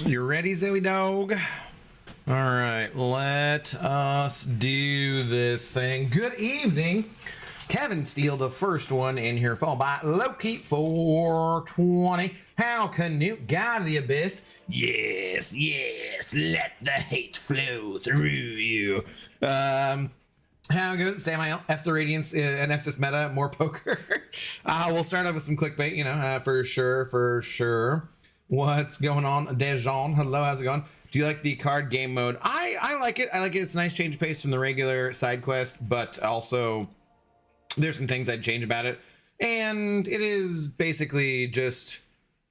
You ready, Zoe Dog? All right, let us do this thing. Good evening. Kevin Steele, the first one in here, followed by Loki 420. How Canute, God of the Abyss. Yes, yes, let the hate flow through you. How goes Samael? F the Radiance and F this meta, more poker. We'll start off with some clickbait, you know, for sure. What's going on, Dejan? Hello, how's it going? Do you like the card game mode? I like it. I like it. It's a nice change of pace from the regular side quest, but also there's some things I'd change about it. And it is basically just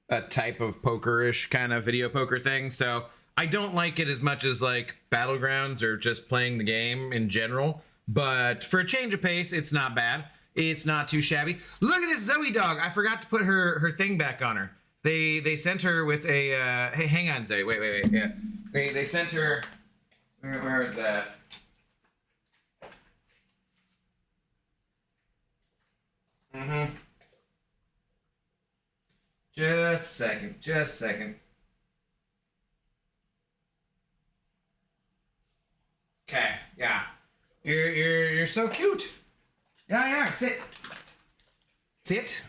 a type of poker-ish kind of video poker thing. So I don't like it as much as like Battlegrounds or just playing the game in general. But for a change of pace, it's not bad. It's not too shabby. Look at this Zoe Dog. I forgot to put her thing back on her. They sent her with a hey, hang on, Zoe. Wait. Yeah. They sent her. Where is that? Just a second. Okay, yeah. You're so cute. Yeah, sit.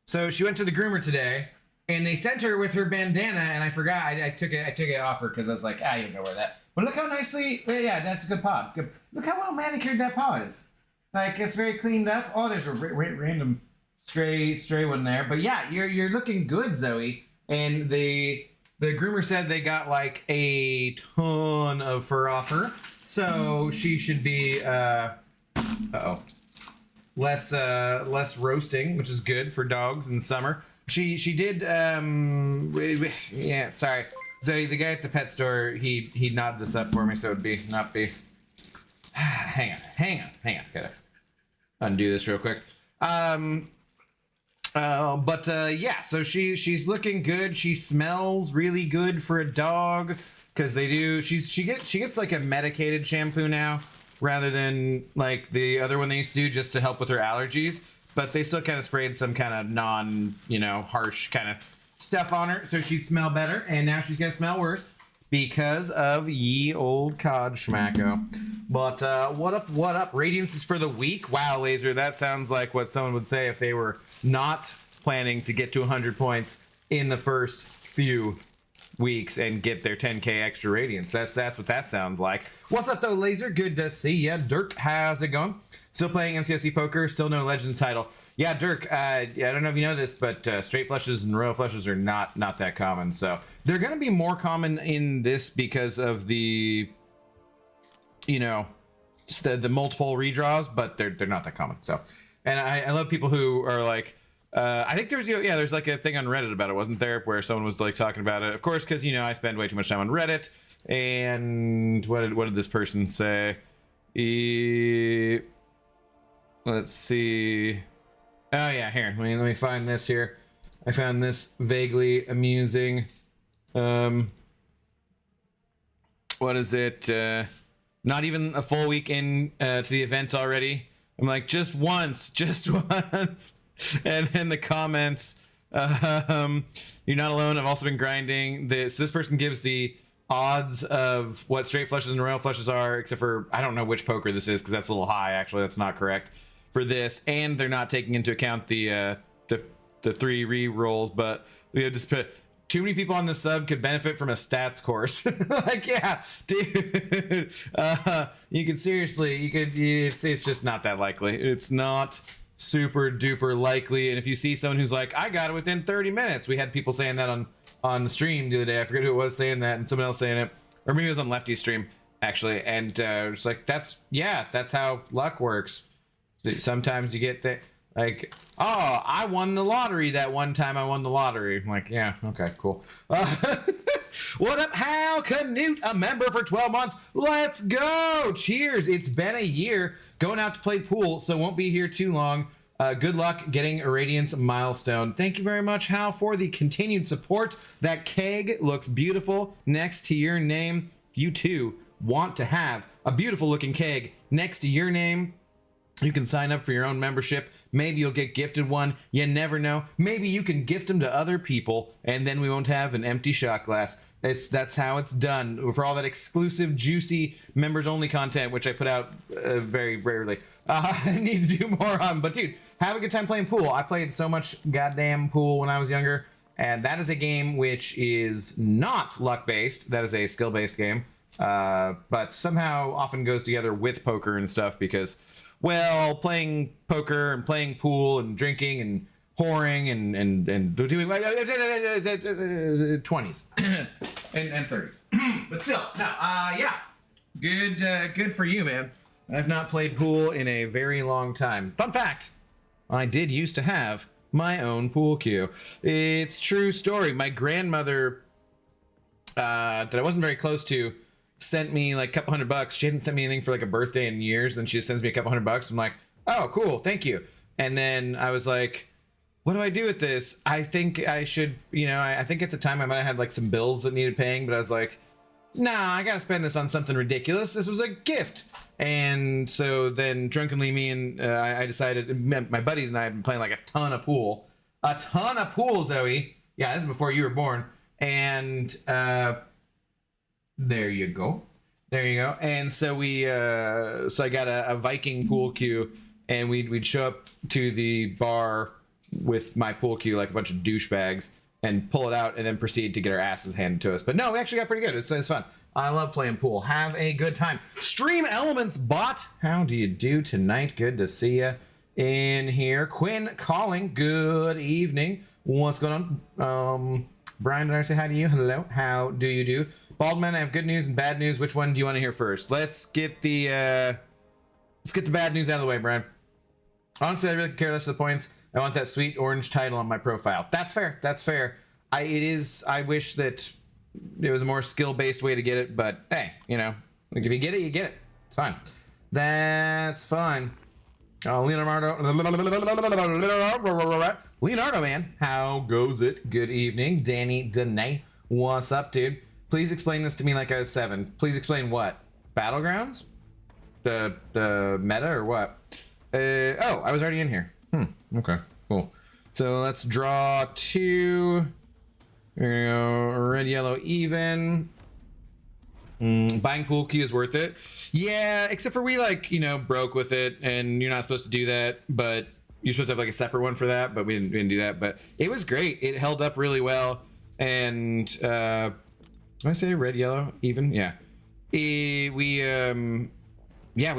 So she went to the groomer today, and they sent her with her bandana, and I forgot. I took it off her because I was like, you don't know where that. But look how nicely. Yeah, that's a good paw. It's good. Look how well manicured that paw is. Like, it's very cleaned up. Oh, there's a random stray one there. But yeah, you're looking good, Zoe. And the groomer said they got like a ton of fur off her, so she should be less roasting, which is good for dogs in summer. She did yeah, sorry. Zoe, the guy at the pet store, he nodded this up for me, so it'd not be. Hang on. Gotta undo this real quick. Yeah, so she's looking good. She smells really good for a dog, because they do. She gets like a medicated shampoo now rather than like the other one they used to do just to help with her allergies. But they still kind of sprayed some kind of harsh kind of stuff on her, so she'd smell better. And now she's gonna smell worse because of ye old cod schmacko. But what up? Radiance is for the week. Wow, Laser, that sounds like what someone would say if they were not planning to get to 100 points in the first few weeks and get their 10k extra radiance. That's what that sounds like. What's up though, Laser? Good to see ya. Dirk, how's it going? Still playing MCSC poker, still no Legends title. Yeah, Dirk, I don't know if you know this, but straight flushes and royal flushes are not that common. So they're going to be more common in this because of the the multiple redraws, but they're not that common. So, and I love people who are like, I think there's like a thing on Reddit about it, wasn't there, where someone was like talking about it, of course, because I spend way too much time on Reddit. And what did this person say? Let's see. Oh yeah, here, let me find this here. I found this vaguely amusing. What is it? Not even a full week in to the event already. I'm like, just once. And then the comments, you're not alone. I've also been grinding this. This person gives the odds of what straight flushes and royal flushes are, except for, I don't know which poker this is, because that's a little high. Actually, that's not correct for this. And they're not taking into account the 3 re-rolls, but we have just put, too many people on the sub could benefit from a stats course. Like, yeah, dude, it's just not that likely. It's not super duper likely. And if you see someone who's like, I got it within 30 minutes, we had people saying that on the stream the other day. I forget who it was saying that, and someone else saying it, or maybe it was on Lefty's stream actually. And it's like, that's how luck works. Sometimes you get that, like, oh, I won the lottery that one time I won the lottery. I'm like, yeah, okay, cool. What up, Hal Canute, a member for 12 months. Let's go. Cheers. It's been a year going out to play pool, so won't be here too long. Good luck getting a Radiance milestone. Thank you very much, Hal, for the continued support. That keg looks beautiful next to your name. You too want to have a beautiful looking keg next to your name. You can sign up for your own membership. Maybe you'll get gifted one. You never know. Maybe you can gift them to other people, and then we won't have an empty shot glass. That's how it's done. For all that exclusive, juicy, members-only content, which I put out very rarely. I need to do more on. But dude, have a good time playing pool. I played so much goddamn pool when I was younger, and that is a game which is not luck-based. That is a skill-based game, but somehow often goes together with poker and stuff because, well, playing poker and playing pool and drinking and whoring and doing 20s and 30s. But still, no, yeah, good for you, man. I've not played pool in a very long time. Fun fact, I did used to have my own pool cue. It's true story. My grandmother, that I wasn't very close to, sent me like a couple $100. She hadn't sent me anything for like a birthday in years. Then she just sends me a couple $100. I'm like, oh, cool, thank you. And then I was like, what do I do with this? I think I should, you know, I think at the time I might have had like some bills that needed paying, but I was like, nah, I gotta spend this on something ridiculous. This was a gift. And so then drunkenly me and I decided, my buddies and I had been playing like a ton of pool, Zoe. Yeah, this is before you were born. And there you go. And so so I got a Viking pool cue, and we'd show up to the bar with my pool cue like a bunch of douchebags and pull it out and then proceed to get our asses handed to us. But no, we actually got pretty good. It's fun. I love playing pool. Have a good time. Stream Elements bot, how do you do tonight? Good to see you in here. Quinn calling, good evening. What's going on? Brian, did I say hi to you? Hello, how do you do? Baldman, I have good news and bad news. Which one do you want to hear first? Let's get the bad news out of the way, Brian. Honestly, I really care less of the points. I want that sweet orange title on my profile. That's fair. That's fair. I wish that there was a more skill-based way to get it, but hey, you know, like if you get it, you get it. It's fine. That's fine. Leonardo, man, how goes it? Good evening. Danny Dene, what's up, dude? Please explain this to me like I was 7. Please explain what? Battlegrounds? The meta or what? Oh, I was already in here. Okay, cool. So let's draw 2. There you go. Red, yellow, even. Buying pool cue is worth it. Yeah, except for we broke with it, and you're not supposed to do that, but you're supposed to have like a separate one for that, but we didn't do that. But it was great. It held up really well. And did I say red, yellow, even? Yeah. We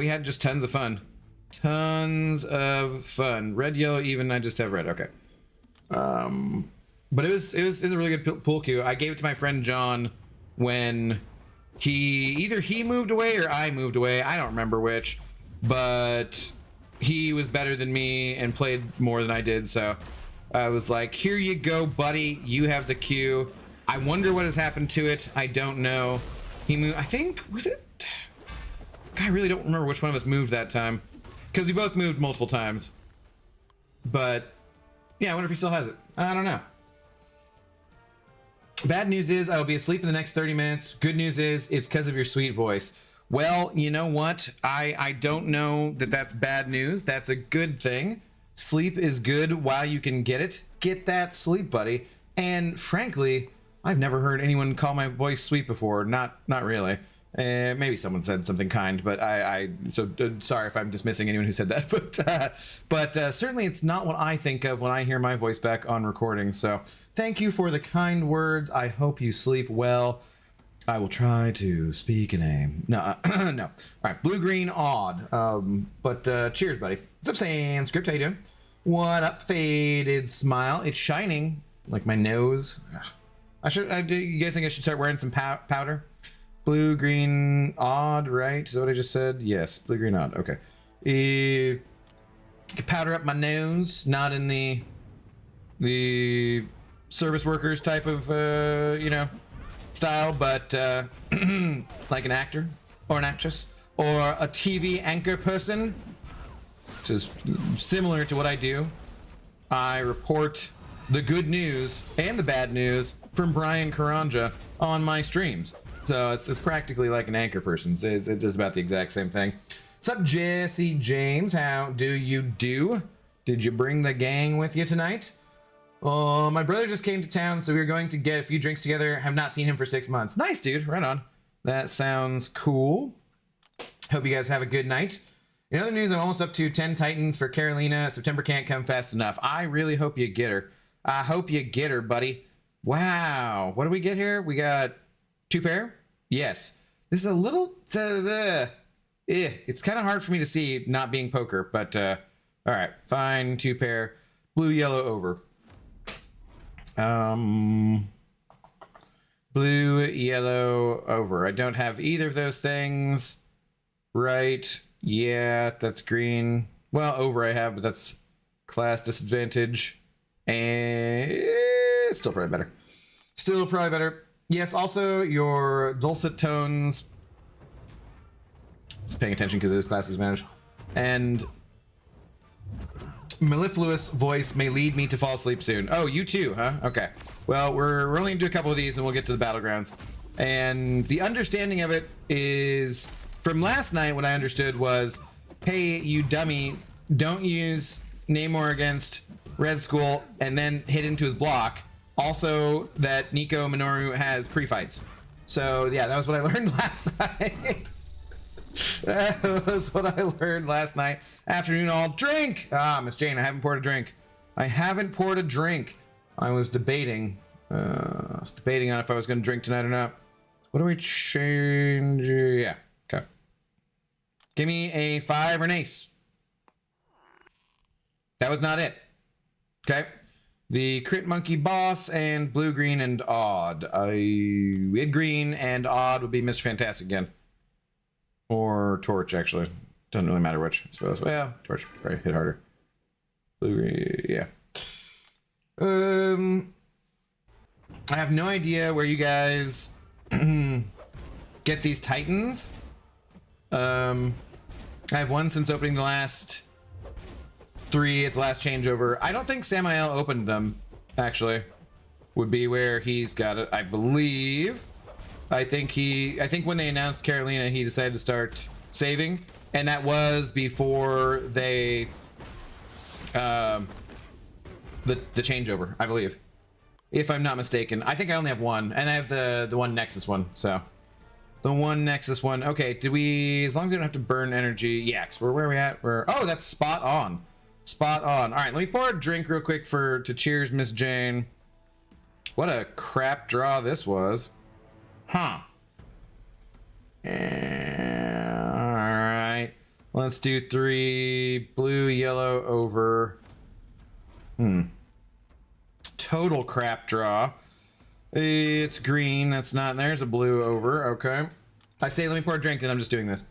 had just tons of fun. Tons of fun. Red, yellow, even. I just have red. Okay. But it was a really good pool cue. I gave it to my friend John when either he moved away or I moved away. I don't remember which, but he was better than me and played more than I did. So I was like, here you go, buddy. You have the cue. I wonder what has happened to it. I don't know. He moved, I think, was it? I really don't remember which one of us moved that time, because we both moved multiple times. But yeah, I wonder if he still has it. I don't know. Bad news is I will be asleep in the next 30 minutes. Good news is it's because of your sweet voice. Well, you know what? I don't know that that's bad news. That's a good thing. Sleep is good while you can get it. Get that sleep, buddy. And frankly, I've never heard anyone call my voice sweet before. Not really. Maybe someone said something kind, but sorry if I'm dismissing anyone who said that. But certainly it's not what I think of when I hear my voice back on recording. So thank you for the kind words. I hope you sleep well. I will try to speak in a no. All right, blue, green, odd. But cheers, buddy. What's up, Sandscript? How you doing? What up, faded smile? It's shining like my nose. You guys think I should start wearing some powder? Blue, green, odd, right? Is that what I just said? Yes, blue, green, odd. Okay. Powder up my nose, not in the service workers type of, style, but like an actor or an actress or a TV anchor person, which is similar to what I do. I report the good news and the bad news from Brian Karanja on my streams. So it's practically like an anchor person. It's just about the exact same thing. What's up, Jesse James? How do you do? Did you bring the gang with you tonight? My brother just came to town, so we were going to get a few drinks together. Have not seen him for 6 months. Nice, dude. Right on. That sounds cool. Hope you guys have a good night. In other news, I'm almost up to 10 Titans for Carolina. September can't come fast enough. I really hope you get her. I hope you get her, buddy. Wow. What do we get here? We got 2 pair? Yes. This is a little... it's kind of hard for me to see not being poker, but all right. Fine. 2 pair. Blue, yellow, over. Blue, yellow, over. I don't have either of those things. Right. Yeah, that's green. Well, over I have, but that's class disadvantage. And it's still probably better. Still probably better. Yes, also your dulcet tones. Just paying attention because it is class disadvantage. And mellifluous voice may lead me to fall asleep soon. Oh, you too, huh? Okay. Well, we're only gonna do a couple of these and we'll get to the Battlegrounds. And the understanding of it is, from last night, what I understood was, hey, you dummy, don't use Namor against Red Skull and then hit into his block. Also, that Nico Minoru has pre-fights. So, yeah, that was what I learned last night. That was what I learned last night. Afternoon all. Drink! Ah, Miss Jane, I haven't poured a drink. I haven't poured a drink. I was debating. On if I was going to drink tonight or not. What do we change? Yeah, okay. Give me a 5 or an ace. That was not it. Okay. The Crit Monkey Boss and Blue, Green, and Odd. I had green and Odd would be Mr. Fantastic again. Or Torch, actually. Doesn't really matter which, I suppose. Well, Torch probably hit harder. Blue, green, yeah. I have no idea where you guys get these Titans. I have one since opening the last 3 at the last changeover. I don't think Samael opened them, actually. Would be where he's got it, I believe. I think when they announced Carolina, he decided to start saving, and that was before they the changeover, I believe, if I'm not mistaken. I think I only have one, and I have the one Nexus one. So the one Nexus one. Okay, do we? As long as we don't have to burn energy, yeah. Cause where are we at? Oh, that's spot on, spot on. All right, let me pour a drink real quick to cheers, Miss Jane. What a crap draw this was. Huh. All right. Let's do 3 blue, yellow, over. Total crap draw. It's green. That's not. There's a blue over. Okay. I say let me pour a drink and I'm just doing this.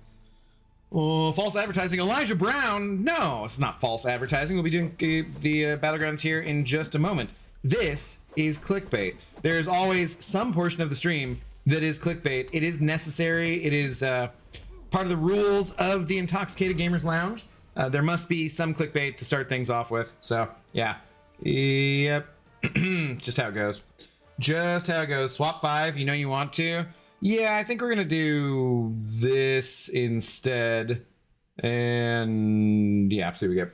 Oh, false advertising. Elijah Brown. No, it's not false advertising. We'll be doing the Battlegrounds here in just a moment. This is clickbait. There's always some portion of the stream that is clickbait. It is necessary. It is part of the rules of the Intoxicated Gamers Lounge. There must be some clickbait to start things off with. So, yeah. Yep. Just how it goes. Just how it goes. Swap 5, you know you want to. Yeah, I think we're going to do this instead. And, yeah, see what we get.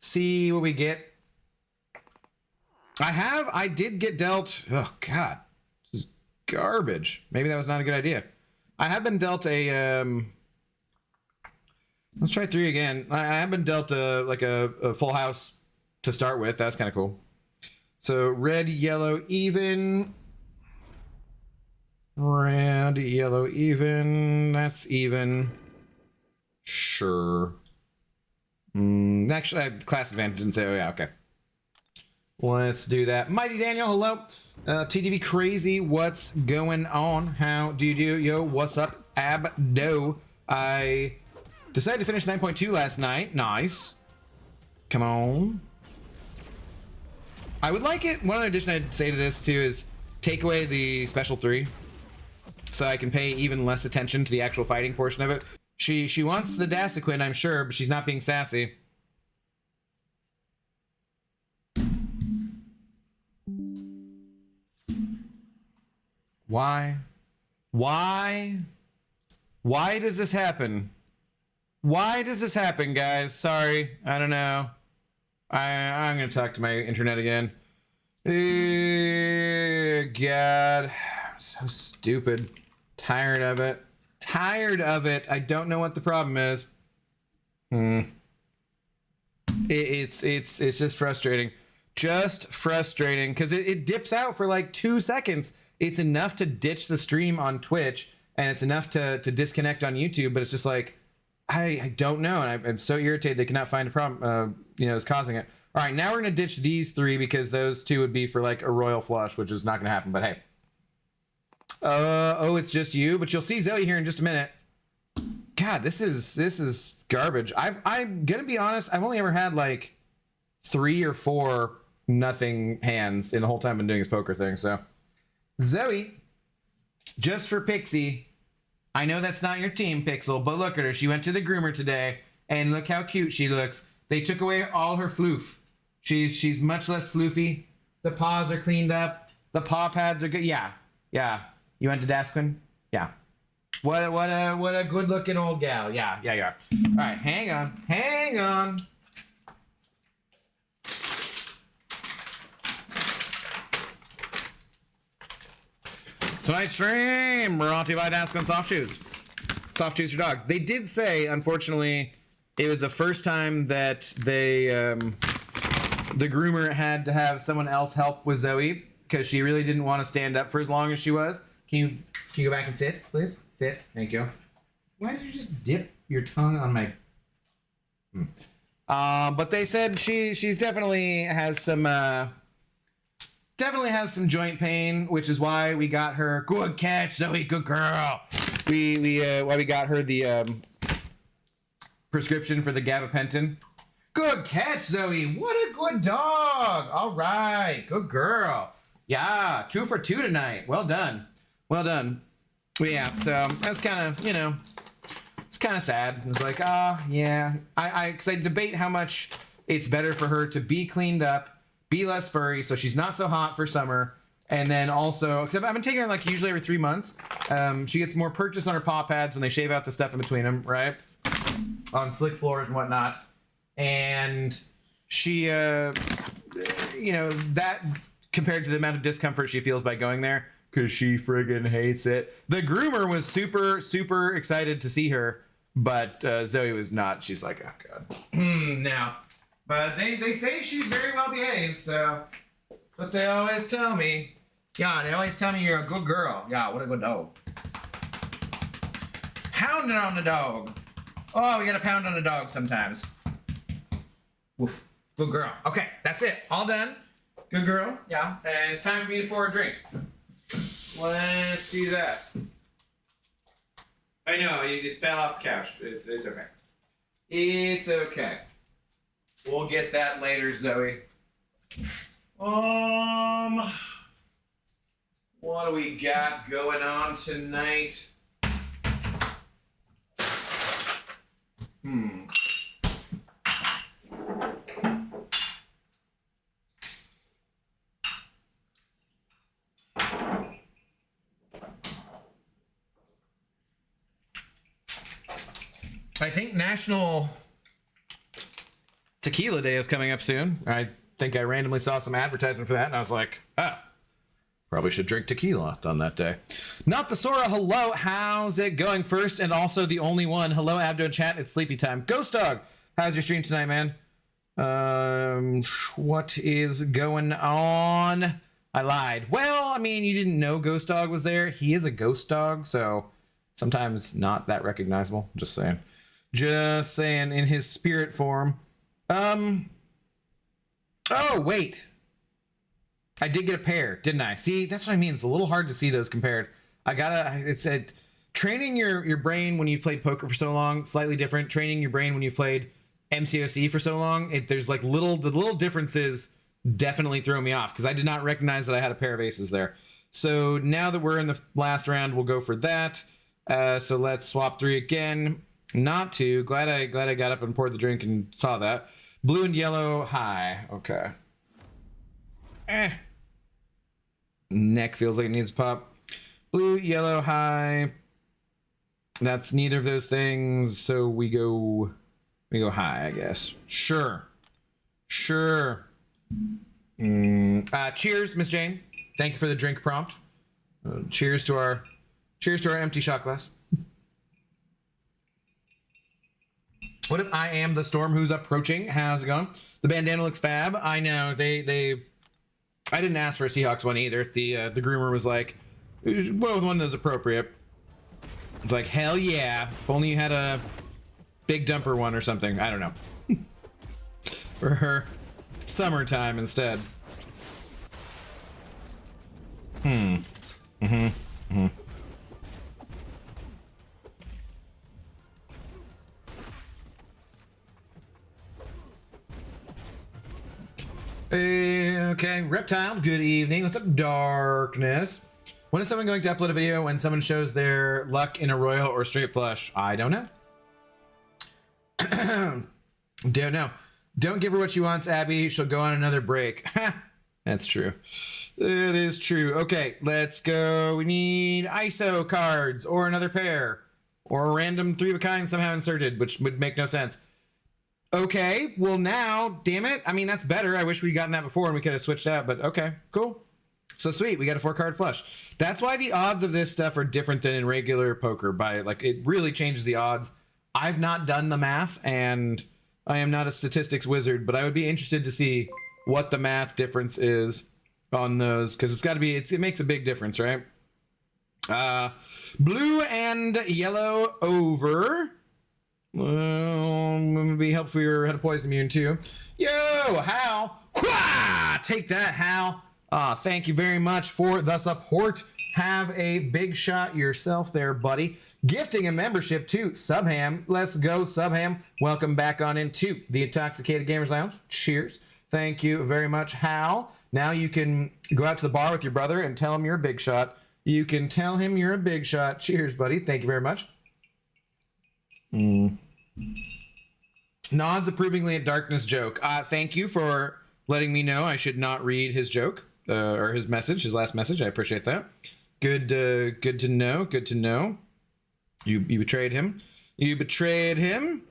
See what we get. I did get dealt... Oh, God. Garbage. Maybe that was not a good idea. I have been dealt a let's try 3 again. I have been dealt a full house to start with. That's kind of cool. So red, yellow, even. Red, yellow, even. That's even. Sure. Actually, I had class advantage and say, oh yeah, okay. Let's do that. Mighty Daniel, hello. TTV Crazy, what's going on? How do you do? Yo, what's up? Abdo. I decided to finish 9.2 last night. Nice. Come on. I would like it. One other addition I'd say to this too is take away the special 3, so I can pay even less attention to the actual fighting portion of it. She wants the Dasequin, I'm sure, but she's not being sassy. Why? Why? Why does this happen? Why does this happen, guys? Sorry, I don't know. I'm gonna talk to my internet again. God, so stupid. Tired of it. Tired of it. I don't know what the problem is. It's just frustrating. Just frustrating because it dips out for like 2 seconds. It's enough to ditch the stream on Twitch, and it's enough to disconnect on YouTube, but it's just like, I don't know, and I'm so irritated they cannot find a problem, is causing it. All right, now we're going to ditch these 3 because those 2 would be for like a royal flush, which is not going to happen, but hey. Oh, it's just you, but you'll see Zoe here in just a minute. God, this is garbage. I'm going to be honest, I've only ever had like 3 or 4 nothing hands in the whole time I've been doing this poker thing, so. Zoe, just for Pixie, I know that's not your team, Pixel, but look at her. She went to the groomer today, and look how cute she looks. They took away all her floof. She's much less floofy. The paws are cleaned up. The paw pads are good. Yeah. You went to Dasquin? Yeah. What a good looking old gal. Yeah. All right, hang on. Tonight's stream brought to you by Dasquin Soft Shoes. Soft Shoes for dogs. They did say, unfortunately, it was the first time that they, the groomer had to have someone else help with Zoe because she really didn't want to stand up for as long as she was. Can you go back and sit, please? Sit. Thank you. Why did you just dip your tongue on my... But they said she's definitely has some joint pain, which is why we got her. Good catch, Zoe. Good girl. Why we got her the prescription for the gabapentin. Good catch, Zoe. What a good dog. All right, good girl. Yeah, 2 for 2 tonight. Well done. But yeah, so that's kind of, it's kind of sad. It's like, yeah. Because I debate how much it's better for her to be cleaned up, be less furry, so she's not so hot for summer. And then also, because I've been taking her like usually every 3 months. She gets more purchase on her paw pads when they shave out the stuff in between them, right? On slick floors and whatnot. And she, that compared to the amount of discomfort she feels by going there, because she friggin' hates it. The groomer was super, super excited to see her, but Zoe was not. She's like, oh, God. Now. But they say she's very well behaved, so that's what they always tell me. Yeah, they always tell me you're a good girl. Yeah, what a good dog. Pounding on the dog. Oh, we gotta pound on the dog sometimes. Woof. Good girl. Okay, that's it. All done. Good girl. Yeah. And it's time for me to pour a drink. Let's do that. I know, it fell off the couch. It's okay. It's okay. We'll get that later, Zoe. What do we got going on tonight? I think National Tequila Day is coming up soon. I think I randomly saw some advertisement for that, and I was like, probably should drink tequila on that day. Not the Sora, hello, how's it going? First and also the only one. Hello, Abdo chat, it's sleepy time. Ghost Dog, how's your stream tonight, man? What is going on? I lied. Well, I mean, you didn't know Ghost Dog was there. He is a ghost dog, so sometimes not that recognizable. Just saying. Just saying, in his spirit form. Oh, wait. I did get a pair, didn't I? See, that's what I mean. It's a little hard to see those compared. It's training your brain when you played poker for so long, slightly different. Training your brain when you played MCOC for so long, there's like the little differences definitely throw me off because I did not recognize that I had a pair of aces there. So now that we're in the last round, we'll go for that. So let's swap 3 again. Not 2. Glad I got up and poured the drink and saw that. Blue and yellow, high. Okay. Neck feels like it needs to pop. Blue, yellow, high. That's neither of those things, so we go high, I guess. Sure. Cheers, Miss Jane. Thank you for the drink prompt. Cheers to our empty shot glass. What if I am the storm who's approaching? How's it going? The bandana looks fab. I know I didn't ask for a Seahawks one either. The groomer was like, well, one that's appropriate. It's like, hell yeah. If only you had a big dumper one or something. I don't know. For her summertime instead. Okay, Reptile, good evening. What's up, Darkness? When is someone going to upload a video when someone shows their luck in a royal or straight flush? I don't know. Don't know. Don't give her what she wants, Abby. She'll go on another break. That's true. It is true. Okay, let's go. We need ISO cards or another pair or a random 3 of a kind somehow inserted, which would make no sense. Okay, well now, damn it. I mean, that's better. I wish we'd gotten that before and we could have switched out, but okay, cool. So sweet, we got a 4-card flush. That's why the odds of this stuff are different than in regular poker. It really changes the odds. I've not done the math, and I am not a statistics wizard, but I would be interested to see what the math difference is on those, because it's got to be, it makes a big difference, right? Blue and yellow over. Would be helpful if you had a poison immune too. Yo, Hal. Wah! Take that, Hal. Thank you very much for the support. Have a big shot yourself there, buddy. Gifting a membership to Subham. Let's go, Subham. Welcome back on into the Intoxicated Gamers Lounge. Cheers. Thank you very much, Hal. Now you can go out to the bar with your brother and tell him you're a big shot. You can tell him you're a big shot. Cheers, buddy. Thank you very much. Nods approvingly at Darkness joke. Thank you for letting me know I should not read his joke or his message, his last message. I appreciate that. Good to know. Good to know. You betrayed him. You betrayed him.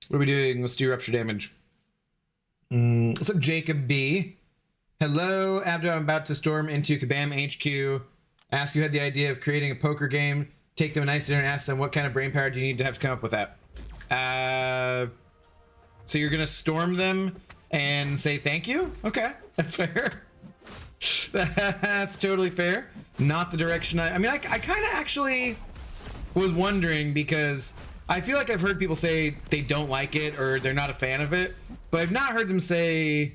What are we doing? Let's do rupture damage. What's up, Jacob B? Hello, Abdo. I'm about to storm into Kabam HQ. Ask you had the idea of creating a poker game. Take them a nice dinner and ask them what kind of brain power do you need to have to come up with that. So you're gonna storm them and say thank you? Okay, that's fair. That's totally fair. Not the direction I mean, I kind of actually was wondering, because I feel like I've heard people say they don't like it or they're not a fan of it, but I've not heard them say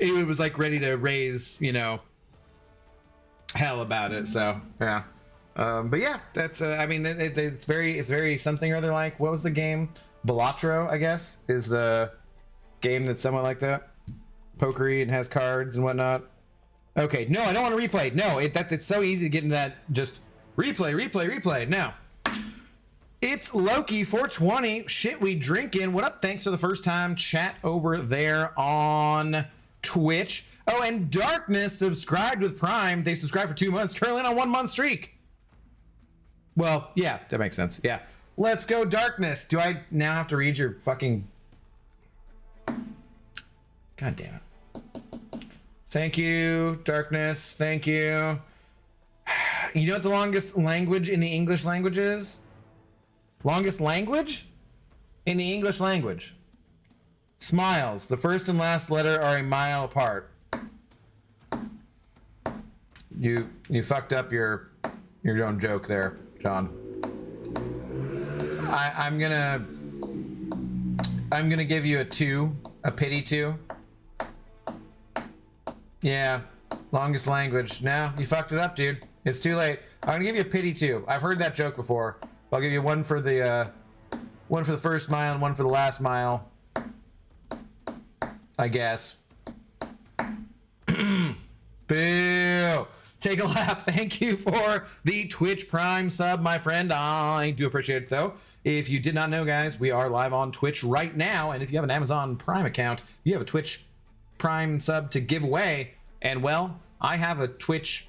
it was like ready to raise, you know, hell about it. So yeah. But yeah, that's I mean, it's very something or other like, what was the game? Balatro, I guess, is the game that's somewhat like that, pokery and has cards and whatnot. Okay, no, I don't want to replay. No, it's so easy to get into that. Just replay. Now, it's Loki 420. Shit, we drinking. What up? Thanks for the first time chat over there on Twitch. Oh, and Darkness subscribed with Prime. They subscribed for 2 months. Currently on a 1-month streak. Well, yeah, that makes sense. Yeah. Let's go, Darkness. Do I now have to read your fucking... God damn it. Thank you, Darkness. Thank you. You know what the longest language in the English language is? Longest language? In the English language. Smiles. The first and last letter are a mile apart. You fucked up your own joke there, John. I'm gonna give you a 2, a pity 2. Yeah, longest language. No, you fucked it up, dude. It's too late. I'm gonna give you a pity 2. I've heard that joke before. I'll give you one for the first mile and one for the last mile, I guess. Boo! Take a lap. Thank you for the Twitch Prime sub, my friend. I do appreciate it, though. If you did not know, guys, we are live on Twitch right now, and if you have an Amazon Prime account, you have a Twitch Prime sub to give away, and well, I have a Twitch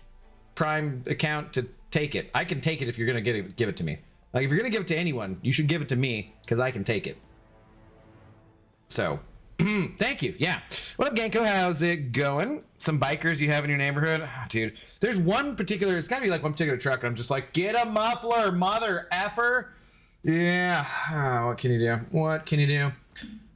Prime account to take it. I can take it if you're gonna give it to me. Like, if you're gonna give it to anyone, you should give it to me, because I can take it. So, thank you. Yeah. What up, Ganko? How's it going? Some bikers you have in your neighborhood? Dude, there's one particular, it's gotta be like one particular truck, and I'm just like, get a muffler, mother effer. Yeah. What can you do? What can you do?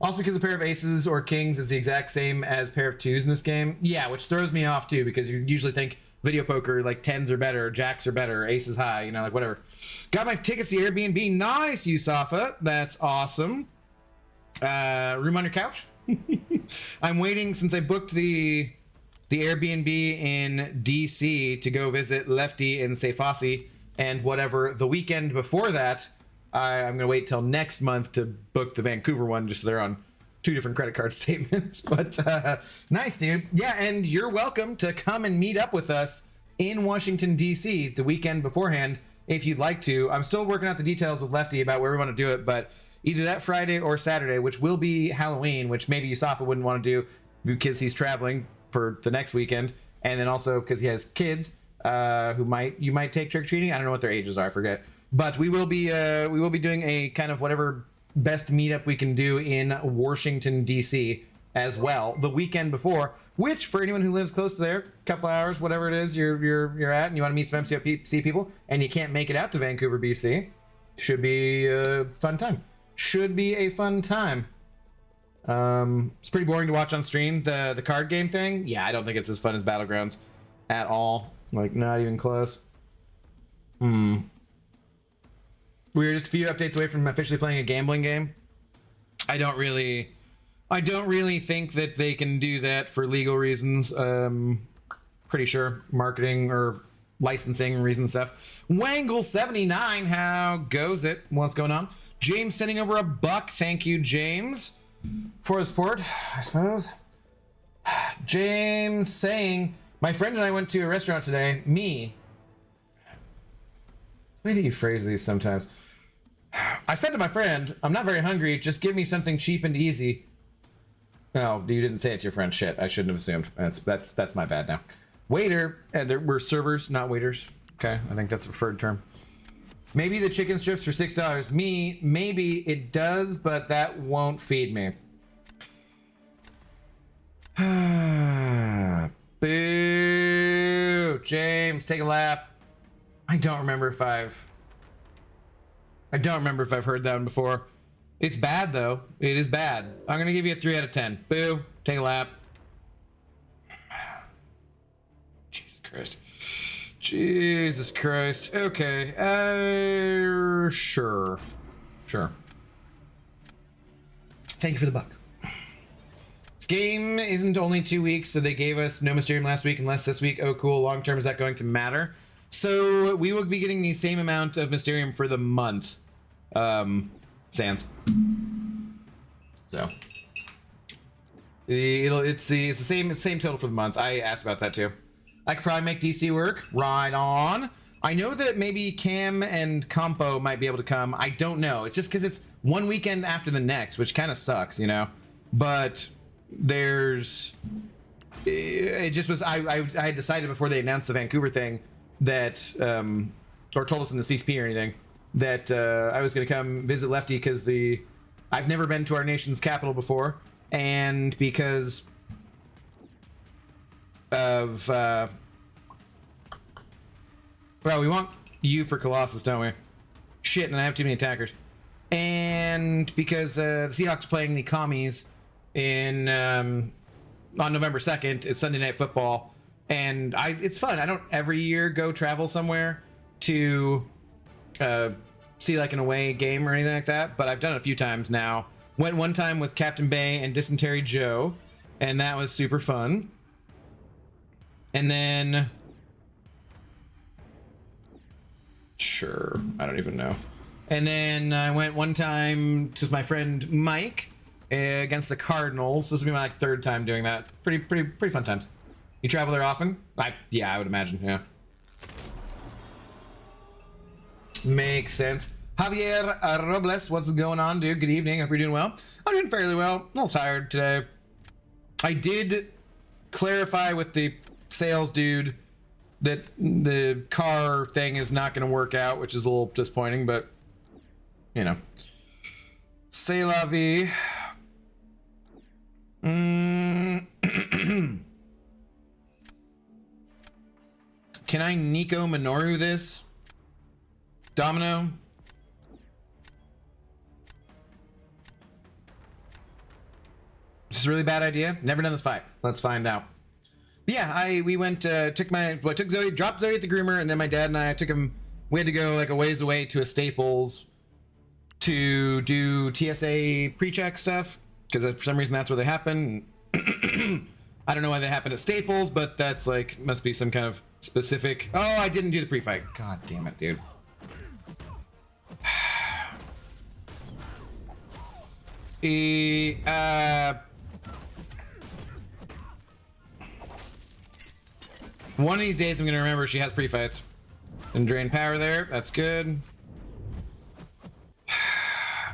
Also, because a pair of aces or kings is the exact same as a pair of twos in this game. Yeah, which throws me off too, because you usually think video poker, like tens are better, jacks are better, aces high, you know, like whatever. Got my tickets to Airbnb. Nice, Yusafa. That's awesome. Room on your couch? I'm waiting since I booked the Airbnb in DC to go visit Lefty in Sefasi and whatever the weekend before that. I'm gonna wait till next month to book the Vancouver one, just so they're on 2 different credit card statements. But nice, dude. Yeah, and you're welcome to come and meet up with us in Washington DC the weekend beforehand if you'd like to. I'm still working out the details with Lefty about where we want to do it, but either that Friday or Saturday, which will be Halloween, which maybe Yusafa wouldn't want to do because he's traveling for the next weekend, and then also because he has kids who you might take trick-or-treating. I don't know what their ages are, I forget. But we will be doing a kind of whatever best meetup we can do in Washington DC as well the weekend before. Which, for anyone who lives close to there, couple hours, whatever it is you're at, and you want to meet some MCOC people, and you can't make it out to Vancouver, BC, should be a fun time. Should be a fun time. It's pretty boring to watch on stream. The card game thing, yeah, I don't think it's as fun as Battlegrounds at all. Like, not even close. We're just a few updates away from officially playing a gambling game. I don't really think that they can do that for legal reasons. Pretty sure marketing or licensing reasons stuff. Wangle79, how goes it? What's going on? James sending over $1. Thank you, James, for the support, I suppose. James saying, my friend and I went to a restaurant today. Me. The way that you phrase these sometimes. I said to my friend, I'm not very hungry, just give me something cheap and easy. Oh, you didn't say it to your friend. Shit, I shouldn't have assumed. That's my bad now. Waiter, we're servers, not waiters. Okay, I think that's a preferred term. Maybe the chicken strips for $6. Me, maybe it does, but that won't feed me. Boo! James, take a lap. I don't remember if I've heard that one before. It's bad though. It is bad. I'm gonna give you a 3 out of 10. Boo! Take a lap. Jesus Christ. Jesus Christ. Okay. Sure. Thank you for the buck. This game isn't only 2 weeks, so they gave us no Mysterium last week and less this week. Oh, cool. Long term, is that going to matter? So we will be getting the same amount of Mysterium for the month. Sans. So it's the same total for the month. I asked about that too. I could probably make DC work. Right on. I know that maybe Cam and Compo might be able to come. I don't know. It's just because it's one weekend after the next, which kind of sucks, you know. But it just was. I had decided before they announced the Vancouver thing that or told us in the CSP or anything that I was going to come visit Lefty because I've never been to our nation's capital before, and because of well, we want you for Colossus, don't we? Shit, and then I have too many attackers. And because the Seahawks playing the Commies in on November 2nd, it's Sunday Night Football, and it's fun. I don't every year go travel somewhere to see like an away game or anything like that, but I've done it a few times now. Went one time with Captain Bay and Dysentery Joe, and that was super fun. And then sure, I don't even know. And then I went one time to my friend Mike against the Cardinals. This will be my third time doing that. Pretty fun times. You travel there often? Yeah, I would imagine. Yeah. Makes sense. Javier Robles, what's going on, dude? Good evening. Hope you're doing well. I'm doing fairly well. A little tired today. I did clarify with the sales dude that the car thing is not going to work out, which is a little disappointing, but you know. C'est la vie. Can I Nico Minoru this? Domino? Is this a really bad idea? Never done this fight. Let's find out. Yeah, we went, took Zoe, dropped Zoe at the groomer, and then my dad and I took him, we had to go like a ways away to a Staples to do TSA pre-check stuff, because for some reason that's where they happen. I don't know why they happen at Staples, but that's like, must be some kind of specific. Oh, I didn't do the pre-fight. God damn it, dude. One of these days I'm gonna remember she has pre-fights. And drain power there, that's good.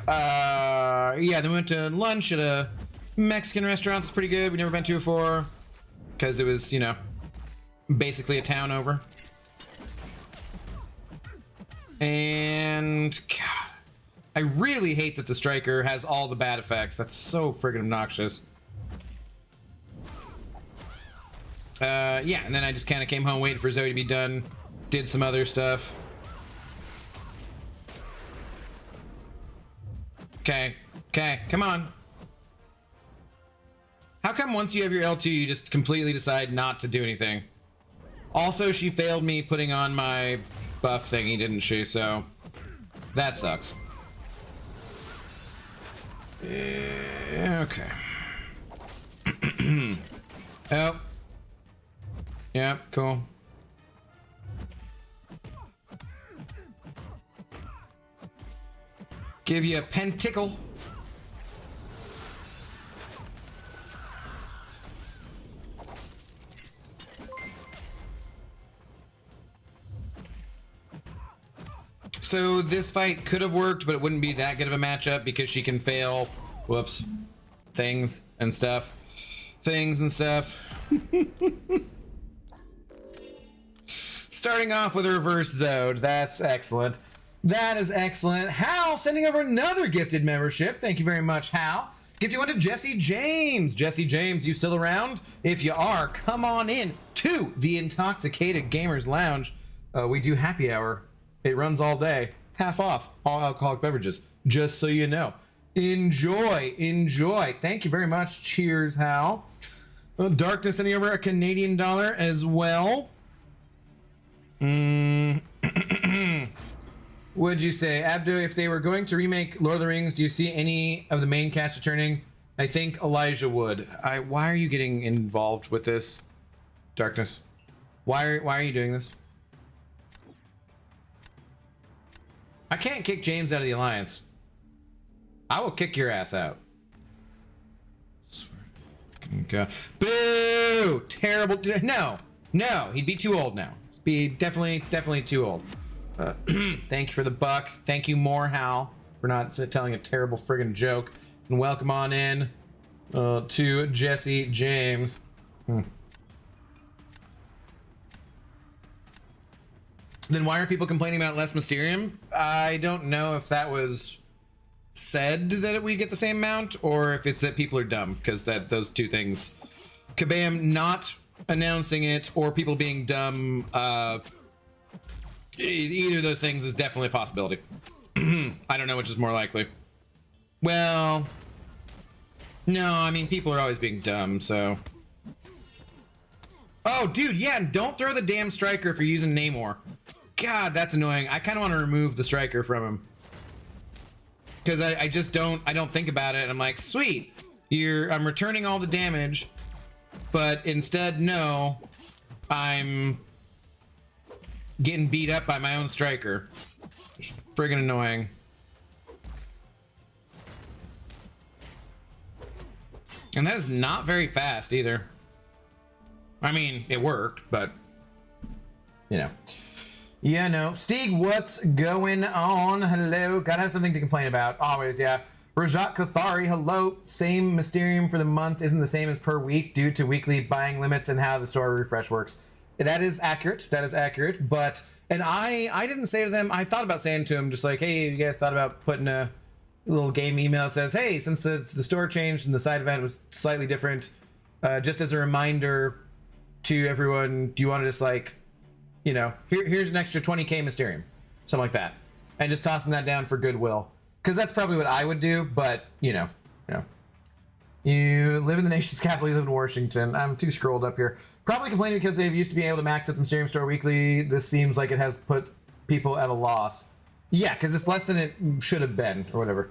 Yeah, then we went to lunch at a Mexican restaurant. That's pretty good. We've never been to before. Because it was, you know, basically a town over. And God, I really hate that the striker has all the bad effects. That's so friggin' obnoxious. Yeah, and then I just kind of came home waiting for Zoe to be done. Did some other stuff. Okay, come on. How come once you have your L2, you just completely decide not to do anything? Also, she failed me putting on my buff thingy, didn't she? So, that sucks. Okay. Oh. Yeah, cool. Give you a pentacle. So this fight could have worked, but it wouldn't be that good of a matchup because she can fail, whoops, things and stuff. Starting off with a reverse Zode. That's excellent. That is excellent. Hal sending over another gifted membership. Thank you very much, Hal. Gift you one to Jesse James. Jesse James, you still around? If you are, come on in to the Intoxicated Gamers Lounge. We do happy hour. It runs all day. Half off all alcoholic beverages. Just so you know. Enjoy. Thank you very much. Cheers, Hal. Darkness sending over a Canadian dollar as well. Would you say, Abdo, if they were going to remake Lord of the Rings, do you see any of the main cast returning? I think Elijah would. Why are you getting involved with this? Darkness. Why are you doing this? I can't kick James out of the Alliance. I will kick your ass out. God. Boo! Terrible. No, he'd be too old now. Be definitely too old. Thank you for the buck. Thank you more, Hal, for not telling a terrible friggin' joke. And welcome on in to Jesse James. Then why are people complaining about less Mysterium? I don't know if that was said that we get the same amount, or if it's that people are dumb, because those two things, Kabam not announcing it or people being dumb, either of those things is definitely a possibility. I don't know which is more likely. Well, no, I mean, people are always being dumb, so. Oh, dude, yeah, and don't throw the damn striker if you're using Namor. God, that's annoying. I kind of want to remove the striker from him. Because I just don't think about it. I'm like, sweet, I'm returning all the damage, but instead, no, I'm getting beat up by my own striker. Friggin' annoying. And that is not very fast either. I mean, it worked, but you know. Yeah, no. Steeg, what's going on? Hello. Gotta have something to complain about. Always, yeah. Rajat Kothari, hello. Same Mysterium for the month isn't the same as per week due to weekly buying limits and how the store refresh works. That is accurate. That is accurate. But and I didn't say to them. I thought about saying to them just like, hey, you guys thought about putting a little game email that says, hey, since the store changed and the side event was slightly different, just as a reminder to everyone, do you want to just like, you know, here's an extra 20k Mysterium, something like that, and just tossing that down for goodwill, because that's probably what I would do. But you know, you live in the nation's capital, you live in Washington. I'm too scrolled up here. Probably complaining because they've used to be able to max at the Mysterium store weekly. This seems like it has put people at a loss. Yeah, because it's less than it should have been, or whatever.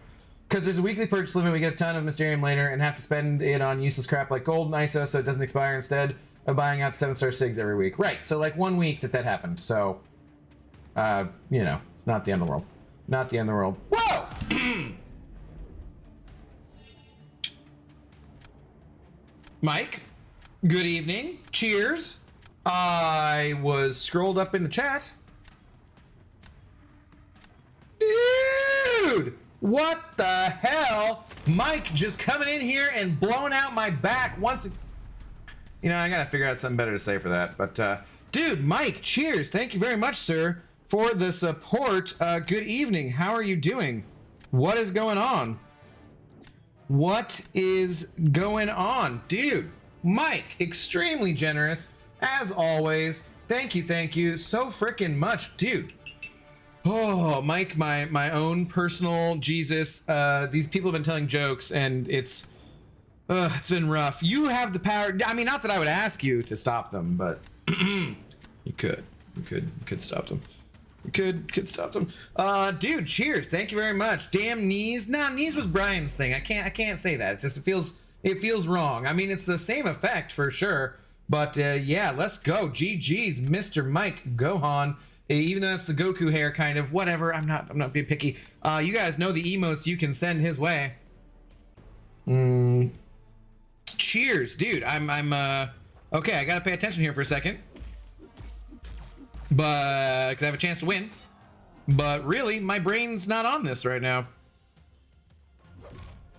Because there's a weekly purchase limit, we get a ton of Mysterium later and have to spend it on useless crap like gold and ISO so it doesn't expire instead of buying out 7-star SIGs every week. Right, so like 1 week that happened. So, you know, it's not the end of the world. Not the end of the world. Whoa! Mike, good evening. Cheers. I was scrolled up in the chat. Dude! What the hell? Mike just coming in here and blowing out my back once. You know, I gotta figure out something better to say for that. But, dude, Mike, cheers. Thank you very much, sir, for the support. Good evening. How are you doing? What is going on? What is going on? Dude, Mike, extremely generous, as always. Thank you so freaking much. Dude. Oh, Mike, my own personal Jesus. These people have been telling jokes, and it's been rough. You have the power. I mean, not that I would ask you to stop them, but you could stop them. You could stop them. Dude, cheers. Thank you very much. Damn knees. Nah, knees was Brian's thing. I can't say that. It feels wrong. I mean, it's the same effect for sure. But yeah, let's go. GG's, Mr. Mike Gohan. Even though that's the Goku hair, kind of. Whatever. I'm not being picky. You guys know the emotes you can send his way. Cheers, dude. I'm okay. I gotta pay attention here for a second, but because I have a chance to win. But really, my brain's not on this right now.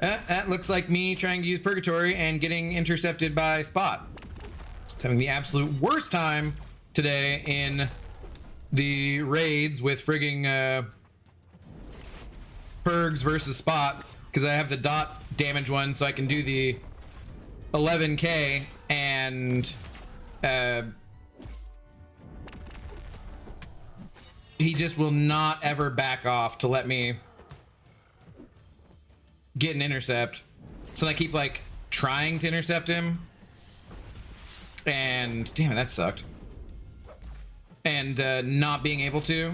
That looks like me trying to use Purgatory and getting intercepted by Spot. It's having the absolute worst time today in the raids with frigging Purgs versus Spot, because I have the dot damage one, so I can do the 11k, and he just will not ever back off to let me get an intercept. So I keep like trying to intercept him, and damn it, that sucked. And not being able to,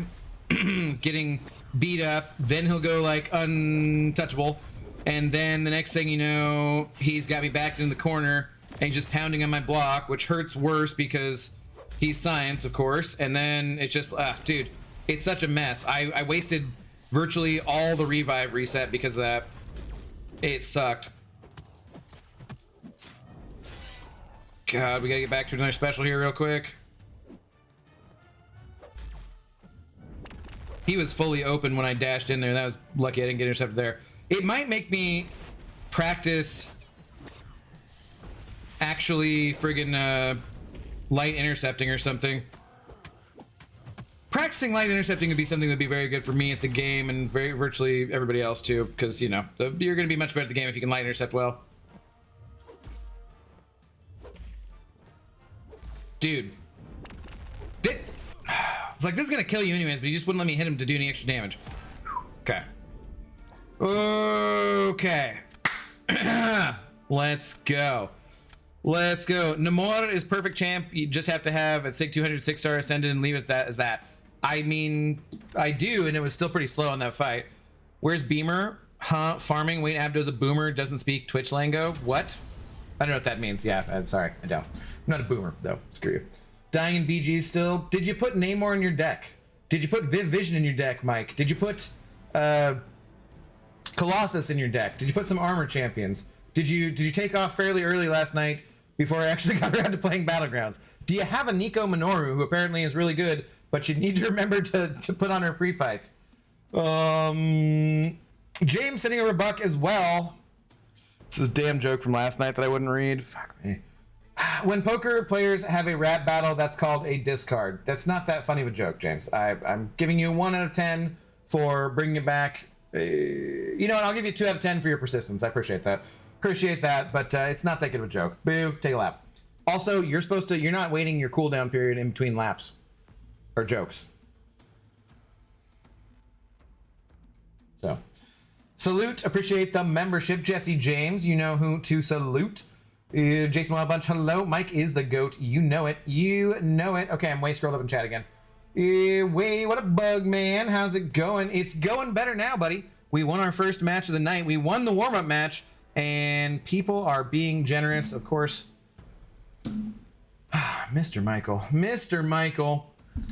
getting beat up. Then he'll go like untouchable, and then the next thing you know, he's got me backed in the corner and he's just pounding on my block, which hurts worse because he's science, of course. And then it's just, dude, it's such a mess. I wasted virtually all the revive reset because of that. It sucked. God, we gotta get back to another special here real quick. He was fully open when I dashed in there. That was lucky I didn't get intercepted there. It might make me practice actually friggin' light intercepting or something. Practicing light intercepting would be something that would be very good for me at the game and virtually everybody else too, because, you know, you're going to be much better at the game if you can light intercept well. Dude. It's like, this is going to kill you anyways, but he just wouldn't let me hit him to do any extra damage. Okay. Okay. Let's go. Let's go. Namor is perfect champ. You just have to have a SIG 200 6-star ascended and leave it as that. I mean, I do, and it was still pretty slow on that fight. Where's Beamer? Huh? Farming? Wait, Abdo's a boomer. Doesn't speak Twitch lingo. What? I don't know what that means. Yeah, I'm sorry. I don't. I'm not a boomer, though. Screw you. Dying in BG still. Did you put Namor in your deck? Did you put Viv Vision in your deck, Mike? Did you put Colossus in your deck? Did you put some armor champions? Did you take off fairly early last night before I actually got around to playing Battlegrounds? Do you have a Nico Minoru, who apparently is really good, but you need to remember to put on her pre-fights? James sending over a buck as well. This is a damn joke from last night that I wouldn't read. Fuck me. When poker players have a rap battle, that's called a discard. That's not that funny of a joke, James. I'm giving you 1 out of 10 for bringing it back. You know what? I'll give you 2 out of 10 for your persistence. I appreciate that. But it's not that good of a joke. Boo, take a lap. Also, you're not waiting your cooldown period in between laps or jokes. So, salute, appreciate the membership. Jesse James, you know who to salute. Jason Wild Bunch, hello. Mike is the GOAT. You know it. Okay, I'm way scrolled up in chat again. What a bug, man. How's it going? It's going better now, buddy. We won our first match of the night. We won the warm-up match, and people are being generous, of course. Mr. Michael.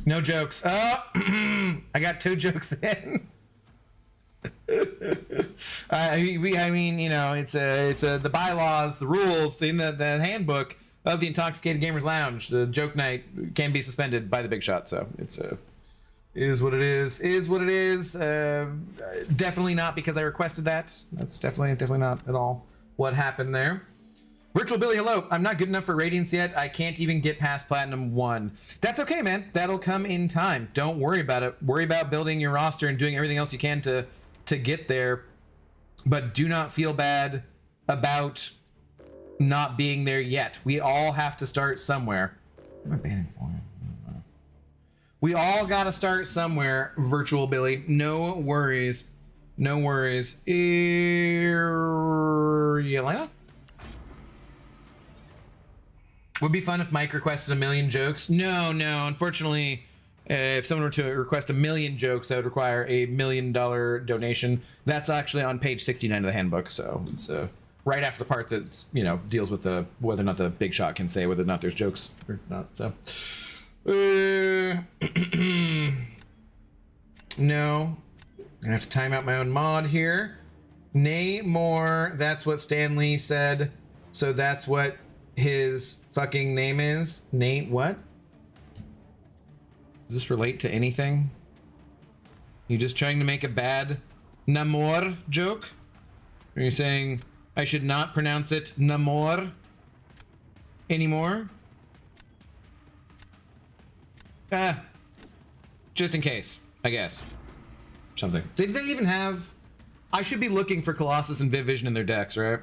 No jokes. I got 2 jokes in. I mean, you know, it's the bylaws, the rules, in the handbook of the Intoxicated Gamers Lounge. The joke night can be suspended by the big shot, so it's is what it is. Definitely not because I requested that. That's definitely not at all what happened there. Virtual Billy, hello. I'm not good enough for Radiance yet. I can't even get past Platinum 1. That's okay, man. That'll come in time. Don't worry about it. Worry about building your roster and doing everything else you can to get there. But do not feel bad about not being there yet. We all have to start somewhere. What am I banning for? We all got to start somewhere, Virtual Billy. No worries. Yelena? Would be fun if Mike requested 1 million jokes. No. Unfortunately, if someone were to request 1 million jokes, that would require a $1 million donation. That's actually on page 69 of the handbook. So it's right after the part that deals with whether or not the big shot can say whether or not there's jokes or not. So no, I'm gonna have to time out my own mod here. Nay more. That's what Stanley said. So that's what his fucking name is. Nate what? Does this relate to anything? You just trying to make a bad Namor joke? Are you saying I should not pronounce it Namor anymore? Just in case, I guess. Something. Did they even have... I should be looking for Colossus and Viv Vision in their decks, right?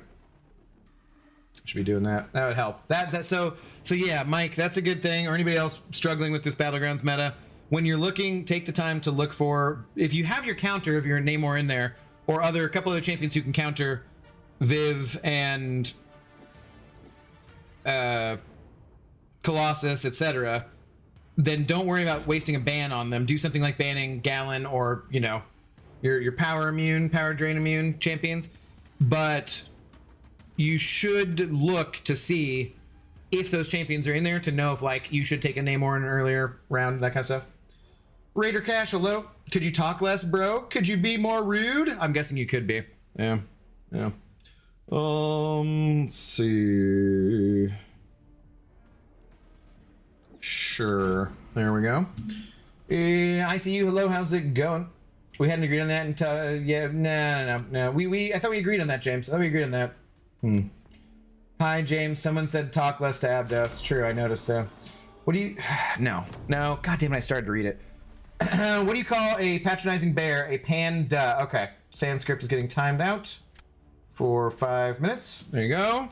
Should be doing that. That would help. So yeah, Mike, that's a good thing. Or anybody else struggling with this Battlegrounds meta, when you're looking, take the time to look for, if you have your counter of your Namor in there, or a couple other champions who can counter Viv and Colossus, etc., then don't worry about wasting a ban on them. Do something like banning Gallon or your power drain immune champions. But you should look to see if those champions are in there to know if you should take a Namor in an earlier round, that kind of stuff. Raider Cash, hello. Could you talk less, bro? Could you be more rude? I'm guessing you could be. Yeah. Let's see. Sure. There we go. I see you. Hello. How's it going? We hadn't agreed on that until no. I thought we agreed on that, James. I thought we agreed on that. Hi, James. Someone said talk less to Abdo. It's true. I noticed. What do you? No. God damn it! I started to read it. What do you call a patronizing bear? A panda. Okay. Sanskrit is getting timed out for 5 minutes. There you go.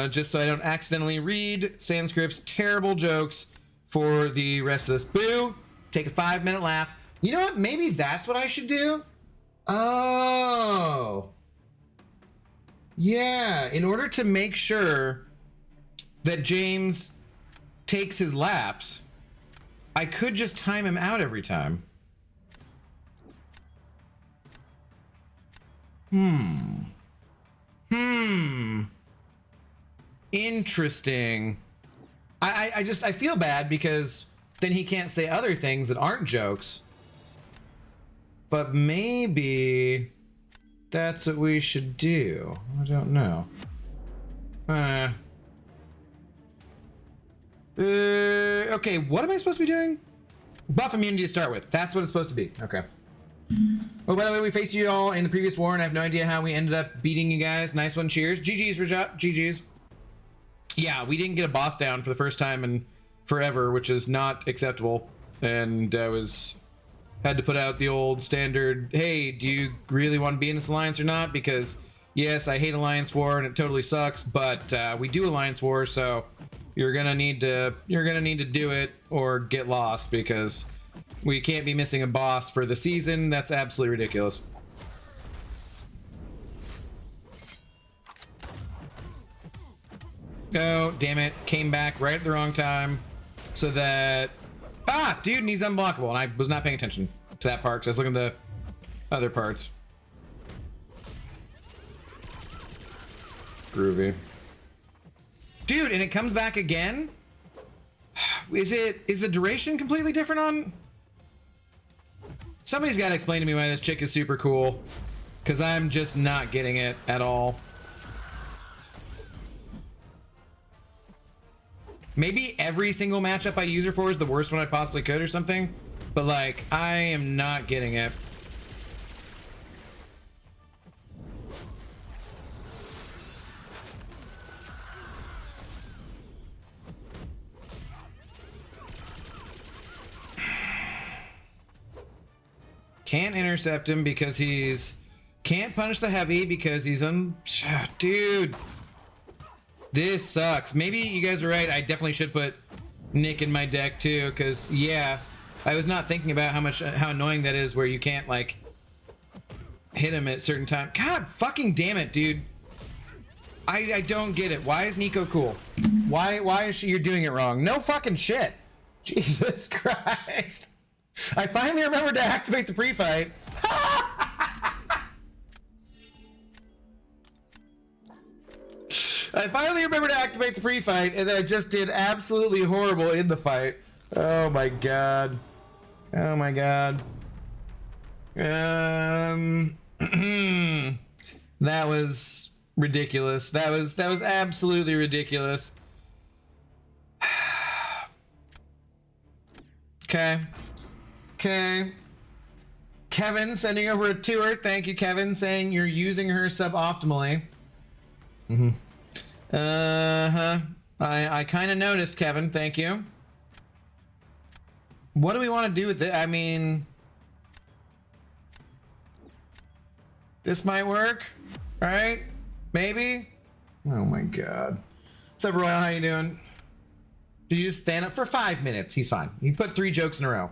Just so I don't accidentally read Sanskrit's terrible jokes for the rest of this. Boo! Take a 5-minute lap. You know what? Maybe that's what I should do. Oh. Yeah. In order to make sure that James takes his laps, I could just time him out every time. Interesting. I feel bad because then he can't say other things that aren't jokes. But maybe that's what we should do. I don't know. Okay, what am I supposed to be doing? Buff immunity to start with. That's what it's supposed to be. Okay. Oh, by the way, we faced you all in the previous war, and I have no idea how we ended up beating you guys. Nice one. Cheers. GG's, Rajat. GG's. Yeah, we didn't get a boss down for the first time in forever, which is not acceptable. And I had to put out the old standard, hey, do you really want to be in this alliance or not? Because yes, I hate alliance war and it totally sucks, but we do alliance war, so you're gonna need to do it or get lost, because we can't be missing a boss for the season. That's absolutely ridiculous. Oh, damn it. Came back right at the wrong time so that... Ah, dude, and he's unblockable, and I was not paying attention to that part, because I was looking at the other parts. Groovy. Dude, and it comes back again? Is the duration completely different on... Somebody's got to explain to me why this chick is super cool, because I'm just not getting it at all. Maybe every single matchup I use her for is the worst one I possibly could or something, but like, I am not getting it. Can't intercept him because he's... Can't punish the heavy because he's Dude. This sucks. Maybe you guys are right. I definitely should put Nick in my deck too, because yeah, I was not thinking about how annoying that is where you can't like hit him at certain time. God fucking damn it, dude. I don't get it. Why is Nico cool? Why is she... You're doing it wrong. No fucking shit. Jesus Christ. I finally remembered to activate the pre-fight. I finally remembered to activate the pre-fight, and then I just did absolutely horrible in the fight. Oh my god. Oh my god. That was ridiculous. That was absolutely ridiculous. Okay. Okay. Kevin sending over a tour. Thank you, Kevin, saying you're using her suboptimally. Mm-hmm. Uh-huh. I kind of noticed, Kevin. Thank you. What do we want to do with it? I mean... This might work, right? Maybe? Oh my god. What's up, Royal? How you doing? Did you just stand up for 5 minutes? He's fine. He put 3 jokes in a row.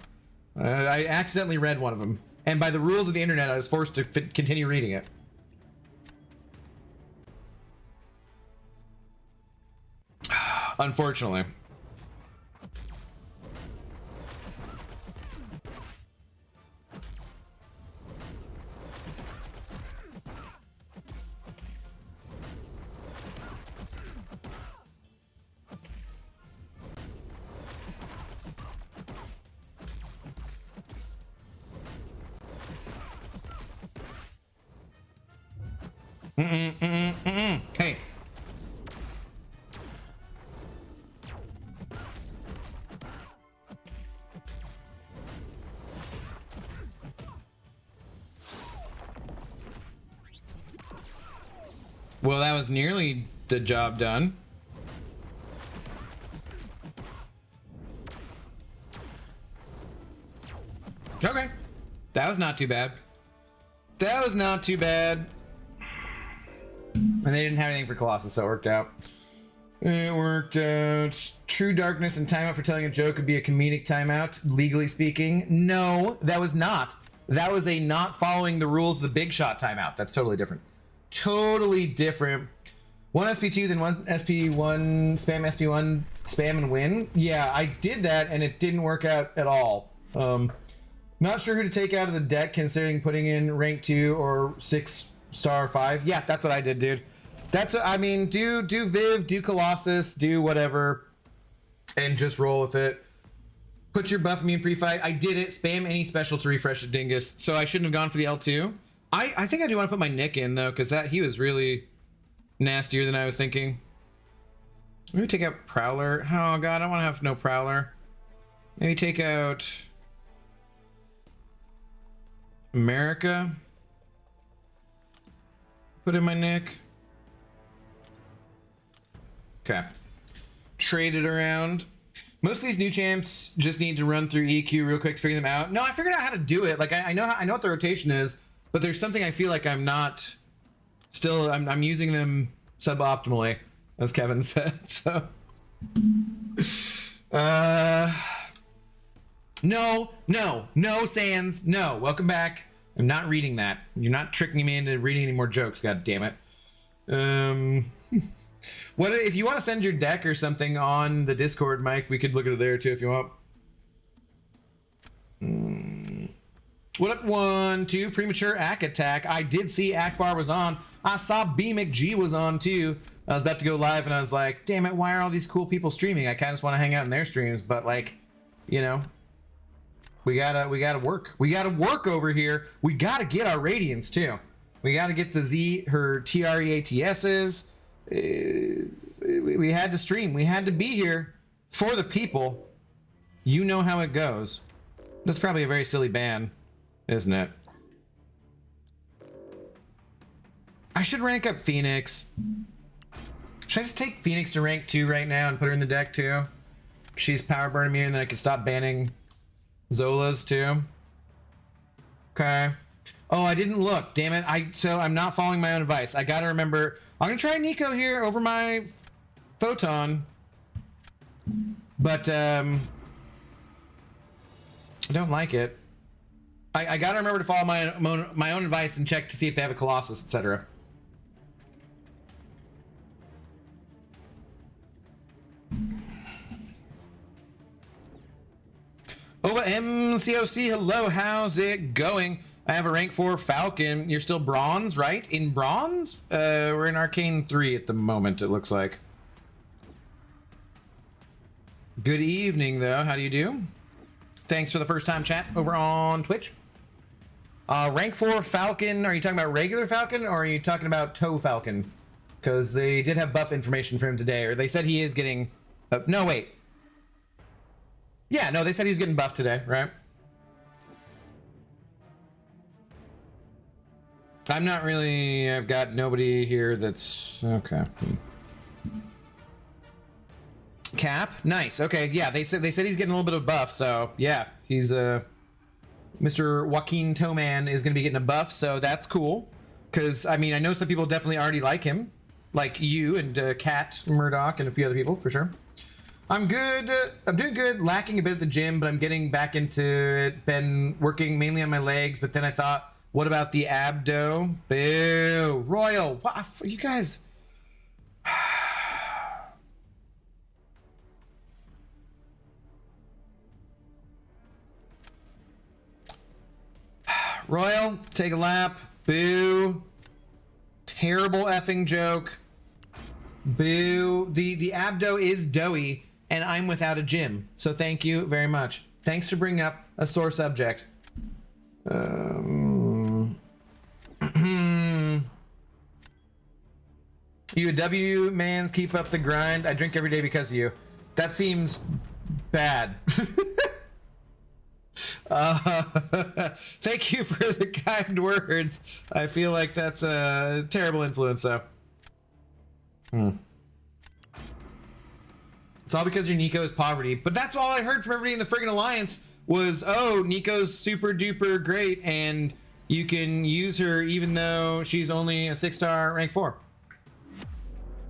I accidentally read one of them. And by the rules of the internet, I was forced to continue reading it. Unfortunately. Hey. Well, that was nearly the job done. Okay. That was not too bad. That was not too bad. And they didn't have anything for Colossus, so it worked out. It worked out. True darkness and timeout for telling a joke would be a comedic timeout, legally speaking. No, that was not. That was a not following the rules of the big shot timeout. That's totally different. Totally different. One SP2, then one SP1, spam SP1, spam and win. Yeah, I did that and it didn't work out at all. Not sure who to take out of the deck considering putting in rank 2 or 6-star 5. Yeah, that's what I did, dude. That's what, I mean, do Viv, do Colossus, do whatever, and just roll with it. Put your buff immune pre-fight. I did it. Spam any special to refresh the Dingus. So I shouldn't have gone for the L2. I think I do want to put my Nick in though, because he was really nastier than I was thinking. Maybe take out Prowler. Oh god, I don't want to have no Prowler. Maybe take out America. Put in my Nick. Okay. trade it around. Most of these new champs just need to run through EQ real quick to figure them out. No, I figured out how to do it. Like I know what the rotation is, but there's something I feel like I'm not. Still, I'm using them suboptimally, as Kevin said. So, no, Sans, no. Welcome back. I'm not reading that. You're not tricking me into reading any more jokes. God damn it. What if you want to send your deck or something on the Discord, Mike? We could look at it there too if you want. What up, 1, 2, premature Ak attack. I did see Akbar was on. I saw B McG was on too. I was about to go live and I was like, damn it, why are all these cool people streaming? I kind of just want to hang out in their streams, but like, you know, we gotta work. We gotta work over here. We gotta get our Radiance too. We gotta get the Z, her TREATSs. We had to stream. We had to be here for the people. You know how it goes. That's probably a very silly ban, isn't it? I should rank up Phoenix. Should I just take Phoenix to rank 2 right now and put her in the deck too? She's power burning me and then I can stop banning Zolas too. Okay. Oh, I didn't look. Damn it. So I'm not following my own advice. I gotta remember. I'm gonna try Nico here over my Photon. But I don't like it. I gotta remember to follow my own advice and check to see if they have a Colossus, etc. Ova MCOC, hello, how's it going? I have a rank 4 Falcon. You're still bronze, right? In bronze? We're in Arcane 3 at the moment, it looks like. Good evening, though. How do you do? Thanks for the first time chat over on Twitch. Rank 4 Falcon, are you talking about regular Falcon or are you talking about Toe Falcon? Because they did have buff information for him today, or they said he is getting... no, wait. Yeah, no, they said he was getting buffed today, right? I'm not really... I've got nobody here that's... Okay. Cap? Nice. Okay, yeah, they said he's getting a little bit of buff, so yeah, he's Mr. Joaquin Toman is going to be getting a buff, so that's cool. Because, I mean, I know some people definitely already like him. Like you and Kat Murdoch and a few other people, for sure. I'm good. I'm doing good. Lacking a bit at the gym, but I'm getting back into it. Been working mainly on my legs, but then I thought, what about the abdo? Boo. Royal. What? You guys... Royal, take a lap. Boo. Terrible effing joke. Boo. The abdo is doughy, and I'm without a gym. So thank you very much. Thanks for bringing up a sore subject. You a W mans, keep up the grind. I drink every day because of you. That seems bad. Thank you for the kind words. I feel like that's a terrible influence, though. It's all because your Nico is poverty. But that's all I heard from everybody in the friggin' Alliance was, oh, Nico's super duper great, and you can use her even though she's only a 6-star rank 4.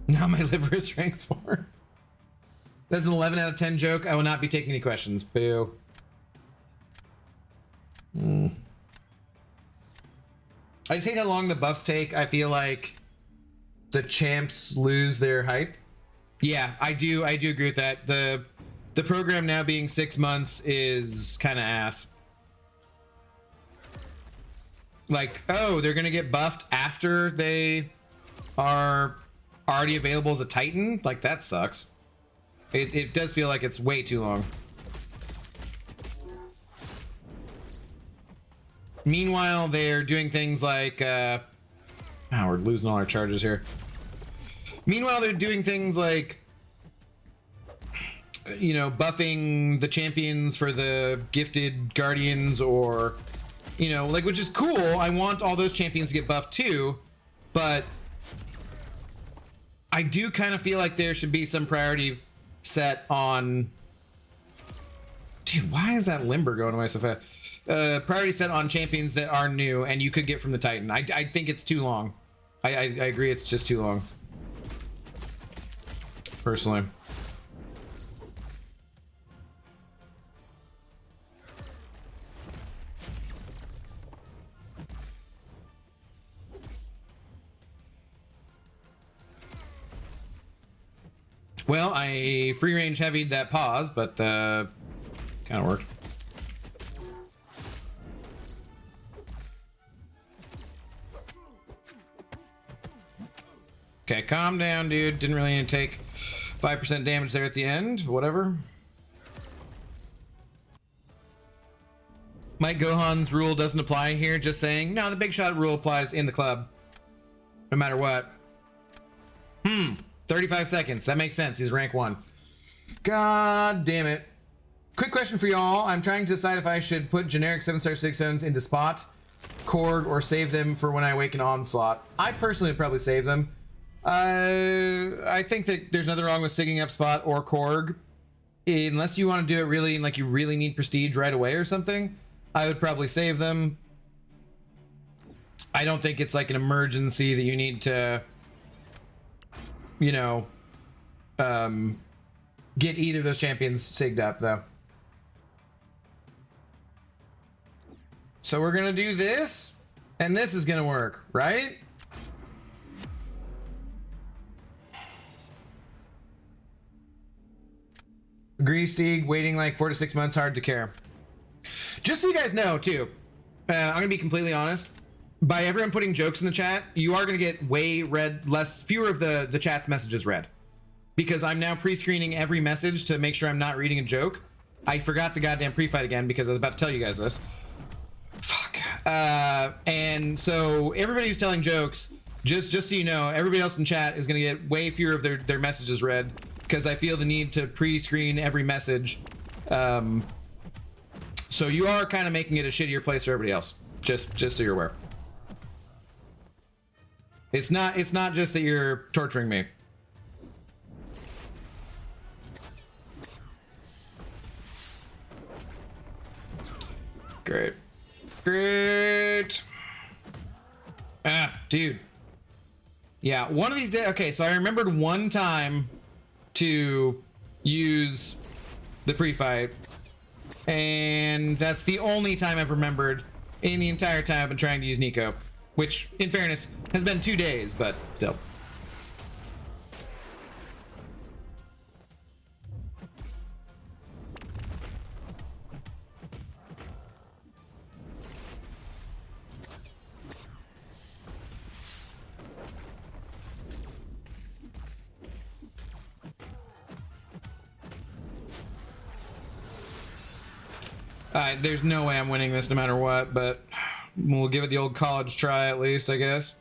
Now my liver is rank 4. That's an 11 out of 10 joke. I will not be taking any questions. Boo. I just hate how long the buffs take. I feel like the champs lose their hype. Yeah, I do agree with that. The program now being 6 months is kind of ass. Like, oh, they're gonna get buffed after they are already available as a Titan? Like, that sucks. It does feel like it's way too long. Meanwhile, they're doing things like, oh, we're losing all our charges here. Meanwhile, they're doing things like, you know, buffing the champions for the gifted guardians, or, you know, like, which is cool. I want all those champions to get buffed too, but I do kind of feel like there should be some priority set on... Dude, why is that limber going away so fast? Priority set on champions that are new and you could get from the Titan. I think it's too long. I agree, it's just too long. Personally. Well, I free range heavied that pause, but kind of worked. Okay, calm down, dude. Didn't really need to take 5% damage there at the end. Whatever. Mike Gohan's rule doesn't apply here. Just saying. No, the big shot rule applies in the club. No matter what. 35 seconds. That makes sense. He's rank 1. God damn it. Quick question for y'all. I'm trying to decide if I should put generic 7-star 6 zones into Spot, Korg, or save them for when I awaken Onslaught. I personally would probably save them. I think that there's nothing wrong with sigging up Spot or Korg. Unless you want to do it really, like you really need prestige right away or something, I would probably save them. I don't think it's like an emergency that you need to, you know, get either of those champions sigged up though. So we're gonna do this, and this is gonna work, right? Agree, Steeg. Waiting like 4 to 6 months, hard to care. Just so you guys know, too, I'm gonna be completely honest. By everyone putting jokes in the chat, you are gonna get way fewer of the chat's messages read, because I'm now pre-screening every message to make sure I'm not reading a joke. I forgot the goddamn pre-fight again because I was about to tell you guys this. Fuck. And so everybody who's telling jokes, just so you know, everybody else in chat is gonna get way fewer of their messages read, because I feel the need to pre-screen every message. So you are kind of making it a shittier place for everybody else. Just so you're aware. It's not just that you're torturing me. Great. Great. Ah, dude. Yeah, one of these days. Okay, so I remembered one time to use the pre-fight, and that's the only time I've remembered in the entire time I've been trying to use Nico, which in fairness has been 2 days, but still. There's no way I'm winning this no matter what, but we'll give it the old college try at least, I guess.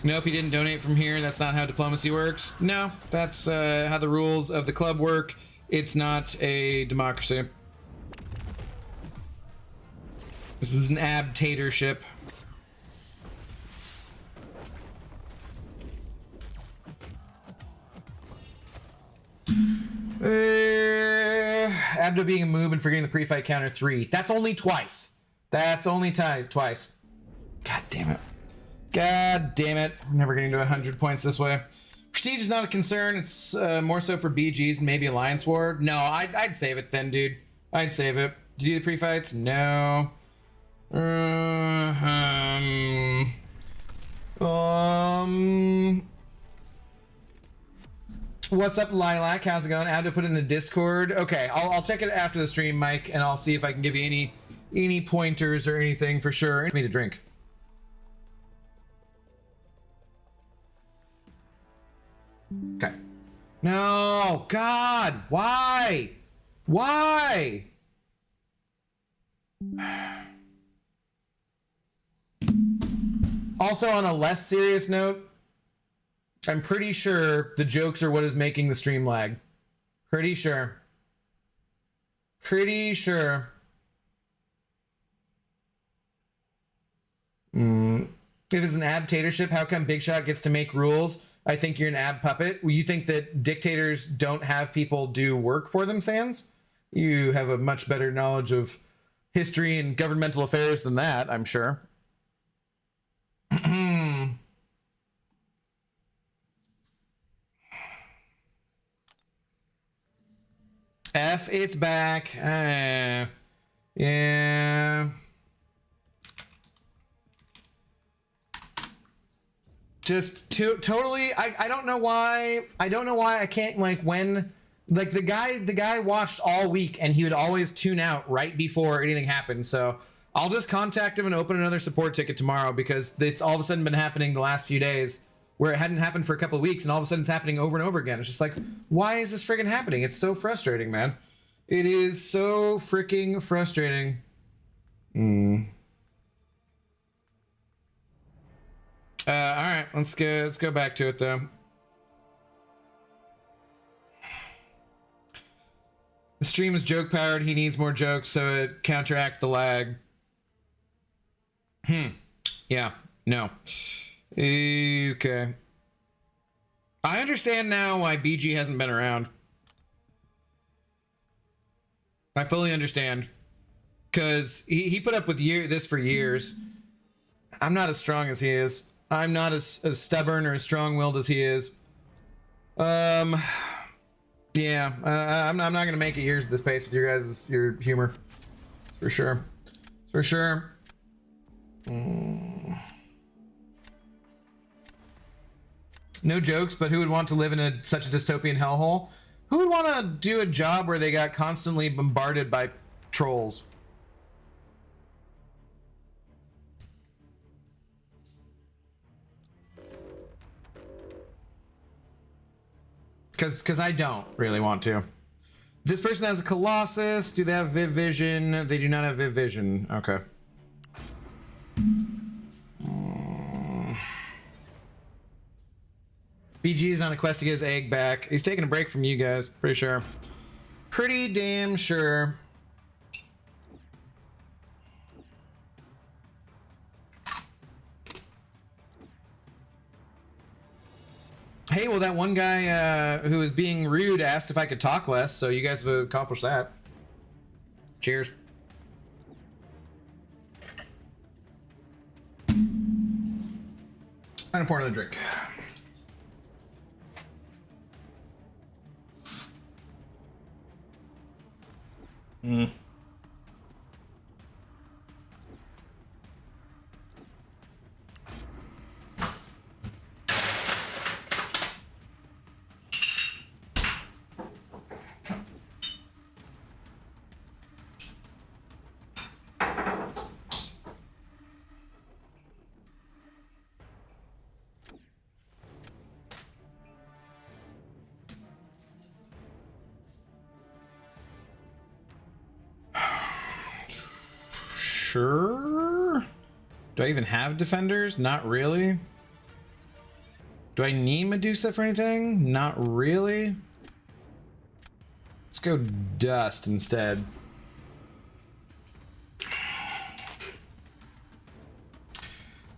Nope, he didn't donate from here. That's not how diplomacy works. No, that's how the rules of the club work. It's not a democracy. This is an abtatorship. Abdo being a move and forgetting the pre-fight counter 3. That's only twice. That's only twice. God damn it. God damn it. I'm never getting to 100 points this way. Prestige is not a concern. It's more so for BGs and maybe Alliance War. No, I'd save it then, dude. I'd save it. Did you do the pre-fights? No. What's up, Lilac? How's it going? I have to put it in the Discord. Okay, I'll check it after the stream, Mike, and I'll see if I can give you any pointers or anything for sure. Give me to drink. Okay. No, God, why? Why? Also, on a less serious note, I'm pretty sure the jokes are what is making the stream lag. Pretty sure. Pretty sure. If it's an abtatorship, how come Big Shot gets to make rules? I think you're an ab puppet. You think that dictators don't have people do work for them, Sans? You have a much better knowledge of history and governmental affairs than that, I'm sure. F, it's back. Yeah. Just totally. I don't know why. I don't know why I can't, like, when, like, the guy watched all week and he would always tune out right before anything happened. So I'll just contact him and open another support ticket tomorrow, because it's all of a sudden been happening the last few days where it hadn't happened for a couple of weeks, and all of a sudden it's happening over and over again. It's just like, why is this friggin' happening? It's so frustrating, man. It is so freaking frustrating. All right, let's go back to it though. The stream is joke powered. He needs more jokes so it counteract the lag. Yeah, no. Okay. I understand now why BG hasn't been around. I fully understand. Because he put up with this for years. I'm not as strong as he is. I'm not as stubborn or as strong-willed as he is. Yeah, I'm not going to make it years at this pace with your humor. For sure. For sure. No jokes, but who would want to live in such a dystopian hellhole? Who would want to do a job where they got constantly bombarded by trolls? Because I don't really want to. This person has a Colossus. Do they have Viv Vision? They do not have Viv Vision. Okay. BG is on a quest to get his egg back. He's taking a break from you guys, pretty sure. Pretty damn sure. Hey, well, that one guy who was being rude asked if I could talk less, so you guys have accomplished that. Cheers. I'm gonna pour another drink. Sure. Do I even have defenders? Not really. Do I need Medusa for anything? Not really. Let's go Dust instead.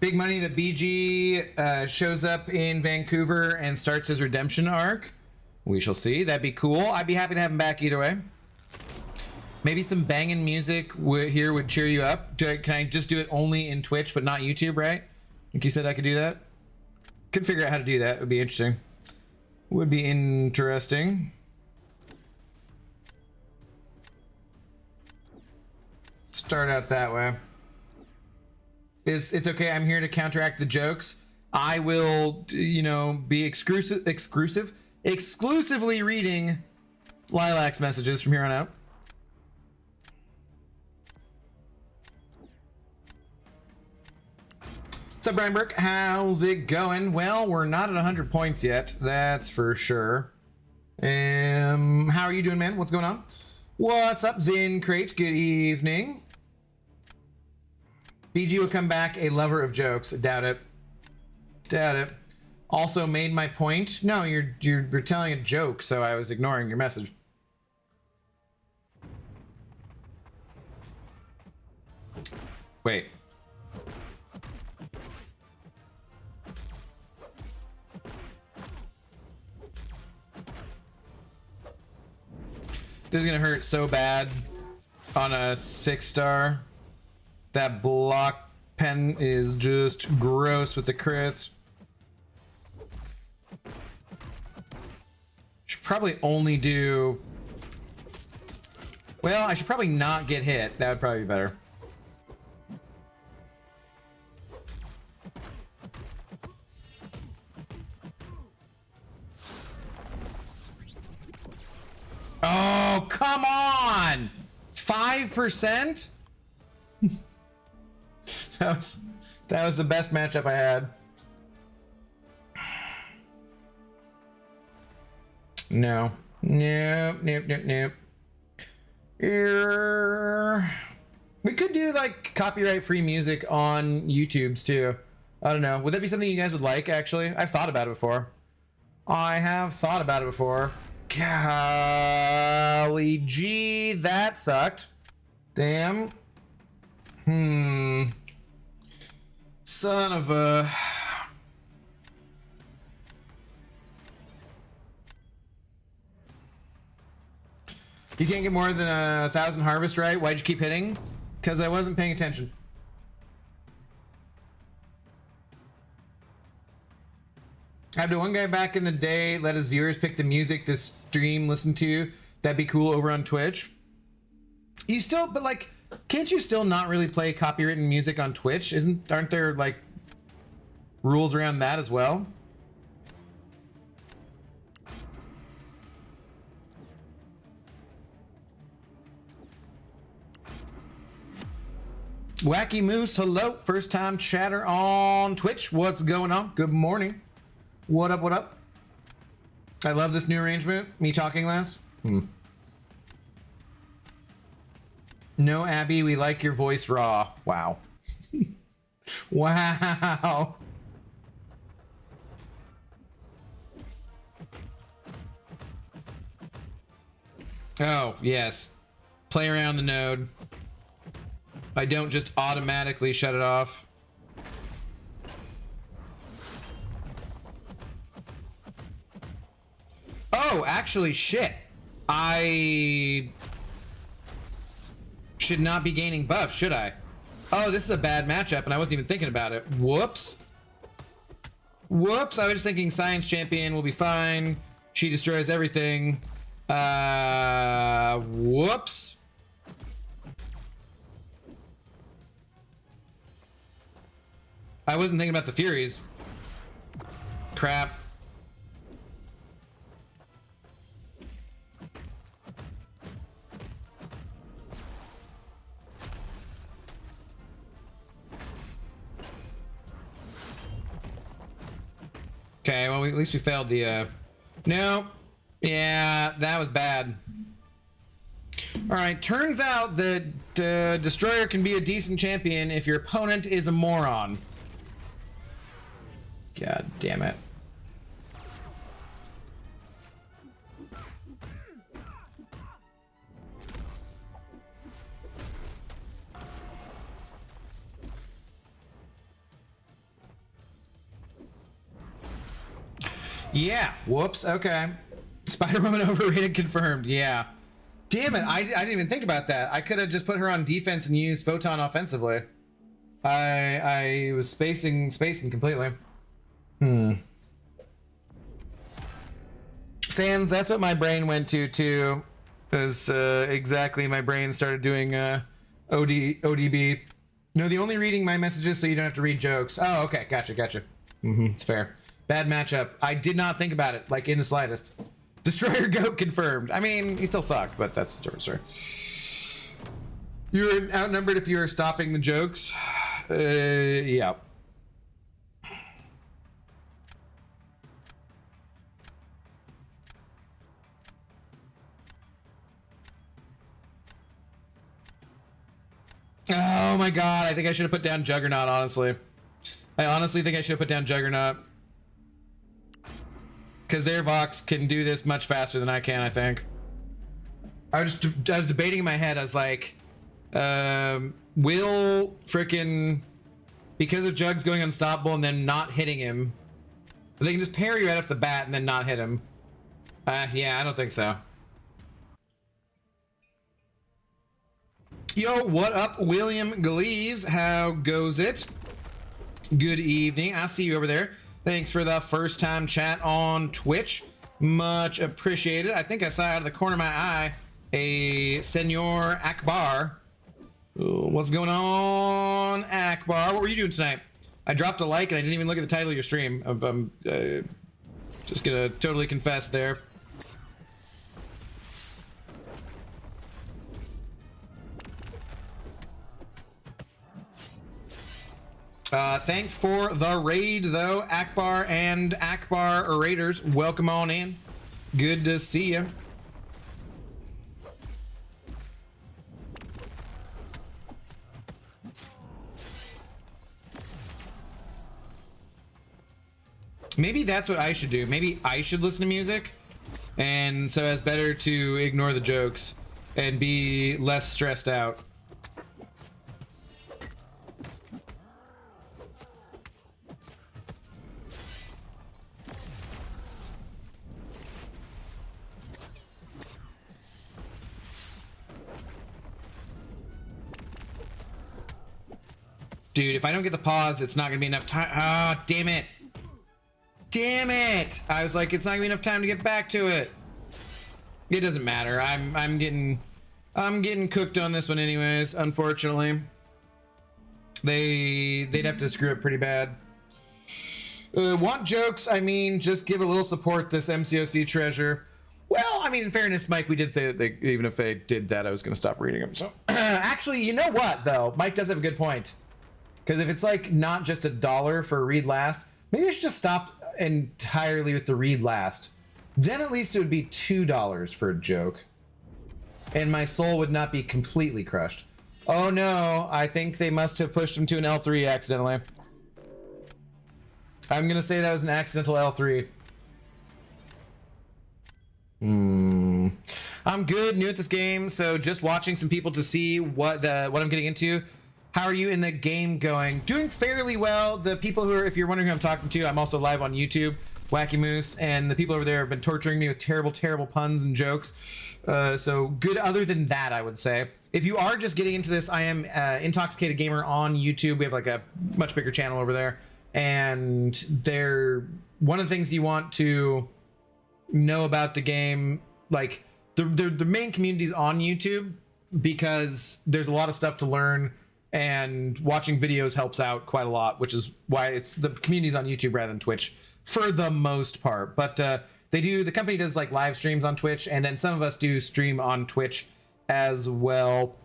Big money that BG shows up in Vancouver and starts his redemption arc. We shall see. That'd be cool. I'd be happy to have him back either way. Maybe some banging music here would cheer you up. Can I just do it only in Twitch but not YouTube, right? I think you said I could do that. Could figure out how to do that. Would be interesting. Would be interesting. Start out that way. It's okay. I'm here to counteract the jokes. I will, you know, be exclusively reading Lilac's messages from here on out. What's up, Brian Burke? How's it going? Well, we're not at 100 points yet. That's for sure. How are you doing, man? What's going on? What's up, Zin Crate? Good evening. BG will come back a lover of jokes. Doubt it. Doubt it. Also made my point. No, you're telling a joke, so I was ignoring your message. Wait. This is gonna hurt so bad on a 6-star. That block pen is just gross with the crits. Should probably only do... Well, I should probably not get hit. That would probably be better. Oh, come on! 5%? That was the best matchup I had. No. Nope, nope, nope, nope. We could do like copyright free music on YouTube's too. I don't know. Would that be something you guys would like, actually? I've thought about it before. I have thought about it before. Golly gee, that sucked. Damn. Son of a... You can't get more than 1,000 harvest, right? Why'd you keep hitting? Because I wasn't paying attention. I had one guy back in the day let his viewers pick the music this stream listen to. That'd be cool over on Twitch. You still, but like, can't you still not really play copywritten music on Twitch? Aren't there like rules around that as well? Wacky Moose, hello. First time chatter on Twitch. What's going on? Good morning. What up, what up? I love this new arrangement. Me talking less. No, Abby, we like your voice raw. Wow. Wow. Oh, yes. Play around the node. I don't just automatically shut it off. Oh, actually, shit. I should not be gaining buff, should I? Oh, this is a bad matchup, and I wasn't even thinking about it. Whoops. Whoops, I was just thinking Science Champion will be fine. She destroys everything. Whoops. I wasn't thinking about the Furies. Crap. Okay, well, at least we failed the, no. Yeah, that was bad. All right, turns out that Destroyer can be a decent champion if your opponent is a moron. God damn it. Yeah, whoops, okay. Spider-Woman overrated confirmed, yeah. Damn it, I didn't even think about that. I could have just put her on defense and used Photon offensively. I was spacing completely. Sans, that's what my brain went to too. Is exactly my brain started doing ODB. No, the only reading my messages so you don't have to read jokes. Oh, okay, gotcha. It's fair. Bad matchup. I did not think about it, like in the slightest. Destroyer Goat confirmed. I mean, he still sucked, but that's a different story. You're outnumbered if you're stopping the jokes. Yeah. Oh my god, I think I should have put down Juggernaut, honestly. I honestly think I should have put down Juggernaut. Because their Vox can do this much faster than I can, I think. I was debating in my head, I was like, will frickin', because of Jugs going unstoppable and then not hitting him, they can just parry right off the bat and then not hit him. Yeah, I don't think so. Yo, what up, William Gleaves? How goes it? Good evening. I see you over there. Thanks for the first time chat on Twitch. Much appreciated. I think I saw out of the corner of my eye a Senor Akbar. What's going on, Akbar? What were you doing tonight? I dropped a like and I didn't even look at the title of your stream. I'm just gonna totally confess there. Thanks for the raid, though, Akbar and Akbar Raiders. Welcome on in. Good to see you. Maybe that's what I should do. Maybe I should listen to music, and so it's better to ignore the jokes and be less stressed out. Dude, if I don't get the pause, it's not gonna be enough time. Ah, damn it. Damn it! I was like, it's not gonna be enough time to get back to it. It doesn't matter. I'm getting cooked on this one anyways, unfortunately. They'd have to screw it pretty bad. Want jokes? I mean, just give a little support this MCOC treasure. Well, I mean, in fairness, Mike, we did say that even if they did that, I was gonna stop reading them. So actually, you know what though? Mike does have a good point. Because if it's like not just $1 for a read last, maybe I should just stop entirely with the read last. Then at least it would be $2 for a joke. And my soul would not be completely crushed. Oh no, I think they must have pushed him to an L3 accidentally. I'm gonna say that was an accidental L3. I'm good, new at this game, so just watching some people to see what I'm getting into. How are you in the game going? Doing fairly well. The people who are, if you're wondering who I'm talking to, I'm also live on YouTube, Wacky Moose, and the people over there have been torturing me with terrible, terrible puns and jokes. So good other than that, I would say. If you are just getting into this, I am Intoxicated Gamer on YouTube. We have like a much bigger channel over there. And one of the things you want to know about the game, like the main community's on YouTube because there's a lot of stuff to learn. And watching videos helps out quite a lot, which is why the community's on YouTube rather than Twitch for the most part. But the company does like live streams on Twitch, and then some of us do stream on Twitch as well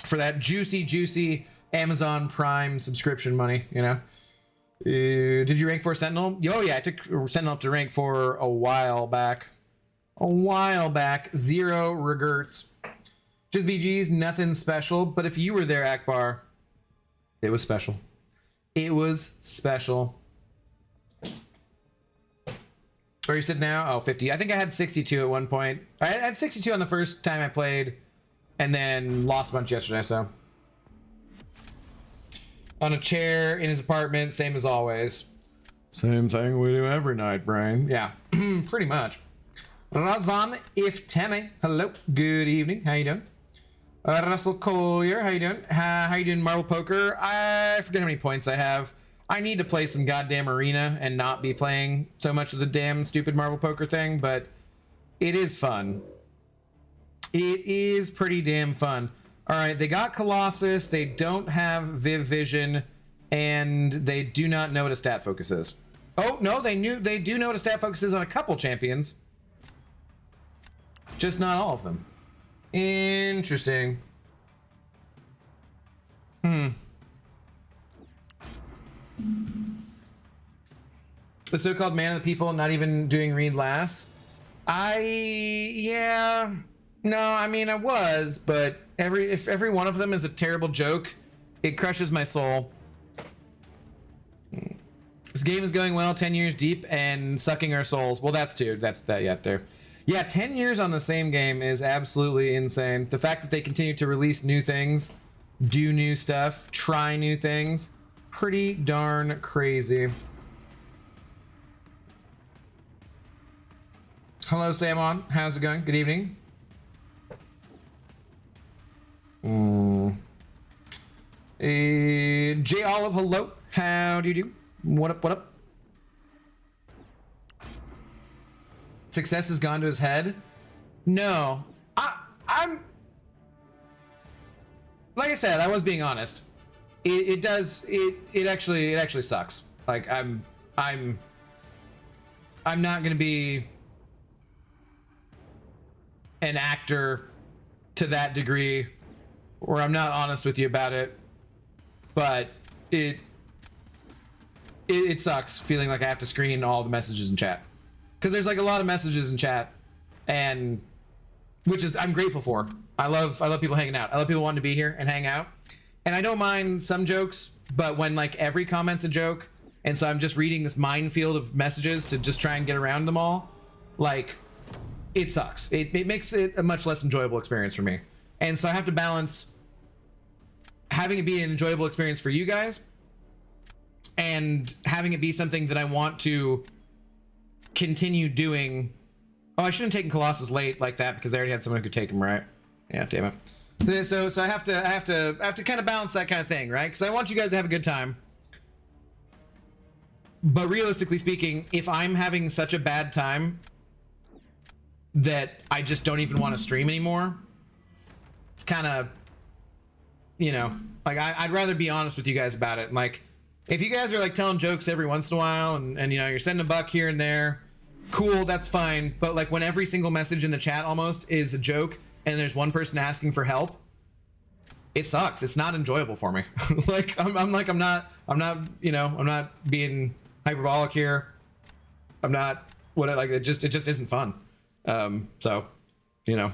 for that juicy Amazon Prime subscription money, you know. Did you rank for Sentinel? Oh yeah, I took Sentinel up to rank for a while back. Zero regrets. Just BG's, nothing special. But if you were there, Akbar, it was special. It was special. Where you sit now? Oh, 50. I think I had 62 at one point. I had 62 on the first time I played, and then lost a bunch yesterday, so. On a chair in his apartment, same as always. Same thing we do every night, Brian. Yeah, pretty much. Razvan Iftemi, hello, good evening, how you doing? Russell Collier, how you doing? How you doing, Marble Poker? I forget how many points I have. I need to play some goddamn arena and not be playing so much of the damn stupid Marble Poker thing, but it is fun. It is pretty damn fun. All right, they got Colossus, they don't have Viv Vision, and they do not know what a stat focus is. Oh, no, they do know what a stat focus is on a couple champions. Just not all of them. Interesting. The so-called man of the people not even doing read last. Yeah. No, I mean I was, but if every one of them is a terrible joke, it crushes my soul. This game is going well, 10 years deep and sucking our souls. Well, that's there. Yeah, 10 years on the same game is absolutely insane. The fact that they continue to release new things do new stuff, try new things. Pretty darn crazy. Hello, Samon. How's it going? Good evening. J Olive, hello. How do you do? What up? What up? Success has gone to his head. No, I'm. Like I said, I was being honest. It actually sucks. Like I'm not gonna be an actor to that degree where I'm not honest with you about it, but it sucks feeling like I have to screen all the messages in chat, because there's like a lot of messages in chat, and which is I'm grateful for. I love people hanging out. I love people wanting to be here and hang out, and I don't mind some jokes, but when like every comment's a joke, and so I'm just reading this minefield of messages to just try and get around them all, like it sucks. It makes it a much less enjoyable experience for me. And so I have to balance having it be an enjoyable experience for you guys and having it be something that I want to continue doing. Oh, I shouldn't have taken Colossus late like that because they already had someone who could take him, right? Yeah, damn it. So I have to kind of balance that kind of thing, right? Because I want you guys to have a good time. But realistically speaking, if I'm having such a bad time that I just don't even want to stream anymore, it's kind of, you know, like I'd rather be honest with you guys about it. Like, if you guys are like telling jokes every once in a while and you know, you're sending a buck here and there, cool, that's fine. But like when every single message in the chat almost is a joke and there's one person asking for help, it sucks. It's not enjoyable for me. Like I'm not, you know, I'm not being hyperbolic here. I'm not it just isn't fun. So, you know,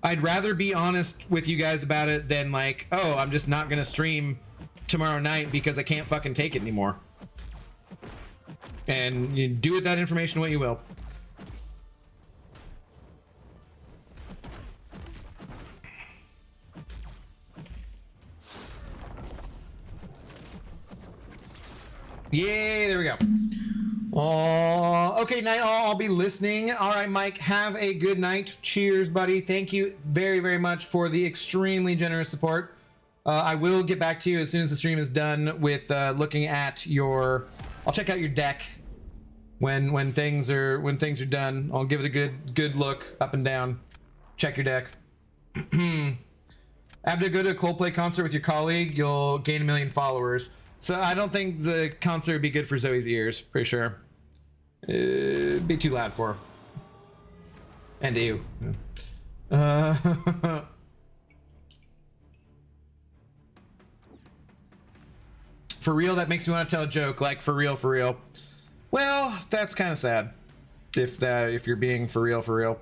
I'd rather be honest with you guys about it than like, oh, I'm just not gonna stream tomorrow night because I can't fucking take it anymore. And you do with that information what you will. Yay, there we go. Oh, okay, night all. I'll be listening. All right, Mike, have a good night. Cheers, buddy. Thank you very, very much for the extremely generous support. I will get back to you as soon as the stream is done with looking at your. I'll check out your deck when things are done. I'll give it a good look up and down. Check your deck. After go to a Coldplay concert with your colleague, you'll gain 1 million followers. So I don't think the concert would be good for Zoe's ears. Pretty sure. It'd be too loud for her. And to you. For real, that makes me want to tell a joke. Like, for real, for real. Well, that's kind of sad. If you're being for real, for real.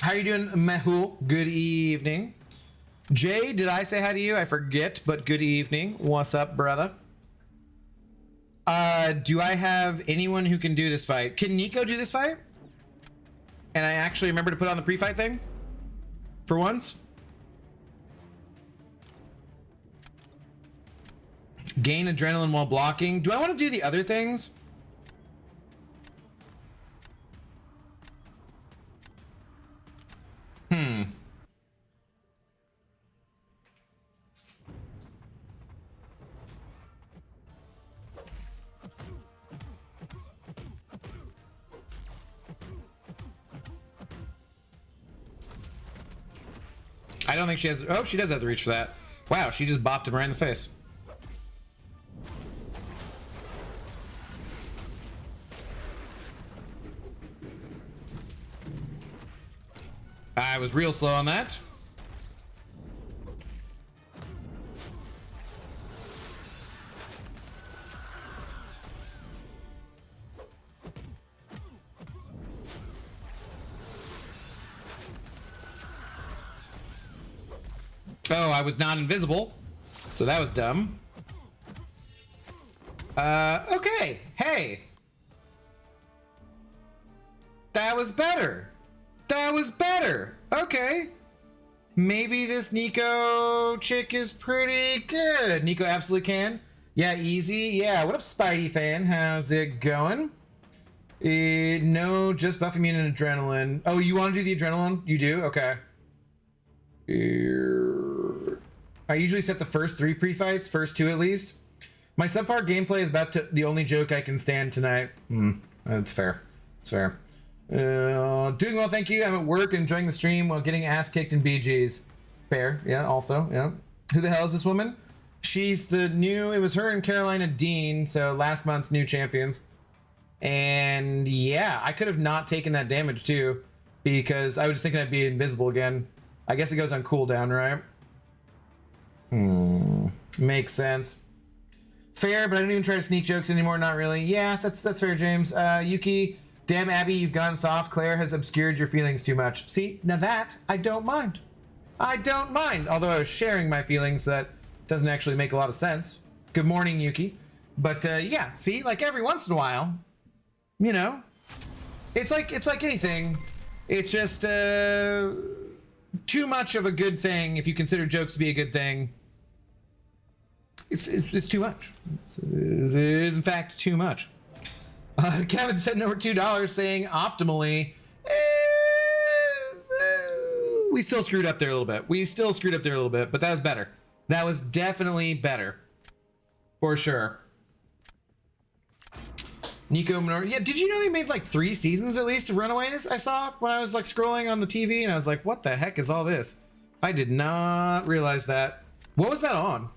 How are you doing, Mehul? Good evening. Jay, did I say hi to you? I forget, but good evening. What's up, brother? Do I have anyone who can do this fight? Can Nico do this fight? And I actually remember to put on the pre-fight thing? For once? Gain adrenaline while blocking. Do I want to do the other things? I don't think she has. Oh, she does have the reach for that. Wow, she just bopped him right in the face. I was real slow on that. Oh, I was not invisible, so that was dumb. Okay. Hey, That was better. That was better. Okay. Maybe this Nico chick is pretty good. Nico absolutely can. Yeah, easy. Yeah, what up, Spidey fan? How's it going? No, just buff immune and adrenaline. Oh, you want to do the adrenaline? You do? Okay. I usually set the first 3 pre-fights, first 2 at least. My subpar gameplay is about the only joke I can stand tonight. That's fair. That's fair. Doing well, thank you. I'm at work enjoying the stream while getting ass kicked in BGs. Fair, yeah, also, yeah. Who the hell is this woman? She's the new, it was her and Carolina Dean, so last month's new champions. And yeah, I could have not taken that damage too, because I was just thinking I'd be invisible again. I guess it goes on cooldown, right? Makes sense. Fair, but I don't even try to sneak jokes anymore, not really. Yeah, that's fair, James. Yuki, damn Abby, you've gone soft. Claire has obscured your feelings too much. See, now that, I don't mind. I don't mind, although I was sharing my feelings, that doesn't actually make a lot of sense. Good morning, Yuki. But yeah, see, like every once in a while, you know, it's like anything. It's just too much of a good thing. If you consider jokes to be a good thing, it's too much. It is in fact too much. Kevin sent over $2 saying optimally. We still screwed up there a little bit. But that was better. That was definitely better. For sure. Nico Minor. Yeah, did you know they made like 3 seasons at least of Runaways? I saw when I was like scrolling on the TV and I was like, what the heck is all this? I did not realize that. What was that on?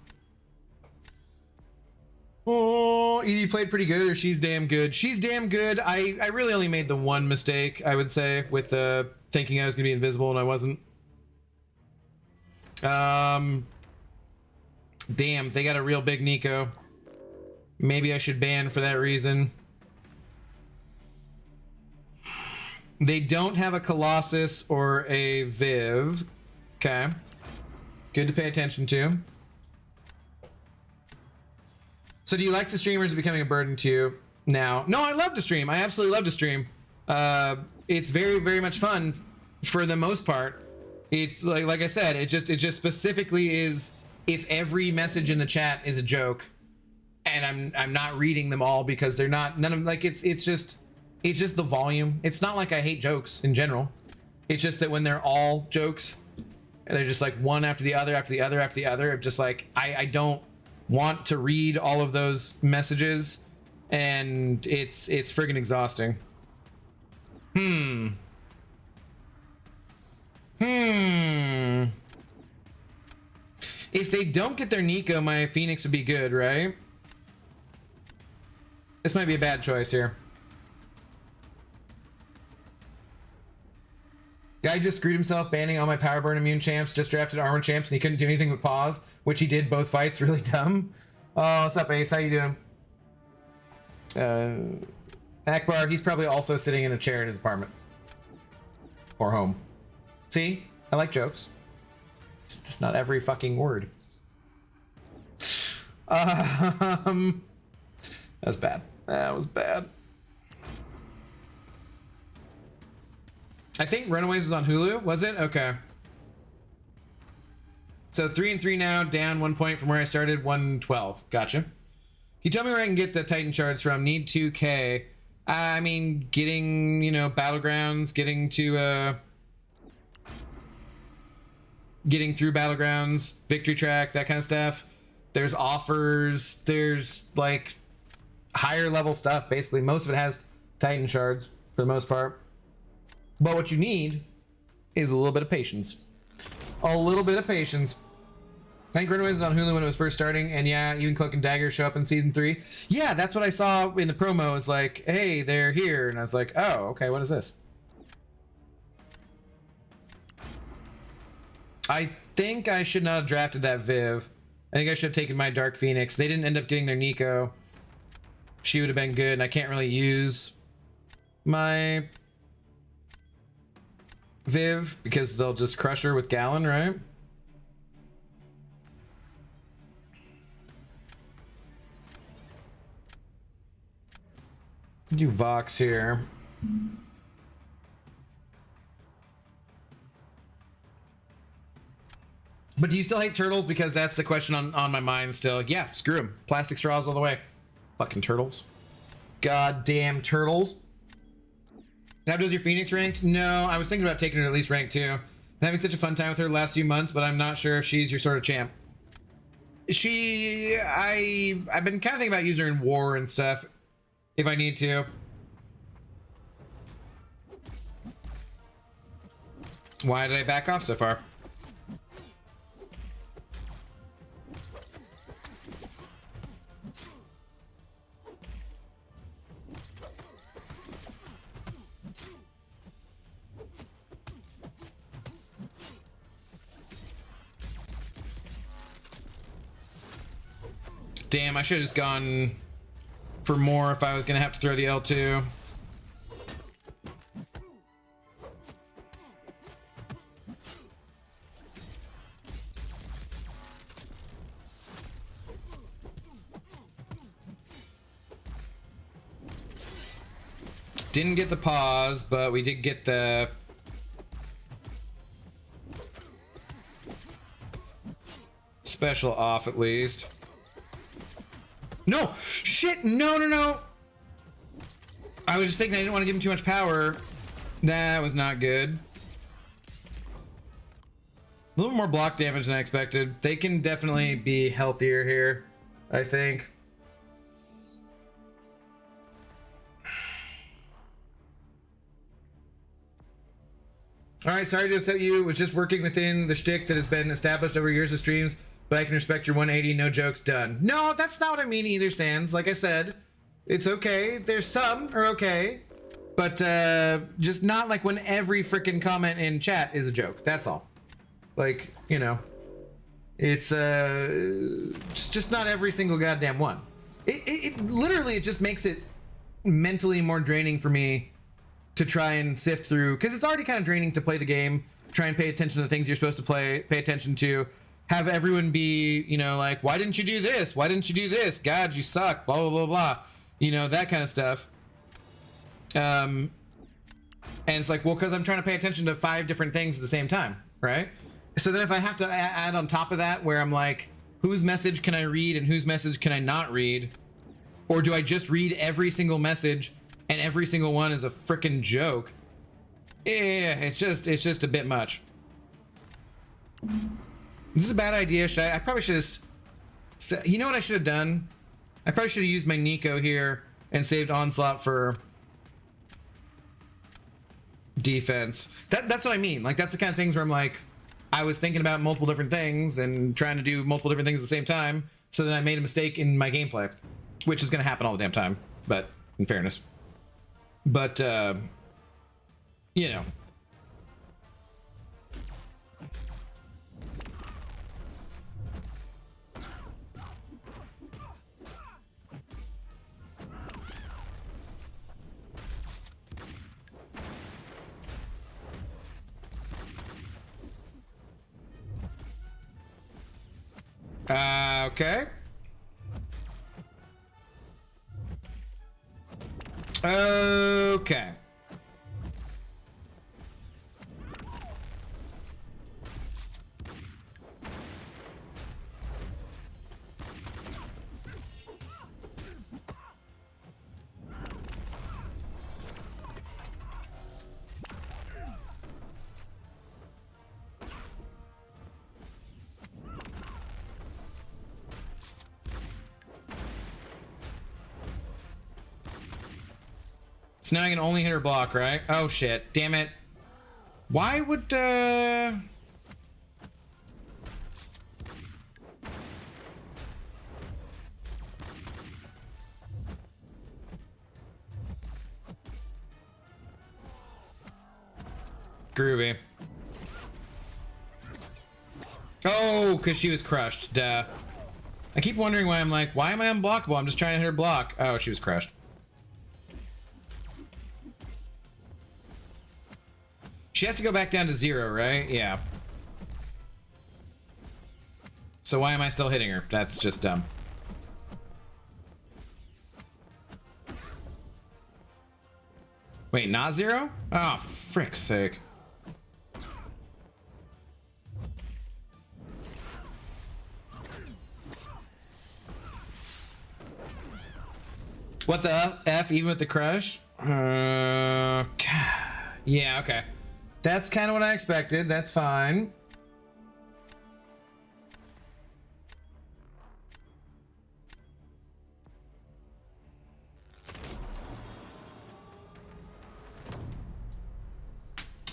Oh, you played pretty good, or she's damn good. She's damn good. I really only made the one mistake, I would say, with thinking I was gonna be invisible and I wasn't. Damn, they got a real big Nico. Maybe I should ban for that reason. They don't have a Colossus or a Viv. Okay. Good to pay attention to. So do you like to stream, or is it becoming a burden to you now? No, I love to stream. I absolutely love to stream. It's very, very much fun for the most part. It like I said, it just specifically is if every message in the chat is a joke and I'm not reading them all because they're not, none of, like, it's just the volume. It's not like I hate jokes in general. It's just that when they're all jokes, and they're just like one after the other, after the other, after the other, just like, I don't want to read all of those messages, and it's friggin' exhausting. If they don't get their Nico, my Phoenix would be good, right? This might be a bad choice here. Guy just screwed himself banning all my power burn immune champs, just drafted armor champs, and he couldn't do anything but pause, which he did both fights. Really dumb. Oh, what's up, Ace? How you doing? Akbar, he's probably also sitting in a chair in his apartment. Or home. See? I like jokes. It's just not every fucking word. That was bad. That was bad. I think Runaways was on Hulu, was it? Okay. So 3-3 now, down 1 point from where I started, 112. Gotcha. Can you tell me where I can get the Titan shards from? Need 2K. I mean, getting, you know, Battlegrounds, getting to, getting through Battlegrounds, Victory Track, that kind of stuff. There's offers, there's like higher level stuff. Basically, most of it has Titan shards for the most part. But what you need is a little bit of patience. A little bit of patience. I think Runaways was on Hulu when it was first starting, and yeah, even Cloak and Dagger show up in season 3. Yeah, that's what I saw in the promo. Is like, hey, they're here, and I was like, oh, okay, what is this? I think I should not have drafted that Viv. I think I should have taken my Dark Phoenix. They didn't end up getting their Nico. She would have been good, and I can't really use my Viv because they'll just crush her with Gallon, right? Do Vox here. But do you still hate turtles? Because that's the question on my mind still. Yeah, screw them. Plastic straws all the way. Fucking turtles. Goddamn turtles. How does your Phoenix ranked? No, I was thinking about taking her at least rank 2. I'm having such a fun time with her the last few months, but I'm not sure if she's your sort of champ. I've been kind of thinking about using her in war and stuff, if I need to. Why did I back off so far? Damn, I should have just gone for more if I was gonna have to throw the L2. Didn't get the pause, but we did get the special off at least. No! Shit! No, no, no! I was just thinking I didn't want to give him too much power. That was not good. A little more block damage than I expected. They can definitely be healthier here, I think. Alright, sorry to upset you. Was just working within the shtick that has been established over years of streams. But I can respect your 180, no jokes, done. No, that's not what I mean either, Sans. Like I said, it's okay. There's some are okay. But just not like when every freaking comment in chat is a joke. That's all. Like, you know. It's just not every single goddamn one. It literally, it just makes it mentally more draining for me to try and sift through. Because it's already kind of draining to play the game. Try and pay attention to the things you're supposed to pay attention to. Have everyone be, you know, like, why didn't you do this? Why didn't you do this? God, you suck, blah, blah, blah, blah. You know, that kind of stuff. And it's like, well, because I'm trying to pay attention to 5 different things at the same time, right? So then if I have to add on top of that, where I'm like, whose message can I read and whose message can I not read? Or do I just read every single message and every single one is a freaking joke? Yeah, it's just a bit much. This is a bad idea. I probably should have... You know what I should have done? I probably should have used my Nico here and saved Onslaught for defense. That's what I mean. Like, that's the kind of things where I'm like, I was thinking about multiple different things and trying to do multiple different things at the same time, so then I made a mistake in my gameplay, which is going to happen all the damn time, but in fairness. But, you know. Okay. Okay. So now I can only hit her block, right? Oh shit, damn it. Why would, Groovy. Oh, because she was crushed, duh. I keep wondering why I'm like, why am I unblockable? I'm just trying to hit her block. Oh, she was crushed. She has to go back down to 0, right? Yeah. So why am I still hitting her? That's just dumb. Wait, not 0? Oh, for frick's sake. What the F, even with the crush? Yeah, okay. That's kind of what I expected. That's fine.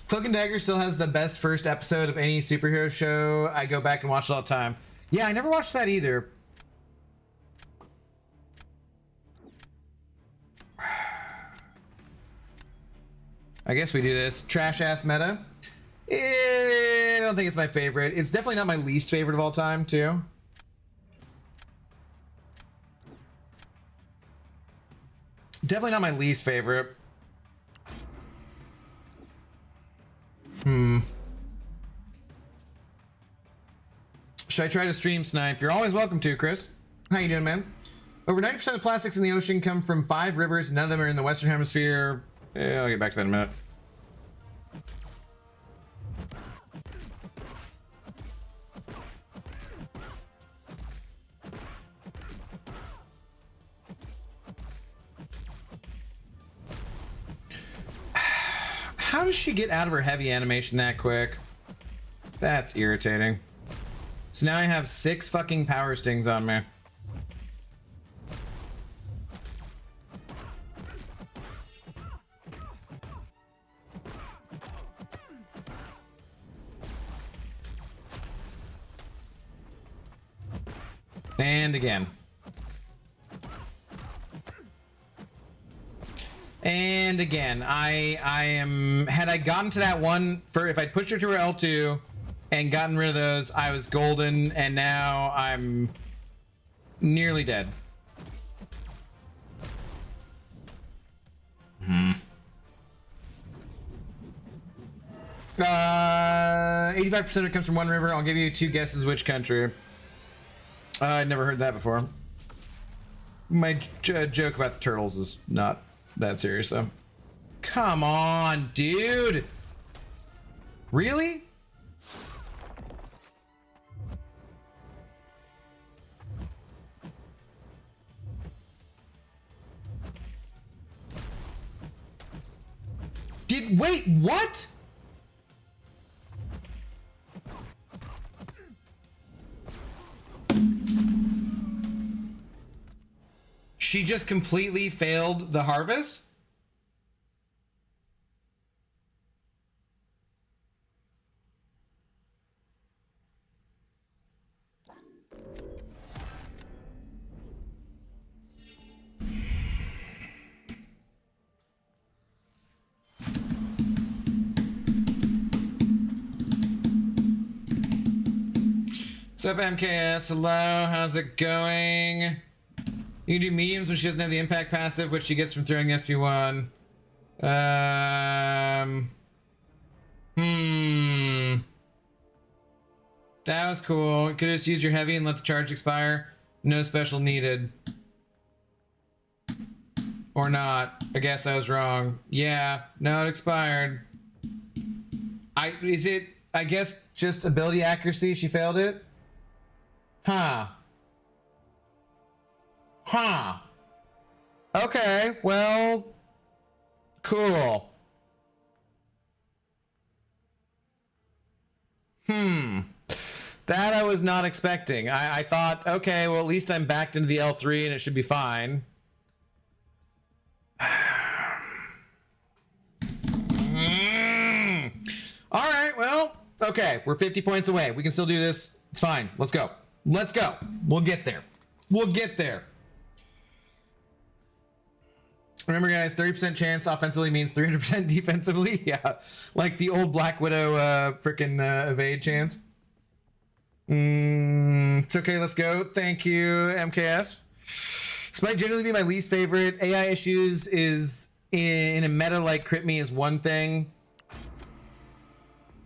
Cloak and Dagger still has the best first episode of any superhero show. I go back and watch it all the time. Yeah, I never watched that either. I guess we do this. Trash ass meta. I don't think it's my favorite. It's definitely not my least favorite of all time, too. Definitely not my least favorite. Should I try to stream snipe? You're always welcome to, Chris. How you doing, man? Over 90% of plastics in the ocean come from 5 rivers. None of them are in the Western Hemisphere. Yeah, I'll get back to that in a minute. How does she get out of her heavy animation that quick? That's irritating. So now I have 6 fucking power stings on me. And again. And again, I am, had I gotten to that one, for if I'd pushed her to her L2 and gotten rid of those, I was golden, and now I'm nearly dead. 85% of it comes from one river. I'll give you 2 guesses which country. I'd never heard that before. My joke about the turtles is not that serious, though. Come on, dude. Really? Wait, what? She just completely failed the harvest? What's up, MKS? Hello, how's it going? You can do mediums when she doesn't have the impact passive, which she gets from throwing SP1. That was cool. You could just use your heavy and let the charge expire. No special needed. Or not. I guess I was wrong. Yeah, no, it expired. I guess just ability accuracy, she failed it? Huh. Huh. Okay, well, cool. That I was not expecting. I thought, okay, well, at least I'm backed into the L3 and it should be fine. All right, well, okay, we're 50 points away. We can still do this. It's fine. Let's go. Let's go. We'll get there. We'll get there. Remember, guys, 30% chance offensively means 300% defensively. Yeah, like the old Black Widow frickin' evade chance. It's okay, let's go. Thank you, MKS. This might generally be my least favorite. AI issues is, in a meta like Crit Me, is one thing.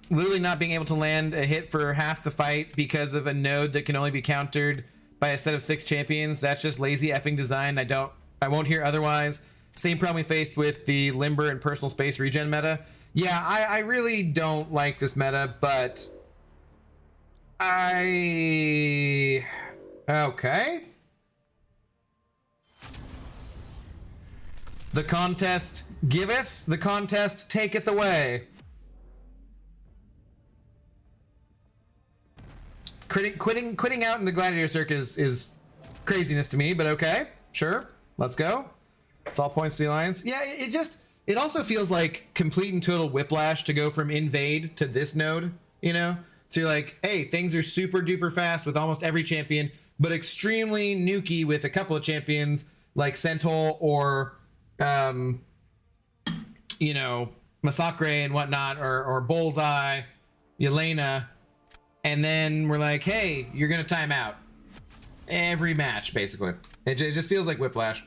Literally not being able to land a hit for half the fight because of a node that can only be countered by a set of 6 champions. That's just lazy effing design. I won't hear otherwise. Same problem we faced with the Limber and personal space regen meta. Yeah, I really don't like this meta, but okay. The contest giveth, the contest taketh away. Quitting out in the gladiator circuit is craziness to me, but okay, sure, let's go. It's all points to the alliance. Yeah, it also feels like complete and total whiplash to go from invade to this node, you know? So you're like, hey, things are super duper fast with almost every champion, but extremely nukey with a couple of champions like Centaur or, you know, Massacre and whatnot, or Bullseye, Yelena. And then we're like, hey, you're going to time out every match, basically. It just feels like whiplash.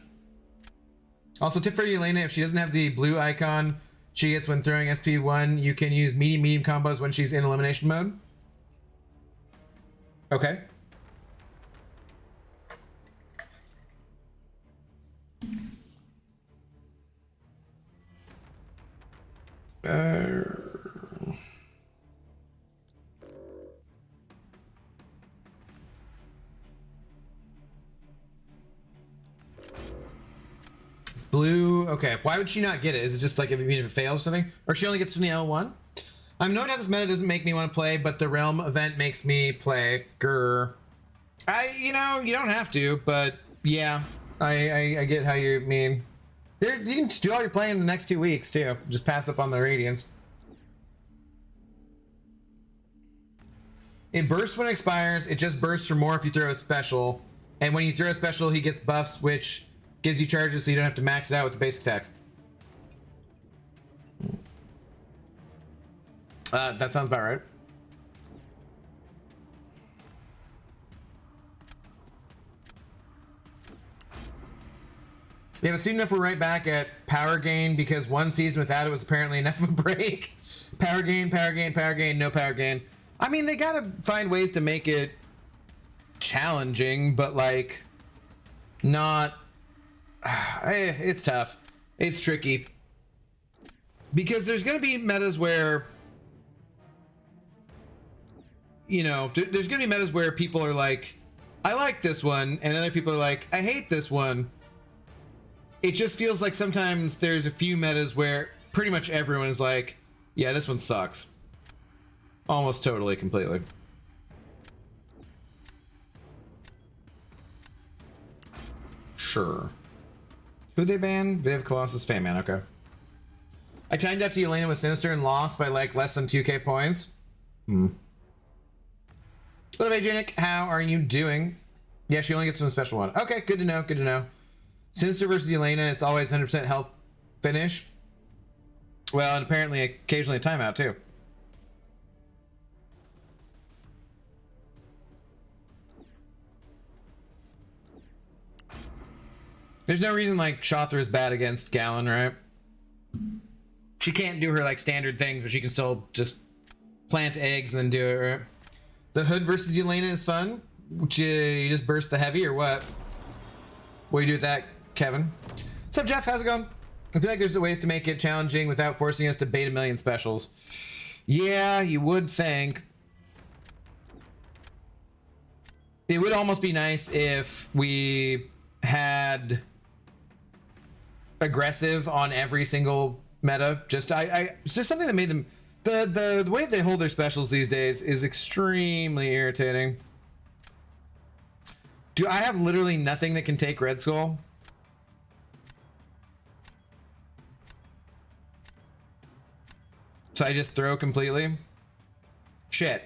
Also, tip for Yelena, if she doesn't have the blue icon she gets when throwing SP1, you can use medium combos when she's in elimination mode. Okay. Blue, okay. Why would she not get it? Is it just like if it fails or something? Or she only gets from the L1? I'm knowing how this meta doesn't make me want to play, but the Realm event makes me play. Grr. You know, you don't have to, but yeah, I get how you mean. You can do all your playing in the next 2 weeks too. Just pass up on the Radiance. It bursts when it expires. It just bursts for more if you throw a special. And when you throw a special, he gets buffs, which gives you charges so you don't have to max it out with the basic attacks. That sounds about right. Yeah, but soon enough we're right back at power gain because one season without it was apparently enough of a break. Power gain, power gain, power gain, no power gain. I mean, they gotta find ways to make it challenging, but like, not... It's tough. It's tricky. Because there's gonna be metas where... You know, there's gonna be metas where people are like, I like this one, and other people are like, I hate this one. It just feels like sometimes there's a few metas where pretty much everyone is like, yeah, this one sucks. Almost totally, completely. Sure. Who'd they ban? Viv, Colossus, Fayman, okay. I timed out to Yelena with Sinister and lost by like less than 2k points. What up, Adrianic? How are you doing? Yeah, she only gets one special one. Okay, good to know, good to know. Sinister versus Yelena, it's always 100% health finish. Well, and apparently occasionally a timeout too. There's no reason like Shothra is bad against Gallon, right? She can't do her like standard things, but she can still just plant eggs and then do it, right? The Hood versus Yelena is fun. You just burst the heavy or what? What do you do with that, Kevin? What's up, Jeff? How's it going? I feel like there's ways to make it challenging without forcing us to bait a million specials. Yeah, you would think. It would almost be nice if we had aggressive on every single meta. Just it's just something that made them the way they hold their specials these days is extremely irritating. Do I have literally nothing that can take Red Skull? So I just throw completely? Shit.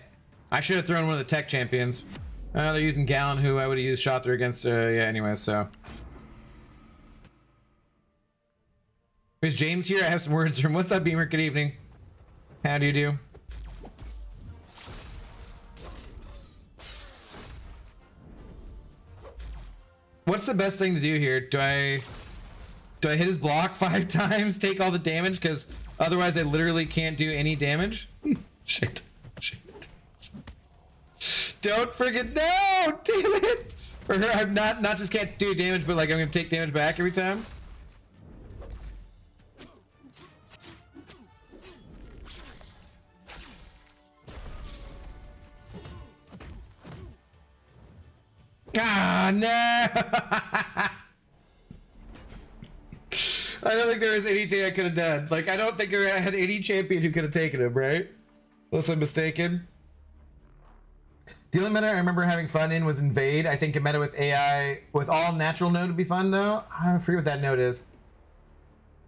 I should have thrown one of the tech champions. They're using Gallon, who I would have used Shothra against, yeah, anyway, so. Is James here? I have some words from. What's up, Beamer? Good evening. How do you do? What's the best thing to do here? Do I hit his block 5 times, take all the damage? Because otherwise I literally can't do any damage? Shit. Don't friggin' no! Damn it! Or I'm not just can't do damage, but like I'm gonna take damage back every time. Ah, no! I don't think there was anything I could have done. Like, I don't think I had any champion who could have taken him, right? Unless I'm mistaken. The only meta I remember having fun in was Invade. I think a meta with AI, with all natural node would be fun, though. I forget what that node is.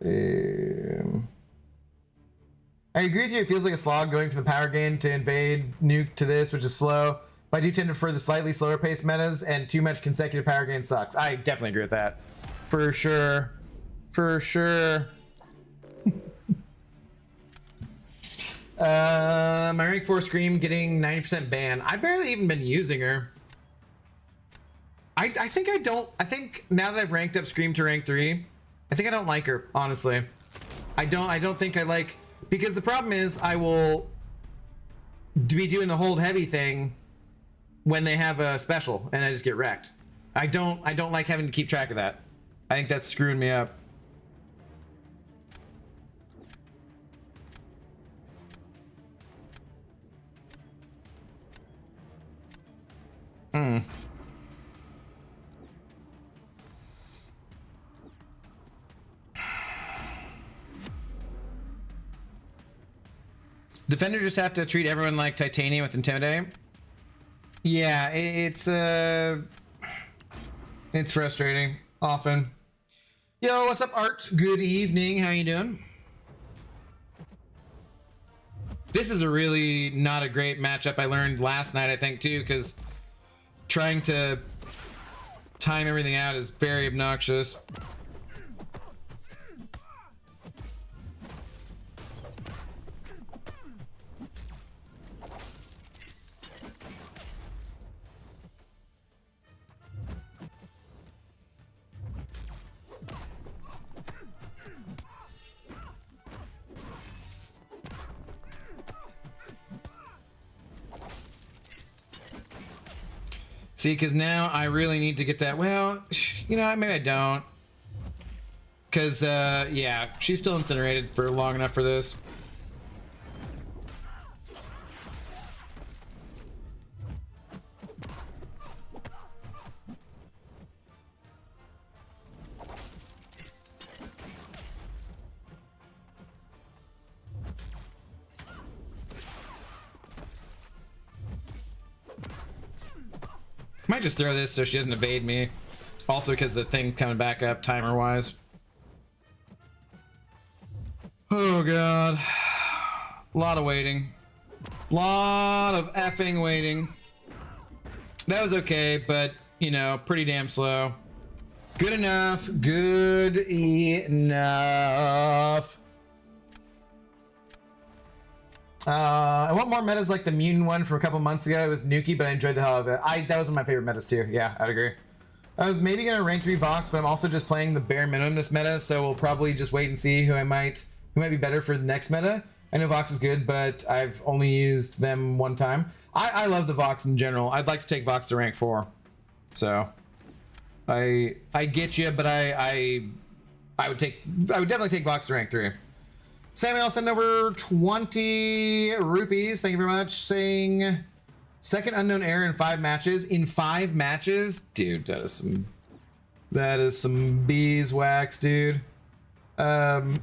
I agree with you. It feels like a slog going from the power gain to Invade, nuke to this, which is slow. But I do tend to prefer the slightly slower paced metas, and too much consecutive power gain sucks. I definitely agree with that. For sure. For sure. My rank 4 Scream getting 90% ban. I've barely even been using her. I think now that I've ranked up Scream to rank 3, I think I don't like her, honestly. I don't think I like, because the problem is I will be doing the hold heavy thing when they have a special and I just get wrecked. I don't like having to keep track of that. I think that's screwing me up. Defender just have to treat everyone like Titanium with Intimidate. Yeah, it's frustrating often. Yo, what's up, Art? Good evening. How you doing? This is a really not a great matchup. I learned last night, I think, too, because trying to time everything out is very obnoxious. See, because now I really need to get that. Well, you know, maybe I don't. Because, yeah, she's still incinerated for long enough for this. Might just throw this so she doesn't evade me. Also because the thing's coming back up timer wise. Oh god. A lot of waiting. Lot of effing waiting. That was okay, but you know, pretty damn slow. Good enough. Good enough. I want more metas like the mutant one from a couple months ago. It was nuky, but I enjoyed the hell of it. That was one of my favorite metas too. Yeah, I'd agree. I was maybe gonna rank 3 Vox, but I'm also just playing the bare minimum this meta, so we'll probably just wait and see who might be better for the next meta. I know Vox is good, but I've only used them one time. I love the Vox in general. I'd like to take Vox to rank 4. So I get you, but I would definitely take Vox to rank 3. Samuel send over 20 rupees. Thank you very much. Saying second unknown error in 5 matches. In 5 matches? Dude, that is some beeswax, dude. I'm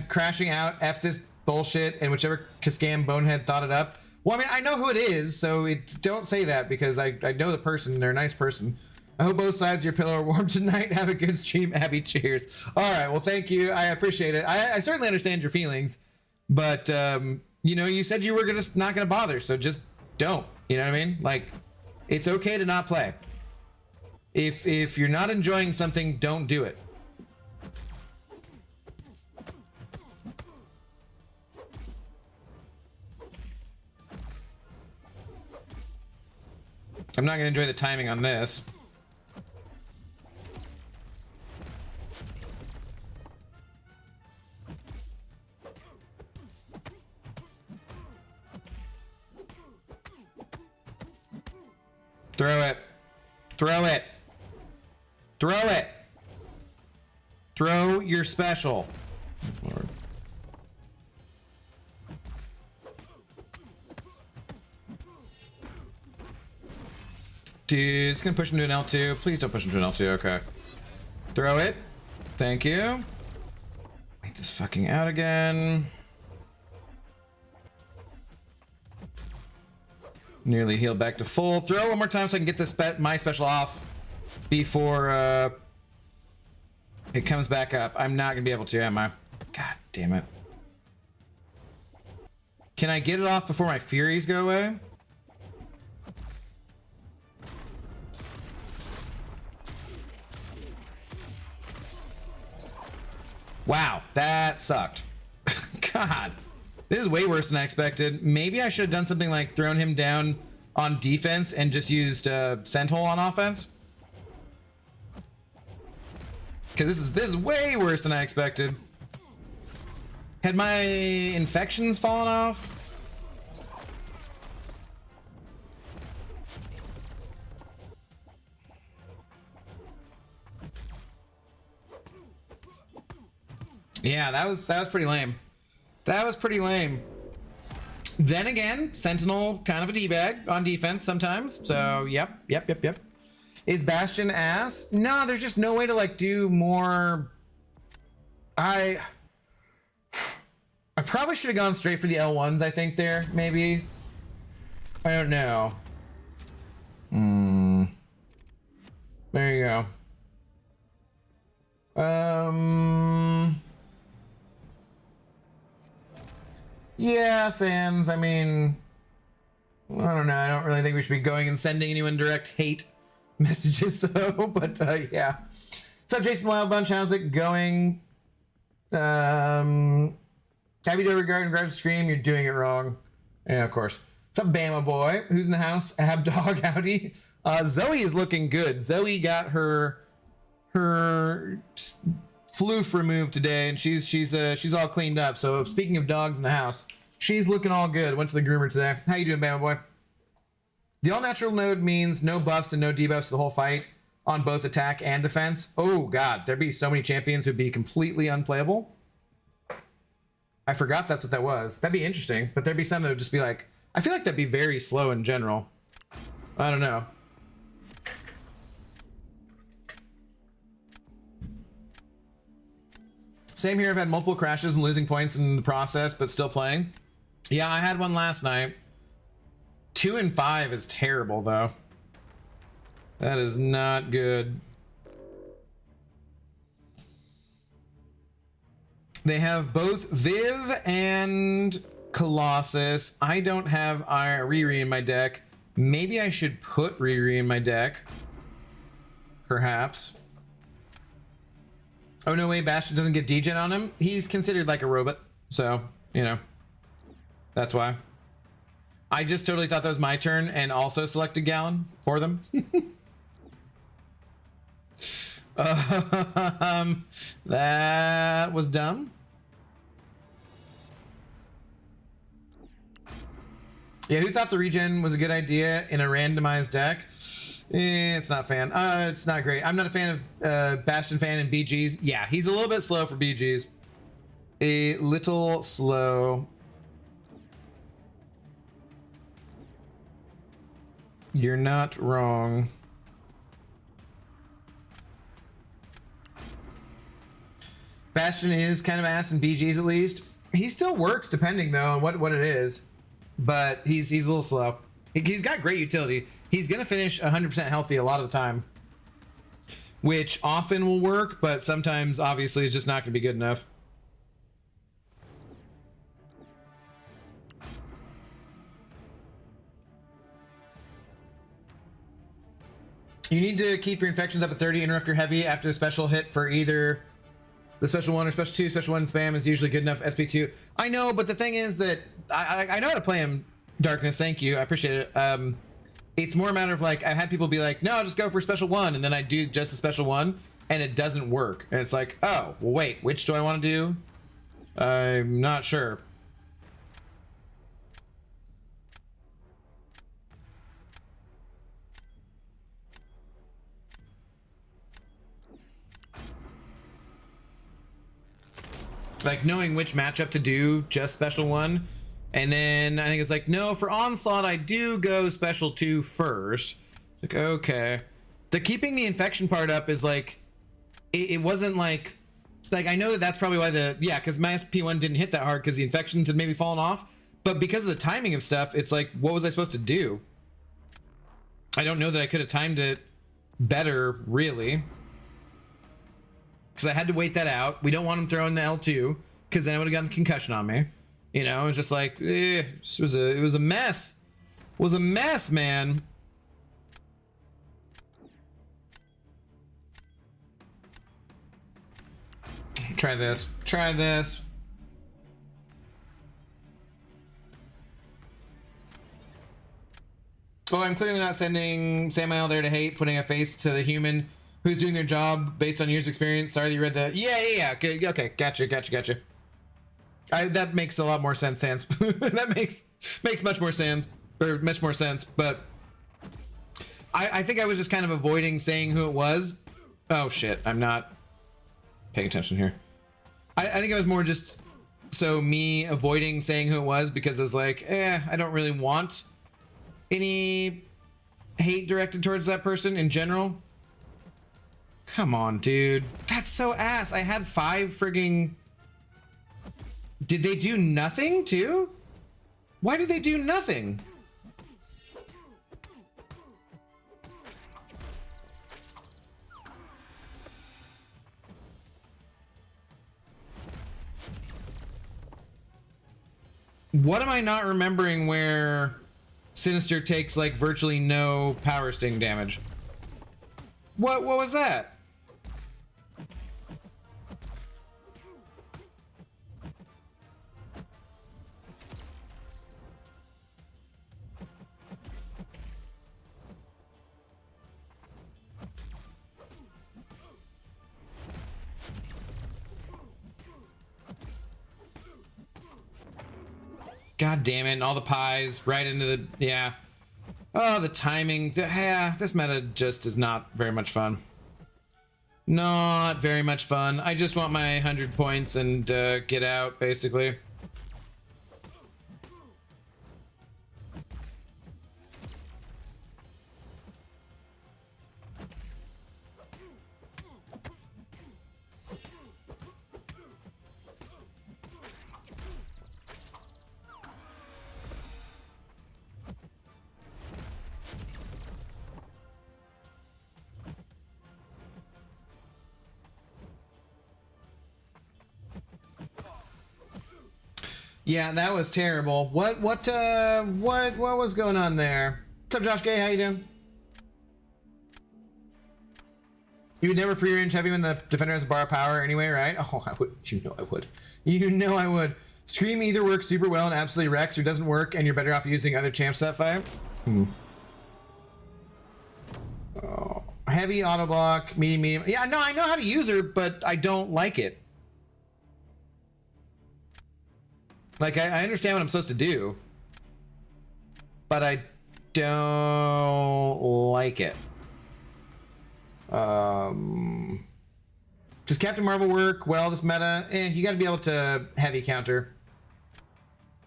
crashing out. F this bullshit, and whichever Cascam bonehead thought it up. Well, I mean, I know who it is, so don't say that because I know the person. They're a nice person. I hope both sides of your pillow are warm tonight. Have a good stream, Abby. Cheers. All right. Well, thank you. I appreciate it. I certainly understand your feelings, but you know, you said you were not gonna bother, so just don't. You know what I mean? Like, it's okay to not play. If you're not enjoying something, don't do it. I'm not gonna enjoy the timing on this. Throw it. Throw it. Throw it. Throw your special. Lord. Dude, it's gonna push him to an L2. Please don't push him to an L2. Okay. Throw it. Thank you. Wait this fucking out again. Nearly healed back to full. Throw one more time so I can get this my special off before it comes back up. I'm not gonna be able to, am I? God damn it. Can I get it off before my Furies go away? Wow, that sucked. God, this is way worse than I expected. Maybe I should have done something like thrown him down on defense and just used Sentinel on offense. Because this is way worse than I expected. Had my infections fallen off? Yeah, that was pretty lame. That was pretty lame. Then again, Sentinel kind of a D-bag on defense sometimes. So yep. Is Bastion ass? No, there's just no way to like do more. I probably should have gone straight for the L1s, I think there, maybe. I don't know. There you go. Yeah, Sans, I mean, I don't know. I don't really think we should be going and sending anyone direct hate messages though, but yeah. What's up, Jason Wildbunch? How's it going? Happy to regard and grab stream. You're doing it wrong. Yeah, of course. What's up, Bama boy? Who's in the house? Abdog, howdy. Zoe is looking good. Zoe got her floof removed today, and she's all cleaned up. So speaking of dogs in the house, she's looking all good. Went to the groomer today. How you doing, Bama boy? The all-natural node means no buffs and no debuffs the whole fight on both attack and defense. Oh god, there'd be so many champions who'd be completely unplayable. I forgot that's what that was. That'd be interesting, but there'd be some that would just be like, I feel like that'd be very slow in general. I don't know. Same here, I've had multiple crashes and losing points in the process, but still playing. Yeah, I had one last night. 2 and 5 is terrible, though. That is not good. They have both Viv and Colossus. I don't have Riri in my deck. Maybe I should put Riri in my deck. Perhaps. Oh, no way, Bastion doesn't get degen on him. He's considered like a robot, so, you know. That's why. I just totally thought that was my turn and also selected Gallon for them. That was dumb. Yeah, who thought the regen was a good idea in a randomized deck? It's not a fan. It's not great. I'm not a fan of Bastion fan and BGs. Yeah, he's a little bit slow for BGs. A little slow. You're not wrong. Bastion is kind of ass in BGs at least. He still works depending though on what it is, but he's a little slow. He's got great utility. He's gonna finish 100% healthy a lot of the time, which often will work, but sometimes obviously it's just not gonna be good enough. You need to keep your infections up at 30, interrupt your heavy after a special hit for either the special 1 or special 2. Special 1 spam is usually good enough. SP2. I know, but the thing is that I know how to play him. Darkness, thank you. I appreciate it. It's more a matter of like, I've had people be like, no, I'll just go for special 1. And then I do just the special 1 and it doesn't work. And it's like, oh, well, wait, which do I want to do? I'm not sure. Like knowing which matchup to do, just special 1. And then I think it's like, no, for onslaught, I do go special 2 first. It's like, okay. The keeping the infection part up is like, it wasn't like Like, I know that that's probably why because my SP1 didn't hit that hard because the infections had maybe fallen off. But because of the timing of stuff, it's like, what was I supposed to do? I don't know that I could have timed it better, really. Because I had to wait that out. We don't want him throwing the L2, because then I would have gotten the concussion on me. You know, it was just like, it was a mess. It was a mess, man. Try this. Try this. Oh, I'm clearly not sending Samuel there to hate, putting a face to the human who's doing their job based on years of experience. Sorry that you read the... Yeah. Okay, gotcha. That makes a lot more sense, Sans. That makes much more sense, but I think I was just kind of avoiding saying who it was. Oh, shit. I'm not paying attention here. I think I was more just me avoiding saying who it was because I was like, I don't really want any hate directed towards that person in general. Come on, dude. That's so ass. I had 5 frigging... Did they do nothing too? Why did they do nothing? What am I not remembering where Sinister takes like virtually no power sting damage? What was that? God damn it, and all the pies right into the... Yeah. Oh, the timing. This meta just is not very much fun. Not very much fun. I just want my 100 points and get out, basically. Yeah, that was terrible. What was going on there? What's up, Josh Gay? How you doing? You would never free range heavy when the defender has a bar of power anyway, right? Oh, I would. You know I would. You know I would. Scream either works super well and absolutely wrecks, or doesn't work, and you're better off using other champs that fight. Oh, heavy auto block, medium. Yeah, no, I know how to use her, but I don't like it. Like, I understand what I'm supposed to do, but I don't like it. Does Captain Marvel work well this meta? You gotta be able to heavy counter.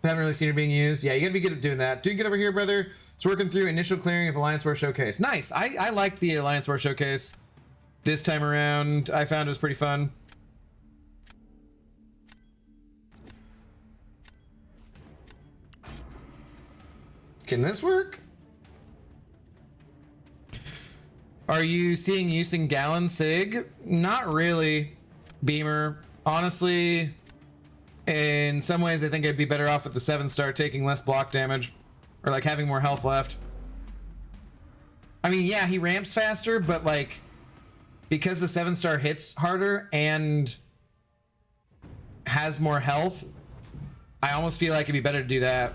I haven't really seen her being used. Yeah, you gotta be good at doing that. Doing good over here, brother. It's working through initial clearing of Alliance War Showcase. Nice. I liked the Alliance War Showcase this time around. I found it was pretty fun. Can this work? Are you seeing use in Gallon Sig? Not really, Beamer. Honestly, in some ways, I think I'd be better off with the 7-star taking less block damage, or like having more health left. I mean, yeah, he ramps faster, but like, because the 7-star hits harder and has more health, I almost feel like it'd be better to do that.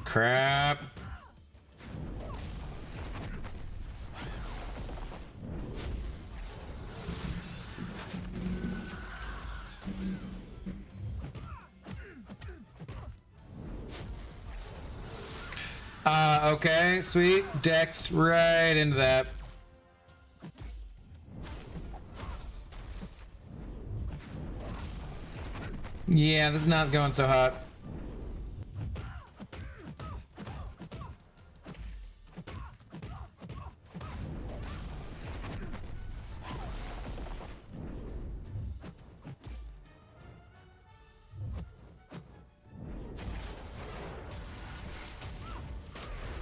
Crap. Okay, sweet. Dex right into that. Yeah, this is not going so hot.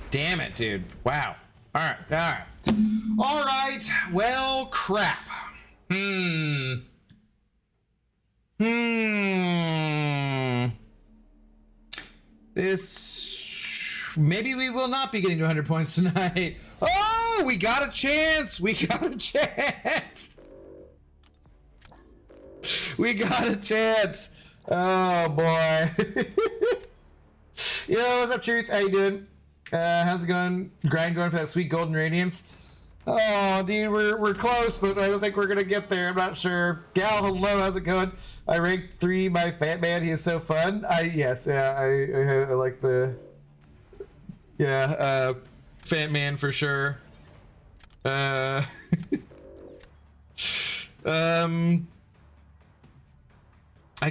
Damn it, dude. Wow. All right, all right. All right, well, crap. This... Maybe we will not be getting to 100 points tonight. Oh, we got a chance. We got a chance. We got a chance. Oh, boy. Yo, what's up, Truth? How you doing? How's it going? Grind going for that sweet golden radiance. Oh, dude, we're close, but I don't think we're gonna get there. I'm not sure. Gal, hello, how's it going? I ranked 3 by Fat Man. He is so fun. I like the Fat Man for sure. I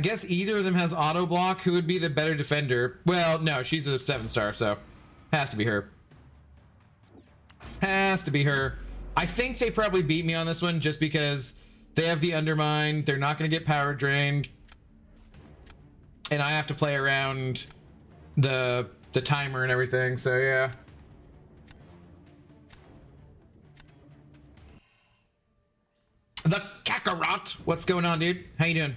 guess either of them has auto block. Who would be the better defender? Well, no, she's a 7-star, so has to be her. Has to be her. I think they probably beat me on this one just because they have the undermine. They're not going to get power drained, and I have to play around the timer and everything. So yeah. The Kakarot. What's going on, dude? How you doing?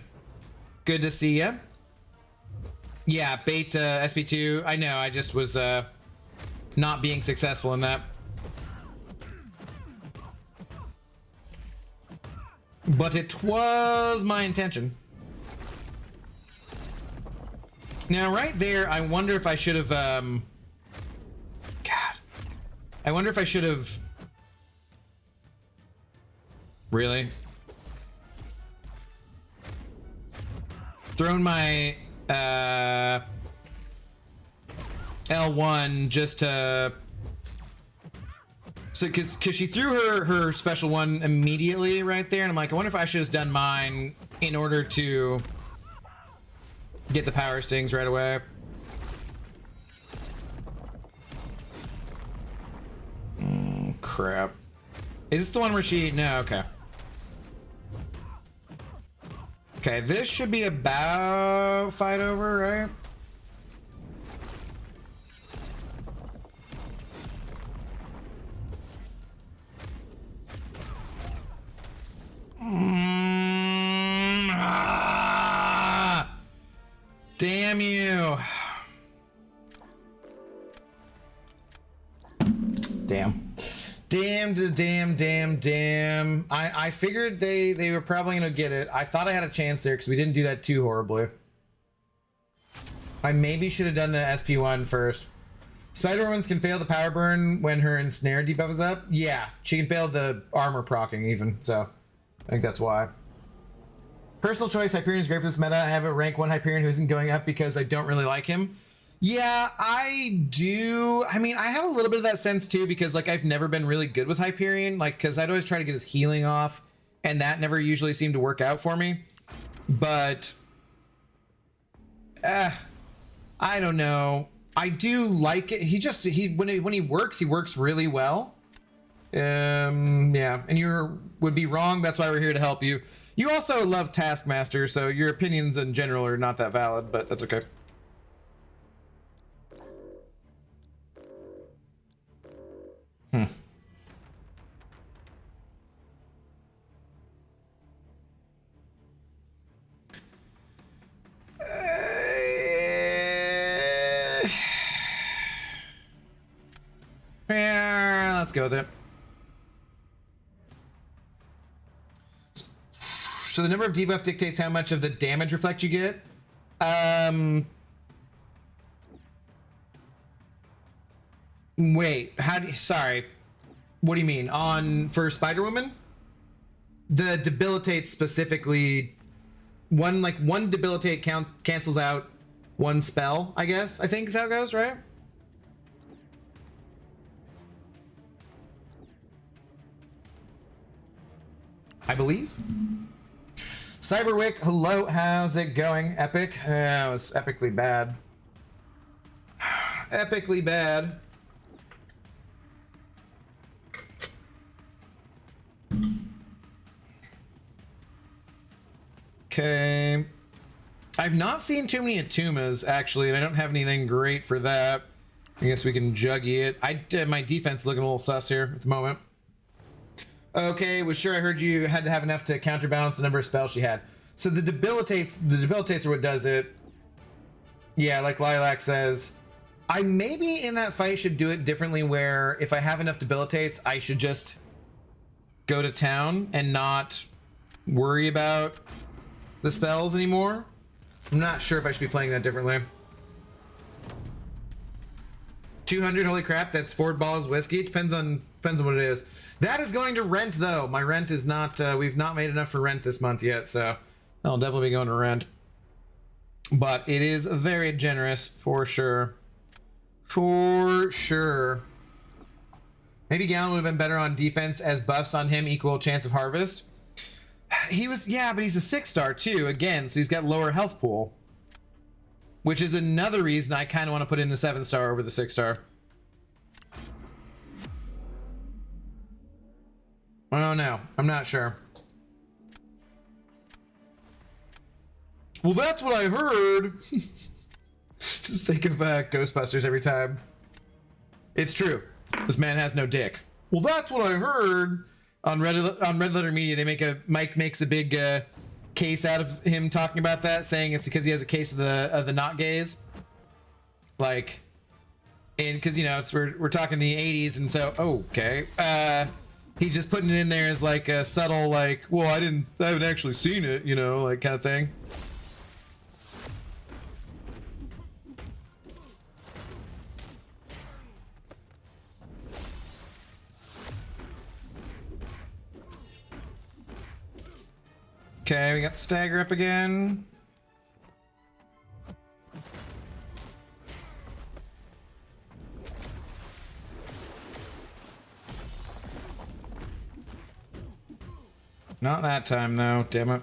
Good to see ya. Yeah, bait SP2. I know. I just was not being successful in that. But it was my intention. Now, right there, I wonder if I should have, God. I wonder if I should have... Really? Thrown my, L1 just to... So, cause she threw her special one immediately right there, and I'm like, I wonder if I should have done mine in order to get the power stings right away. Crap. Is this the one where she... No, okay. Okay, this should be about fight over, right? Damn you. Damn. I figured they were probably gonna get it. I thought I had a chance there because we didn't do that too horribly. I maybe should have done the SP1 first. Spider-Woman can fail the power burn when her ensnare debuff is up. Yeah, she can fail the armor procking even, so I think that's why. Personal choice, Hyperion is great for this meta. I have a rank 1 Hyperion who isn't going up because I don't really like him. Yeah, I do. I mean, I have a little bit of that sense too because like I've never been really good with Hyperion, like because I'd always try to get his healing off and that never usually seemed to work out for me. But I don't know. I do like it. When he works really well. Yeah, and you would be wrong. That's why we're here to help you. You also love Taskmaster, so your opinions in general are not that valid, but that's okay. Yeah, let's go with it. So the number of debuff dictates how much of the damage reflect you get. Wait, sorry. What do you mean? For Spider-Woman? The debilitate specifically, one debilitate cancels out one spell, I guess. I think is how it goes, right? I believe. Cyberwick, hello, how's it going? Epic? It was epically bad. Epically bad. Okay. I've not seen too many Atumas, actually, and I don't have anything great for that. I guess we can juggy it. My defense is looking a little sus here at the moment. Okay, was sure I heard you had to have enough to counterbalance the number of spells she had. So the debilitates are what does it. Yeah, like Lilac says. I maybe in that fight should do it differently, where if I have enough debilitates, I should just go to town and not worry about the spells anymore. I'm not sure if I should be playing that differently. 200, holy crap, that's 4 balls whiskey. It depends on what it is. That is going to rent though. My rent is not, we've not made enough for rent this month yet, so I'll definitely be going to rent. But it is very generous for sure. For sure. Maybe Gallon would have been better on defense, as buffs on him equal chance of harvest. He was, yeah, but he's a 6-star too, again, so he's got lower health pool. Which is another reason I kind of want to put in the 7-star over the 6-star. Oh no, I'm not sure. Well, that's what I heard. Just think of Ghostbusters every time. It's true. This man has no dick. Well, that's what I heard. On Red Letter Media, Mike makes a big case out of him talking about that, saying it's because he has a case of the not gays. Like, and because you know we're talking the 80s, and so okay, he's just putting it in there as like a subtle, like, well, I haven't actually seen it, you know, like kind of thing. Okay, we got the stagger up again. Not that time, though. Damn it.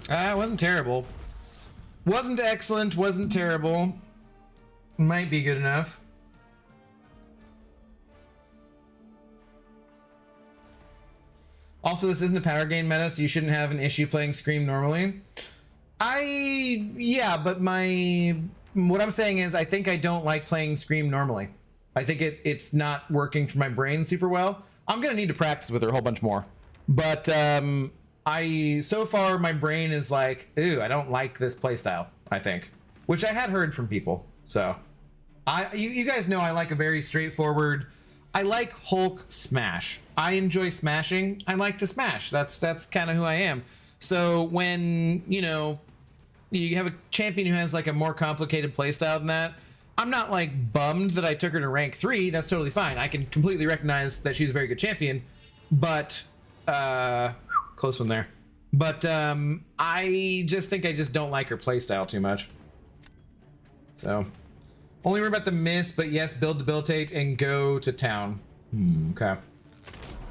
It wasn't terrible. Wasn't excellent, wasn't terrible. Might be good enough. Also, this isn't a power gain meta, so you shouldn't have an issue playing Scream normally. Yeah, but what I'm saying is I think I don't like playing Scream normally. I think it's not working for my brain super well. I'm gonna need to practice with her a whole bunch more. But so far my brain is like, ooh, I don't like this playstyle, I think. Which I had heard from people. So you guys know I like a very straightforward. I like Hulk smash. I enjoy smashing. I like to smash. That's kind of who I am. So when, you know, you have a champion who has like a more complicated playstyle than that, I'm not like bummed that I took her to rank 3. That's totally fine. I can completely recognize that she's a very good champion, but close one there. But I just think I just don't like her playstyle too much. So only worry about the miss, but yes, build debilitate and go to town. Okay.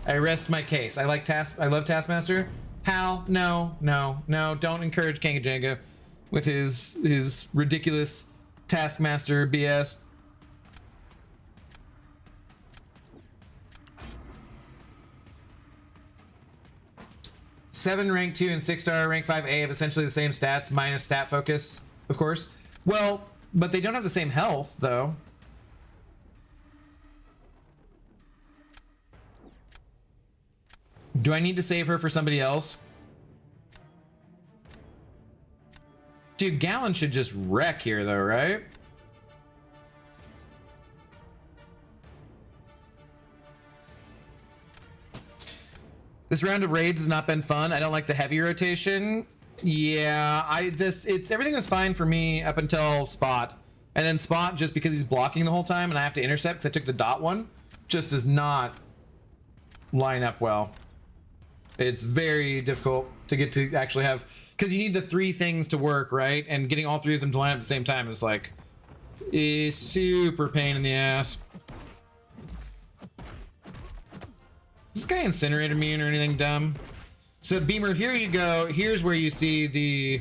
I rest my case. I love Taskmaster. Hal, no, don't encourage Kanga with his ridiculous Taskmaster BS. Seven rank 2 and 6-star rank 5A have essentially the same stats minus stat focus, of course. Well, but they don't have the same health, though. Do I need to save her for somebody else? Dude, Gallon should just wreck here, though, right? This round of raids has not been fun. I don't like the heavy rotation. Yeah, everything was fine for me up until Spot. And then Spot, just because he's blocking the whole time and I have to intercept because I took the dot one, just does not line up well. It's very difficult to get to actually have, because you need the 3 things to work, right? And getting all 3 of them to line up at the same time is like, is super pain in the ass. Is this guy incinerator immune or anything dumb? So Beamer, here you go. Here's where you see the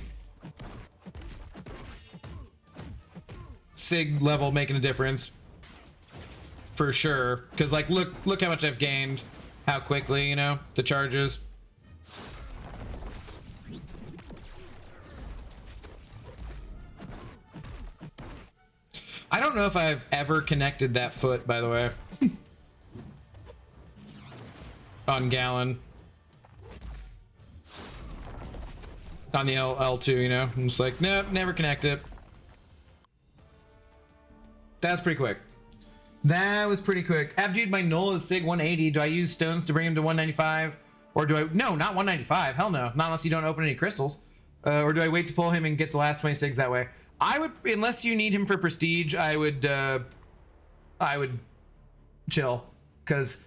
sig level making a difference. For sure. Because like look how much I've gained. How quickly, you know, the charges. I don't know if I've ever connected that foot, by the way. On Gallon. On the L2, you know? I'm just like, nope, never connect it. That's pretty quick. That was pretty quick. Abdude, my null is Sig 180. Do I use stones to bring him to 195? Or do I... No, not 195. Hell no. Not unless you don't open any crystals. Or do I wait to pull him and get the last 26 that way? I would... Unless you need him for prestige, I would chill. Because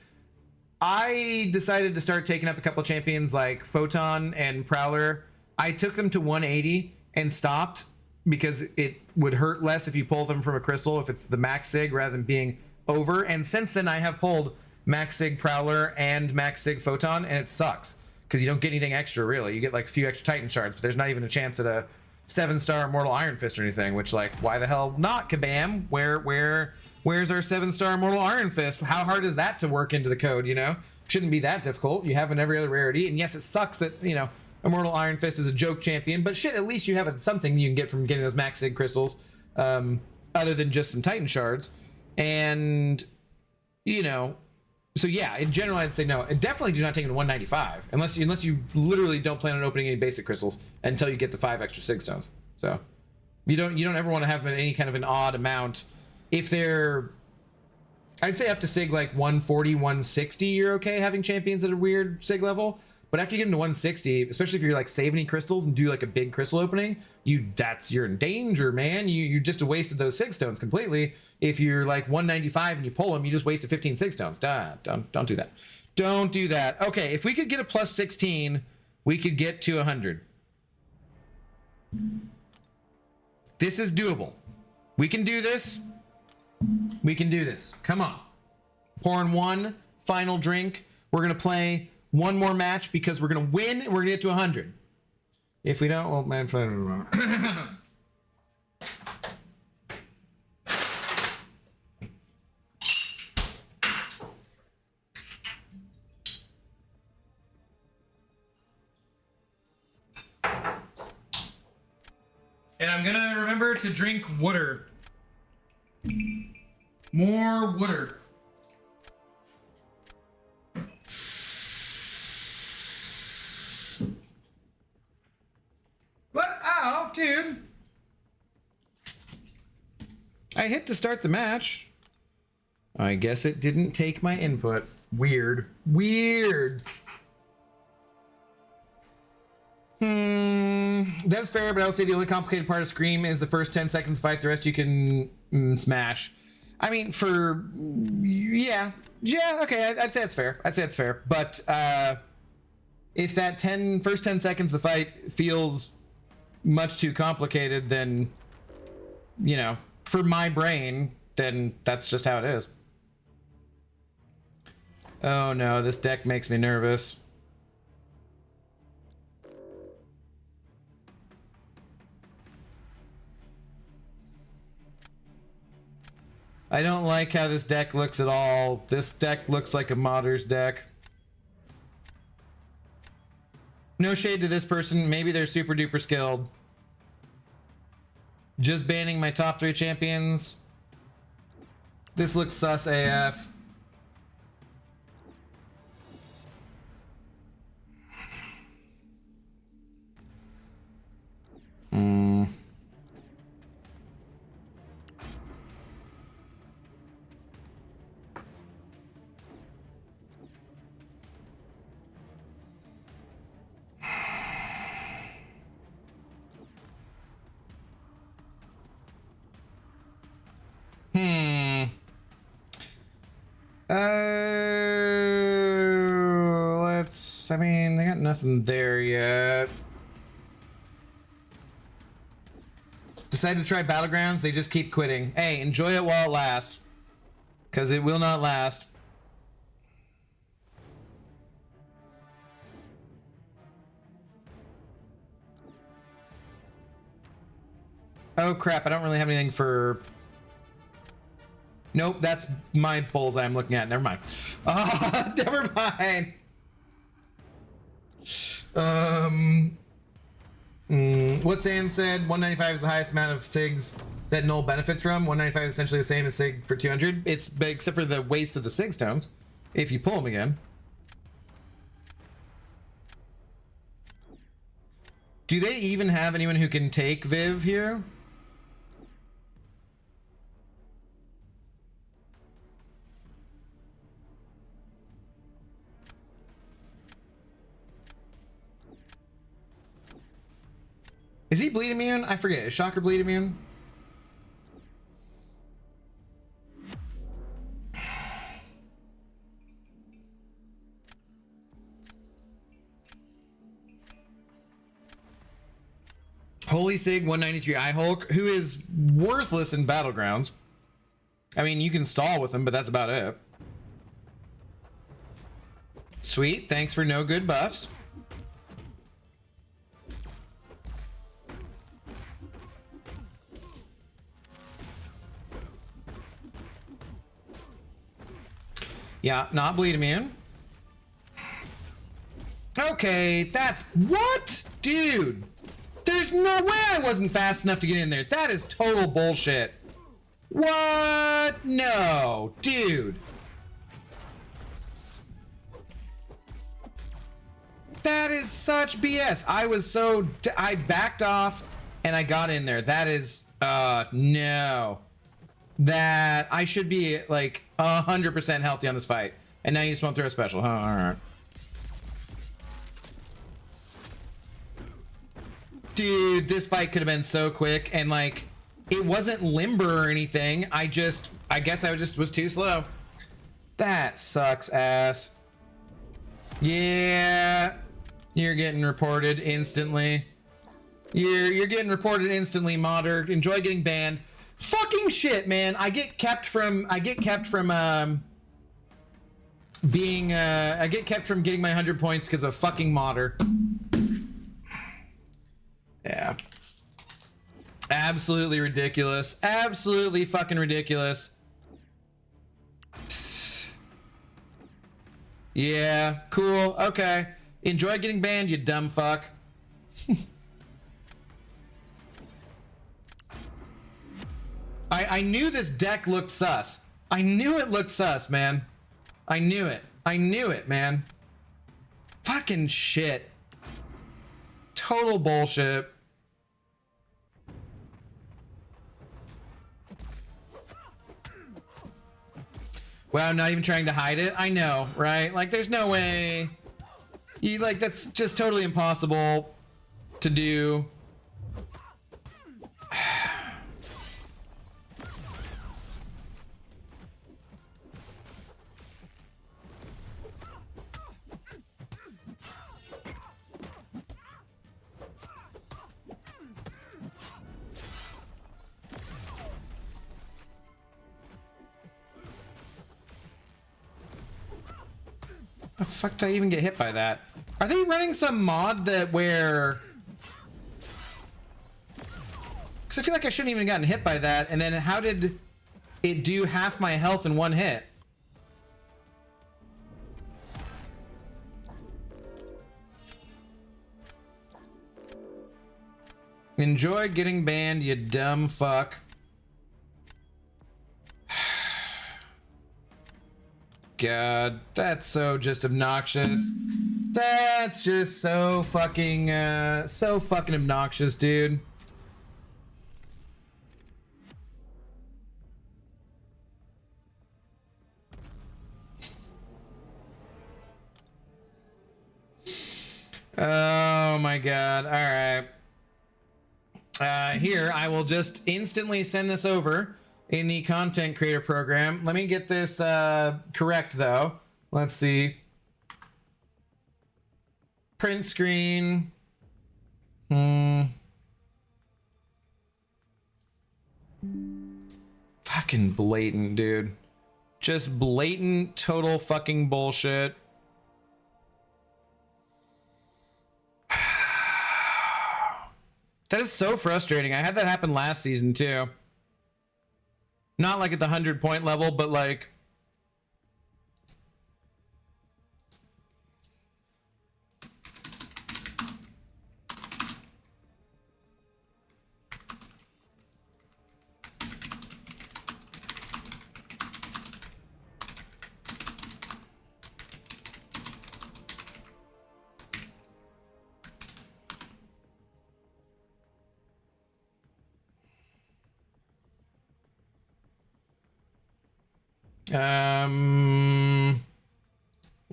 I decided to start taking up a couple champions like Photon and Prowler. I took them to 180 and stopped because it would hurt less if you pull them from a crystal if it's the max sig rather than being over. And since then I have pulled max sig Prowler and max sig Photon, and it sucks because you don't get anything extra really. You get like a few extra Titan shards, but there's not even a chance at a 7-star Immortal Iron Fist or anything, which like, why the hell not, Kabam? Where's our 7-star Immortal Iron Fist? How hard is that to work into the code, you know? Shouldn't be that difficult. You have in every other rarity, and yes, it sucks that, you know, Immortal Iron Fist is a joke champion, but shit, at least you have something you can get from getting those max sig crystals, other than just some Titan shards. And, you know, so yeah, in general, I'd say no. Definitely do not take it to 195, unless you literally don't plan on opening any basic crystals until you get the 5 extra sig stones. So you don't ever want to have any kind of an odd amount. If they're, I'd say up to sig like 140, 160, you're okay having champions at a weird sig level. But after you get them to 160, especially if you're like saving any crystals and do like a big crystal opening, you're in danger, man. You just wasted those sig stones completely. If you're like 195 and you pull them, you just wasted 15 sig stones. Don't do that. Don't do that. Okay, if we could get a plus 16, we could get to 100. This is doable. We can do this. We can do this. Come on. Pouring one final drink. We're gonna play one more match because we're gonna win and we're gonna get to 100. If we don't, well, man. And I'm gonna remember to drink water. More water. What? Ow, dude. I hit to start the match. I guess it didn't take my input. Weird. Weird. That's fair, but I would say the only complicated part of Scream is the first 10 seconds fight. The rest you can smash. I mean, yeah, okay, I'd say it's fair. I'd say it's fair. But if that first 10 seconds of the fight feels much too complicated, then, you know, for my brain, then that's just how it is. Oh no, this deck makes me nervous. I don't like how this deck looks at all. This deck looks like a modders deck. No shade to this person. Maybe they're super duper skilled. Just banning my top 3 champions. This looks sus AF. I mean, I got nothing there yet. Decided to try Battlegrounds, they just keep quitting. Hey, enjoy it while it lasts. Because it will not last. Oh crap, I don't really have anything for... Nope, that's my bullseye I'm looking at. Never mind. Never mind. What Sand said, 195 is the highest amount of SIGs that Null benefits from. 195 is essentially the same as SIG for 200. It's big, except for the waste of the SIG stones, if you pull them again. Do they even have anyone who can take Viv here? Is he bleed immune? I forget. Is Shocker bleed immune? Holy Sig 193 I Hulk, who is worthless in Battlegrounds. I mean, you can stall with him, but that's about it. Sweet. Thanks for no good buffs. Yeah, not bleed immune. Okay, that's... What? Dude! There's no way I wasn't fast enough to get in there. That is total bullshit. What? No, dude. That is such BS. I was so... I backed off and I got in there. That is... no. That... I should be, like, 100% healthy on this fight. And now you just won't throw a special. Huh, alright. Dude, this fight could have been so quick, and like, it wasn't limber or anything. I guess I just was too slow. That sucks ass. Yeah, you're getting reported instantly. You're getting reported instantly, modder. Enjoy getting banned. Fucking shit, man. I get kept from getting my 100 points because of fucking modder. Yeah. Absolutely ridiculous. Absolutely fucking ridiculous. Yeah, cool. Okay. Enjoy getting banned, you dumb fuck. I knew this deck looked sus. I knew it looked sus, man. I knew it. I knew it, man. Fucking shit. Total bullshit. Well, I'm not even trying to hide it. I know, right? Like, there's no way. You, like, that's just totally impossible to do. The fuck did I even get hit by that? Are they running some mod that where... Because I feel like I shouldn't even gotten hit by that, and then how did it do half my health in one hit? Enjoy getting banned, you dumb fuck. God, that's so just obnoxious. That's just so fucking obnoxious, dude. Oh my God. All right. Here, I will just instantly send this over in the content creator program. Let me get this correct though. Let's see. Print screen. Fucking blatant, dude. Just blatant, total fucking bullshit. That is so frustrating. I had that happen last season too. Not like at the 100-point level, but like...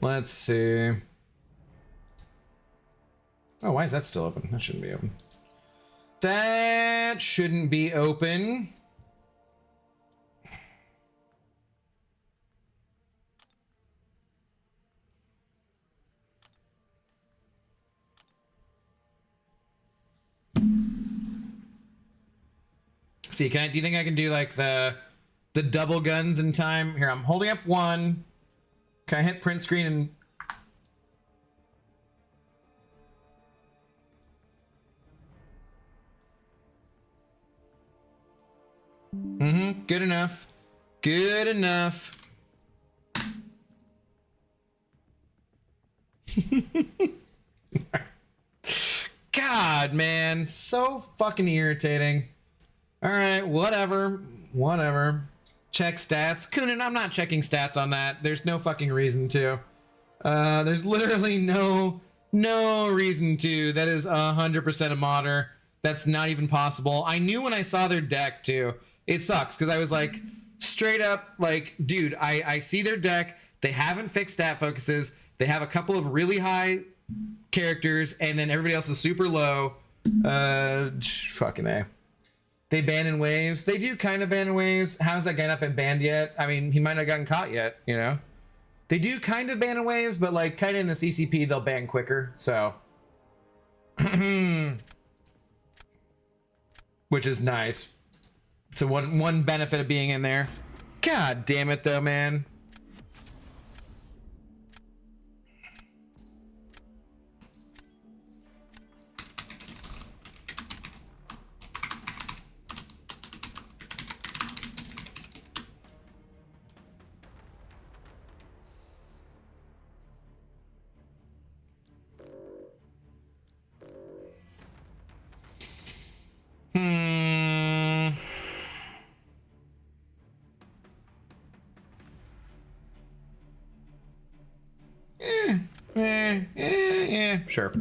Let's see. Oh, why is that still open? That shouldn't be open. That shouldn't be open. See, do you think I can do like the double guns in time? Here, I'm holding up one. Can I hit print screen and... Good enough. Good enough. God, man. So fucking irritating. Alright, whatever. Whatever. Check stats. Kunin, I'm not checking stats on that. There's no fucking reason to. There's literally no reason to. That is 100% a modder. That's not even possible. I knew when I saw their deck too. It sucks because I was like, straight up, like, dude, I see their deck. They haven't fixed stat focuses. They have a couple of really high characters, and then everybody else is super low. Fucking A. They ban in waves. They do kind of ban in waves. How's that guy not been banned yet? I mean, he might not have gotten caught yet, you know? They do kind of ban in waves, but like kind of in the CCP, they'll ban quicker, so. Which is nice. So one benefit of being in there. God damn it though, man. Yeah, sure.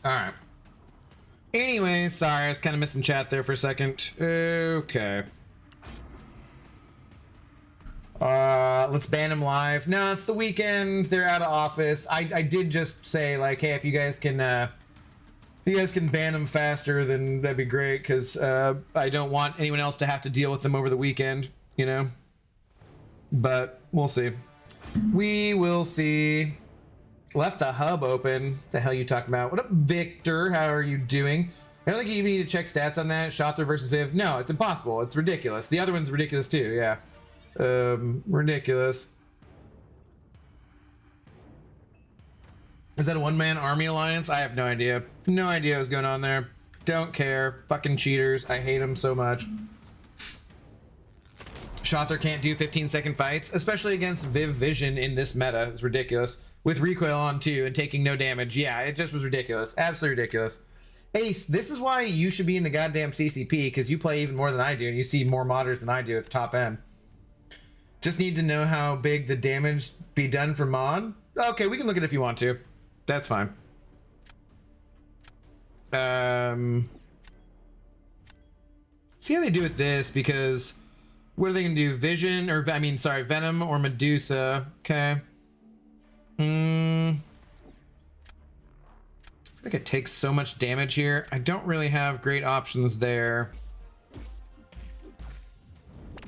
All right. Anyway, sorry, I was kind of missing chat there for a second. Okay. Let's ban him live. No, it's the weekend. They're out of office. I did just say like, hey, if you guys can ban them faster, then that'd be great, because I don't want anyone else to have to deal with them over the weekend, you know? But we'll see. We will see. Left the hub open. The hell you talking about? What up, Victor? How are you doing? I don't think you even need to check stats on that. Shotler versus Viv. No, it's impossible. It's ridiculous. The other one's ridiculous too, yeah. Ridiculous. Is that a one-man army alliance? I have no idea. No idea what's going on there. Don't care. Fucking cheaters. I hate them so much. Shotler can't do 15-second fights, especially against Viv Vision in this meta. It's ridiculous. With recoil on too and taking no damage. Yeah, it just was ridiculous. Absolutely ridiculous. Ace, this is why you should be in the goddamn CCP, because you play even more than I do and you see more modders than I do at the top end. Just need to know how big the damage be done for mod. Okay, we can look at it if you want to. That's fine. See how they do with this, because what are they gonna do? Vision, or I mean, sorry, Venom or Medusa. Okay. I feel like it takes so much damage here. I don't really have great options there.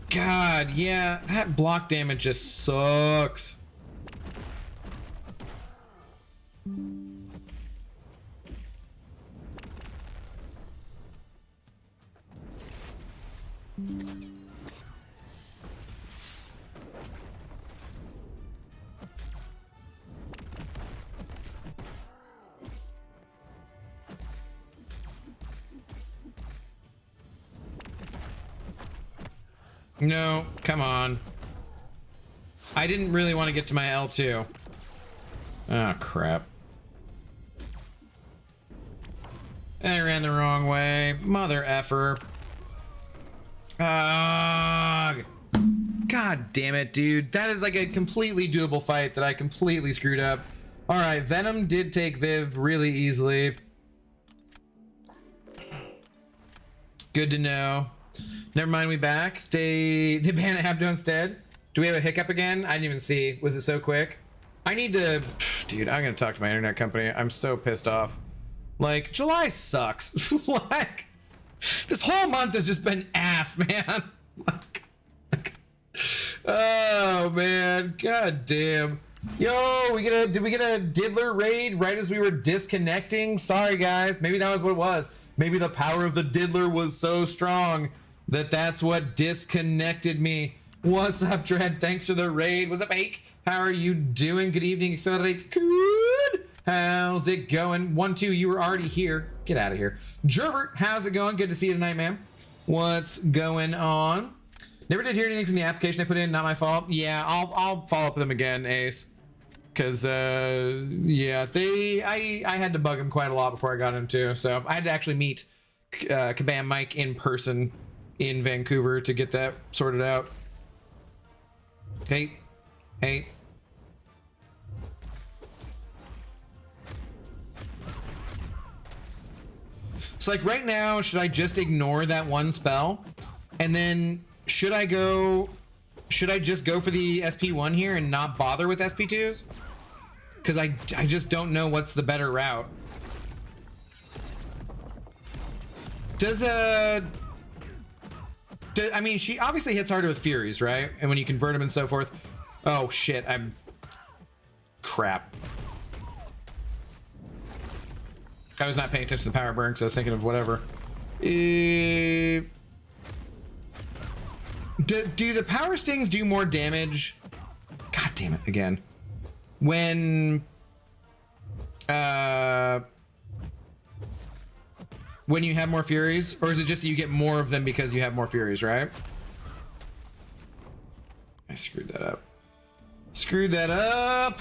God, yeah, that block damage just sucks. No, come on. I didn't really want to get to my L2. Oh, crap. I ran the wrong way. Mother effer. God damn it, dude. That is like a completely doable fight that I completely screwed up. Alright, Venom did take Viv really easily. Good to know. Never mind, we back. They ban Abdo instead. Do we have a hiccup again? I didn't even see. Was it so quick? I need to... Dude, I'm gonna talk to my internet company. I'm so pissed off. Like, July sucks. Like, this whole month has just been ass, man. Oh, man. God damn. Yo, did we get a Diddler raid right as we were disconnecting? Sorry, guys. Maybe that was what it was. Maybe the power of the Diddler was so strong that that's what disconnected me. What's up, Dread? Thanks for the raid. What's up, Ake? How are you doing? Good evening, Accelerate. Good. How's it going? 1-2, you were already here. Get out of here. Gerbert, how's it going? Good to see you tonight, man. What's going on? Never did hear anything from the application I put in. Not my fault. Yeah, I'll follow up with them again, Ace. Because, yeah, I had to bug him quite a lot before I got him too. So I had to actually meet Kabam Mike in person in Vancouver to get that sorted out. Hey. So like right now, should I just ignore that one spell? And then should I just go for the SP1 here and not bother with SP2s? Because I just don't know what's the better route. I mean, she obviously hits harder with Furies, right? And when you convert them and so forth. Oh shit, crap. I was not paying attention to the power burn because I was thinking of whatever. Do the power stings do more damage? God damn it, again. When you have more Furies? Or is it just that you get more of them because you have more Furies, right? I screwed that up.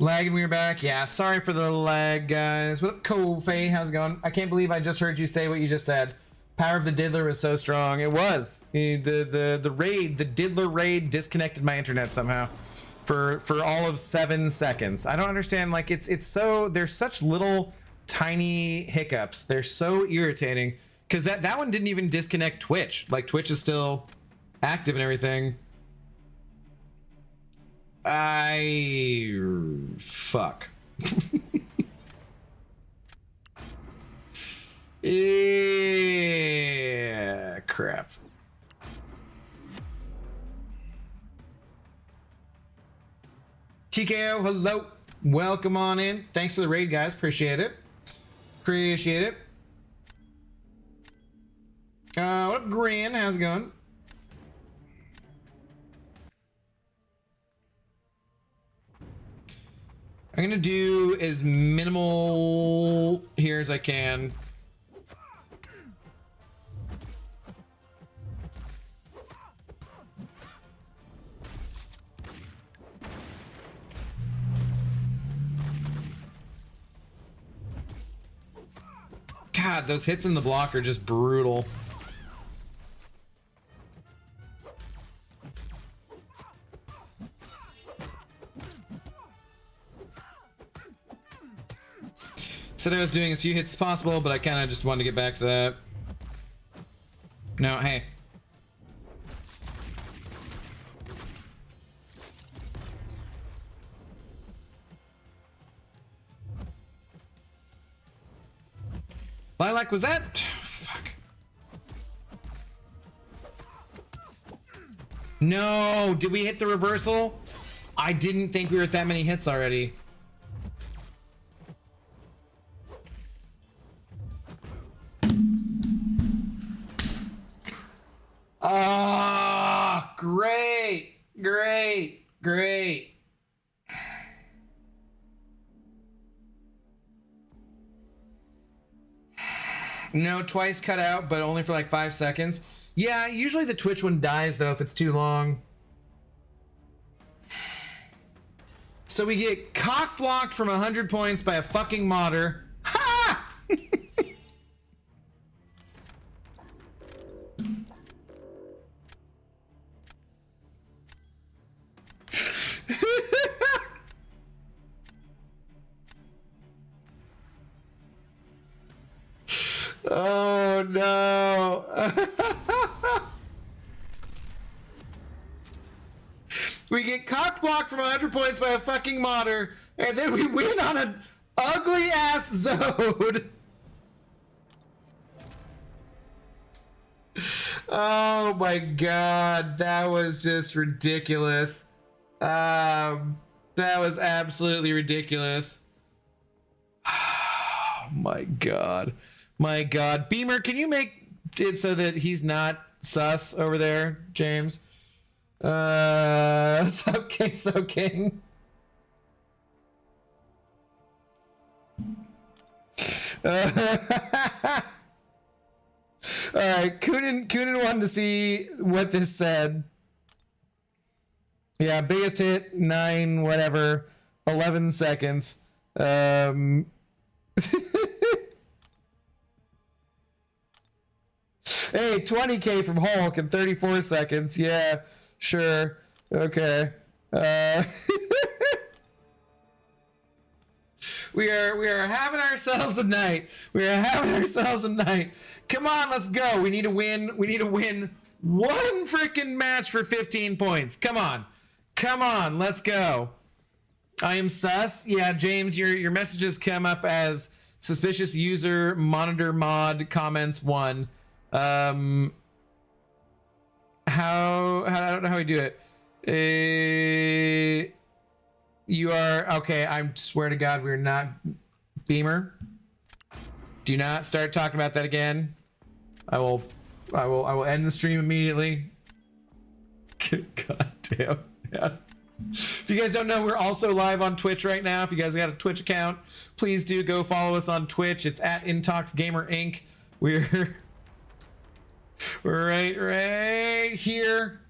Lag and we are back. Yeah, sorry for the lag, guys. What up, Kofi? How's it going? I can't believe I just heard you say what you just said. Power of the Diddler was so strong. It was. The raid, the Diddler raid disconnected my internet somehow for all of 7 seconds. I don't understand. Like it's so, there's such little tiny hiccups. They're so irritating because that one didn't even disconnect Twitch. Like Twitch is still active and everything. Fuck. Yeah, crap. TKO, hello. Welcome on in. Thanks for the raid, guys. Appreciate it. What up, Gran? How's it going? I'm gonna do as minimal here as I can. God, those hits in the block are just brutal. Said I was doing as few hits as possible, but I kind of just wanted to get back to that. No, hey. Lilac, was that? Fuck. No, did we hit the reversal? I didn't think we were at that many hits already. Ah, great, great, great. No, twice cut out, but only for like 5 seconds. Yeah, usually the Twitch one dies though if it's too long. So we get cock blocked from 100 points by a fucking modder. Ha! Oh no. We get cock blocked from 100 points by a fucking modder, and then we win on an ugly ass zode. Oh my god, that was just ridiculous. That was absolutely ridiculous. Oh my god. My god. Beamer, can you make it so that he's not sus over there, James? Okay, so King. Alright, Kunin wanted to see what this said. Yeah, biggest hit, 9, whatever, 11 seconds. Hey, 20k from Hulk in 34 seconds. Yeah, sure. Okay. We are having ourselves a night. We are having ourselves a night. Come on, let's go. We need to win. We need to win one freaking match for 15 points. Come on. Come on, let's go. I am sus. Yeah, James, your messages come up as suspicious user monitor mod comments 1. How I don't know how we do it. You are okay. I swear to God, we're not. Beamer, do not start talking about that again. I will end the stream immediately. God damn. Yeah. If you guys don't know, we're also live on Twitch right now. If you guys got a Twitch account, please do go follow us on Twitch. It's at IntoxGamer Inc. We're right here.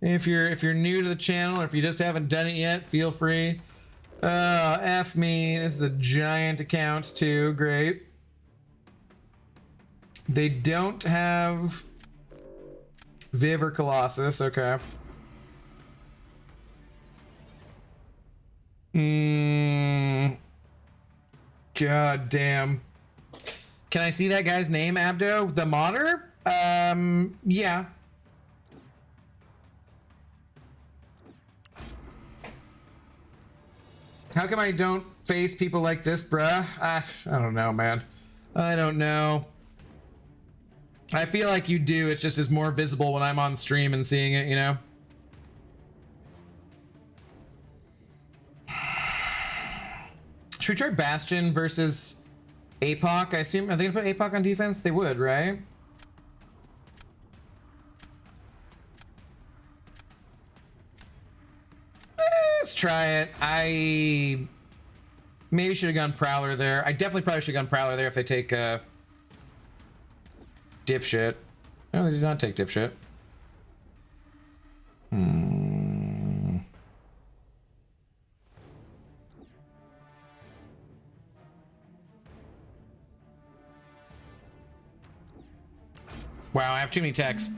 If you're new to the channel, or if you just haven't done it yet, feel free. F me. This is a giant account too. Great. They don't have Viv or Colossus. Okay. God damn. Can I see that guy's name, Abdo? The modder? Yeah. How come I don't face people like this, bruh? I don't know, man. I don't know. I feel like you do. It's just is more visible when I'm on stream and seeing it, you know? Should we try Bastion versus APOC? I assume, are they gonna put APOC on defense? They would, right? Let's try it. I maybe should have gone Prowler there. I definitely probably should have gone Prowler there if they take Dipshit. No, they did not take Dipshit. Wow, I have too many techs.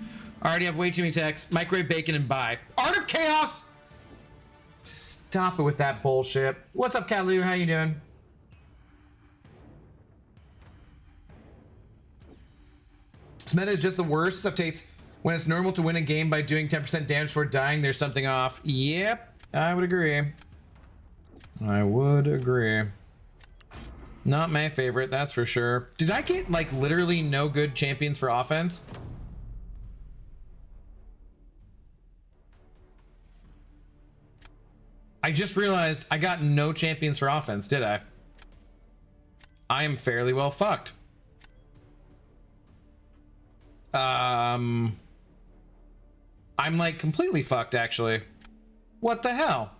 I already have way too many techs. Microwave bacon and buy. Art of Chaos! Stop it with that bullshit. What's up, Kalu? How you doing? This meta is just the worst. This updates when it's normal to win a game by doing 10% damage before dying. There's something off. Yep, I would agree. I would agree. Not my favorite, that's for sure. Did I get like literally no good champions for offense? I just realized I got no champions for offense, did I? I am fairly well fucked. I'm like completely fucked actually. What the hell?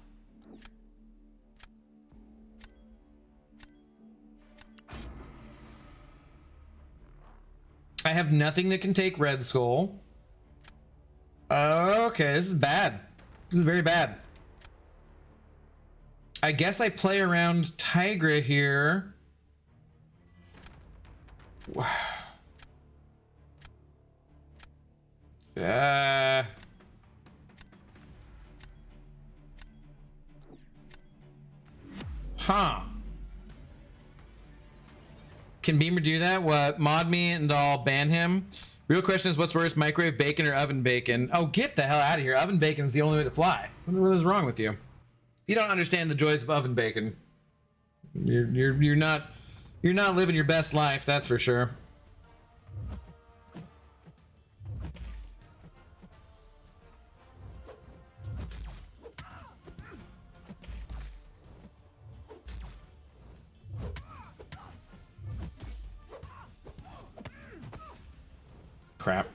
I have nothing that can take Red Skull. Okay, this is bad. This is very bad. I guess I play around Tigra here. Huh. Can Beamer do that? What? Mod me and I'll ban him? Real question is, what's worse, microwave bacon or oven bacon? Oh, get the hell out of here. Oven bacon is the only way to fly. What is wrong with you? You don't understand the joys of oven bacon. You're not living your best life, that's for sure. Crap.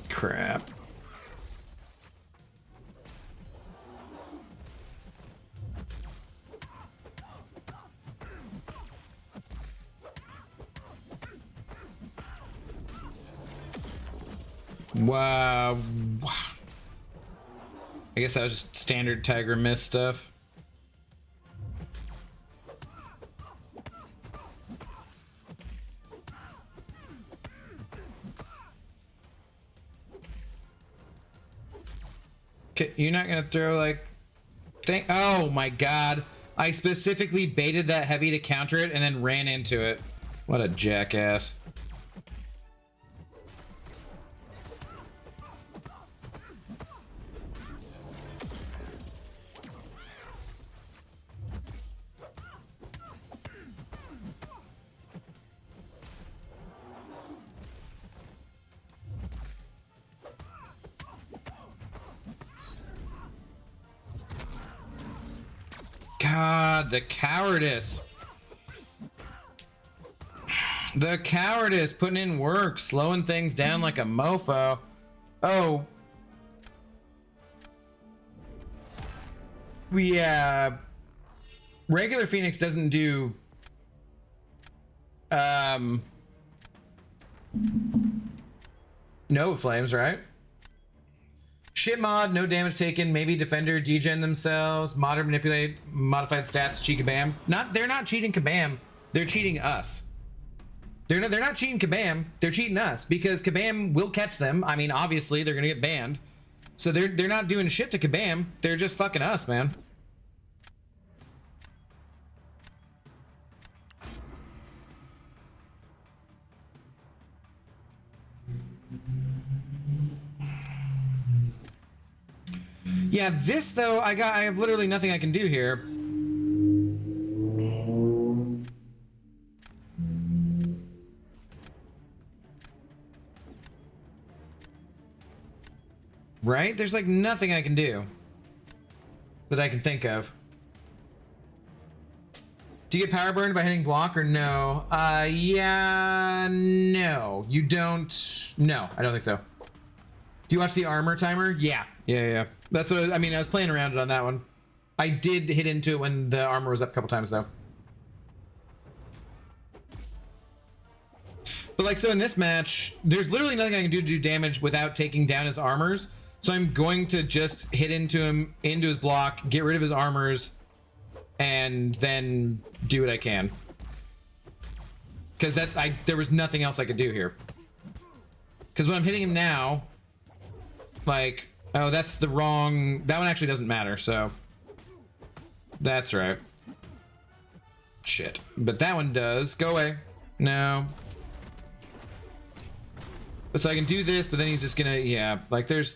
Crap. Wow. I guess that was just standard Tiger Mist stuff. Okay, you're not gonna throw like oh my god. I specifically baited that heavy to counter it and then ran into it. What a jackass. God, the cowardice. The cowardice, putting in work, slowing things down like a mofo. Oh. Regular Phoenix doesn't do no flames, right? Shit mod, no damage taken, maybe defender degen themselves, modder manipulate, modified stats, cheat Kabam. They're not cheating Kabam, they're cheating us. They're not cheating Kabam, they're cheating us because Kabam will catch them. I mean, obviously they're gonna get banned. So they're not doing shit to Kabam, they're just fucking us, man. Yeah, this though, I have literally nothing I can do here. Right? There's like nothing I can do that I can think of. Do you get power burned by hitting block or no? Yeah, no. You don't. No, I don't think so. Do you watch the armor timer? Yeah. That's what I mean. I was playing around it on that one. I did hit into it when the armor was up a couple times though. But like, so in this match, there's literally nothing I can do to do damage without taking down his armors. So I'm going to just hit into him, into his block, get rid of his armors, and then do what I can. Because there was nothing else I could do here. Because when I'm hitting him now, like, oh, that's the wrong... That one actually doesn't matter, so... That's right. Shit. But that one does. Go away. No. But so I can do this, but then he's just gonna... Yeah, like, there's...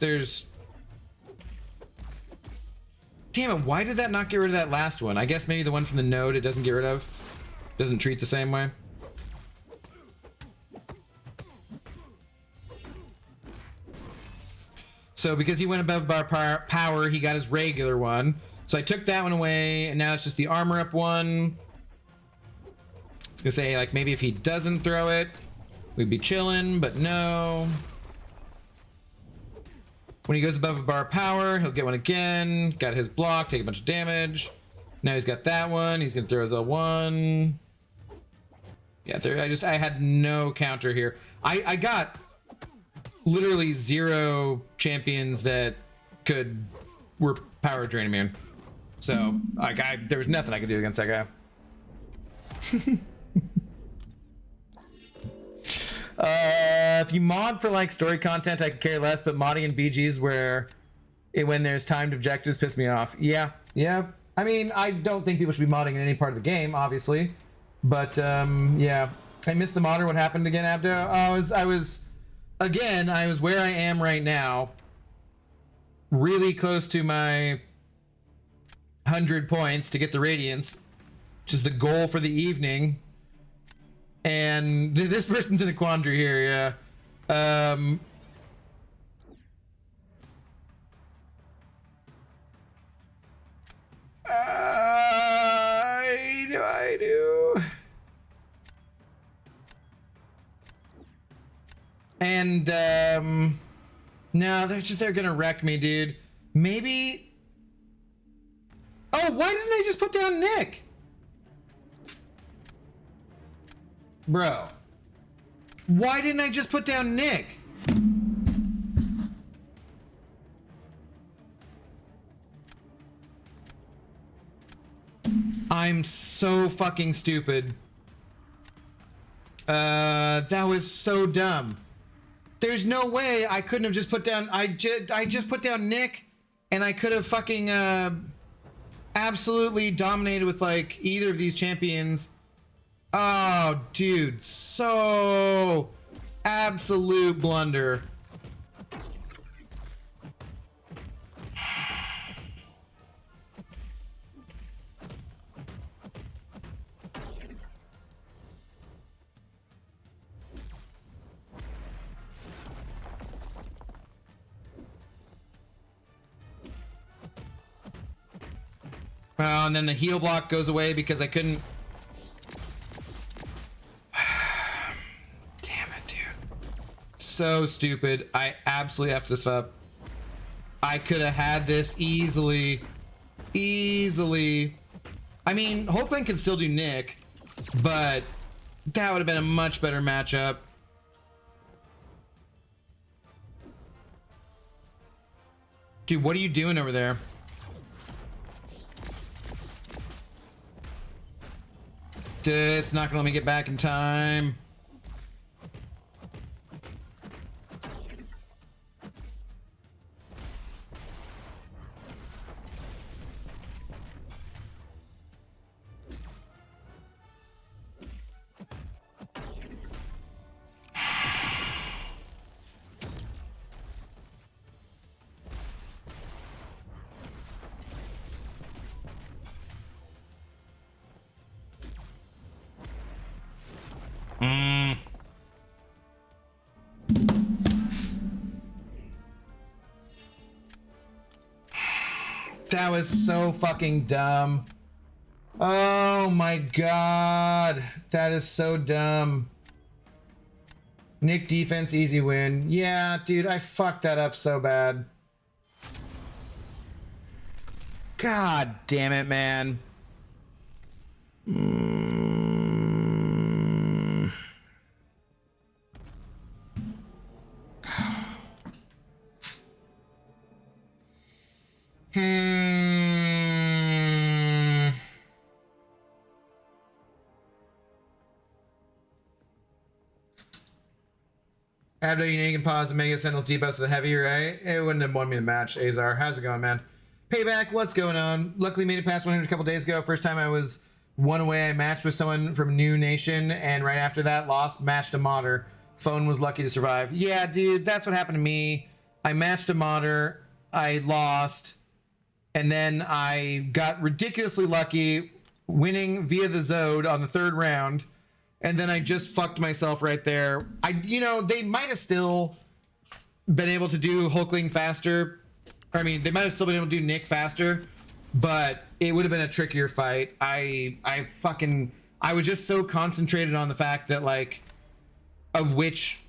Damn it, why did that not get rid of that last one? I guess maybe the one from the node it doesn't get rid of. Doesn't treat the same way. So because he went above bar power, he got his regular one. So I took that one away, and now it's just the armor up one. I was gonna say, like, maybe if he doesn't throw it, we'd be chilling, but no. When he goes above a bar power, he'll get one again. Got his block, take a bunch of damage. Now he's got that one. He's gonna throw his L1. Yeah, I had no counter here. I got literally 0 champions that were power draining me. So like there was nothing I could do against that guy. If you mod for like story content, I could care less, but modding in BGs when there's timed objectives piss me off. Yeah. I mean, I don't think people should be modding in any part of the game, obviously. But yeah. I missed the modder. What happened again, Abdo? I was where I am right now, really close to my 100 points to get the Radiance, which is the goal for the evening. And this person's in a quandary here, yeah. I do. And no, they're gonna wreck me, dude. Maybe. Oh, why didn't I just put down Nick? Bro, why didn't I just put down Nick? I'm so fucking stupid. That was so dumb. There's no way I couldn't have just put down... I just put down Nick, and I could have fucking, absolutely dominated with, like, either of these champions. Oh, dude. So... absolute blunder. And then the heal block goes away because I couldn't... Damn it, dude. So stupid. I absolutely effed this up. I could have had this easily. Easily. I mean, Hulkling can still do Nick, but that would have been a much better matchup. Dude, what are you doing over there? It's not gonna let me get back in time. That was so fucking dumb. Oh my god. That is so dumb. Nick defense, easy win. Yeah, dude, I fucked that up so bad. God damn it, man. Abdo, you know you can pause and Mega Sentinels debuffs to the heavy, right? It wouldn't have won me the match, Azar. How's it going, man? Payback, what's going on? Luckily made it past 100 a couple days ago. First time I was one away, I matched with someone from New Nation, and right after that, lost, matched a modder. Phone was lucky to survive. Yeah, dude, that's what happened to me. I matched a modder, I lost, and then I got ridiculously lucky, winning via the Zode on the 3rd round, and then I just fucked myself right there. You know, they might have still been able to do Hulkling faster. I mean, they might have still been able to do Nick faster, but it would have been a trickier fight. I was just so concentrated on the fact that, like, of which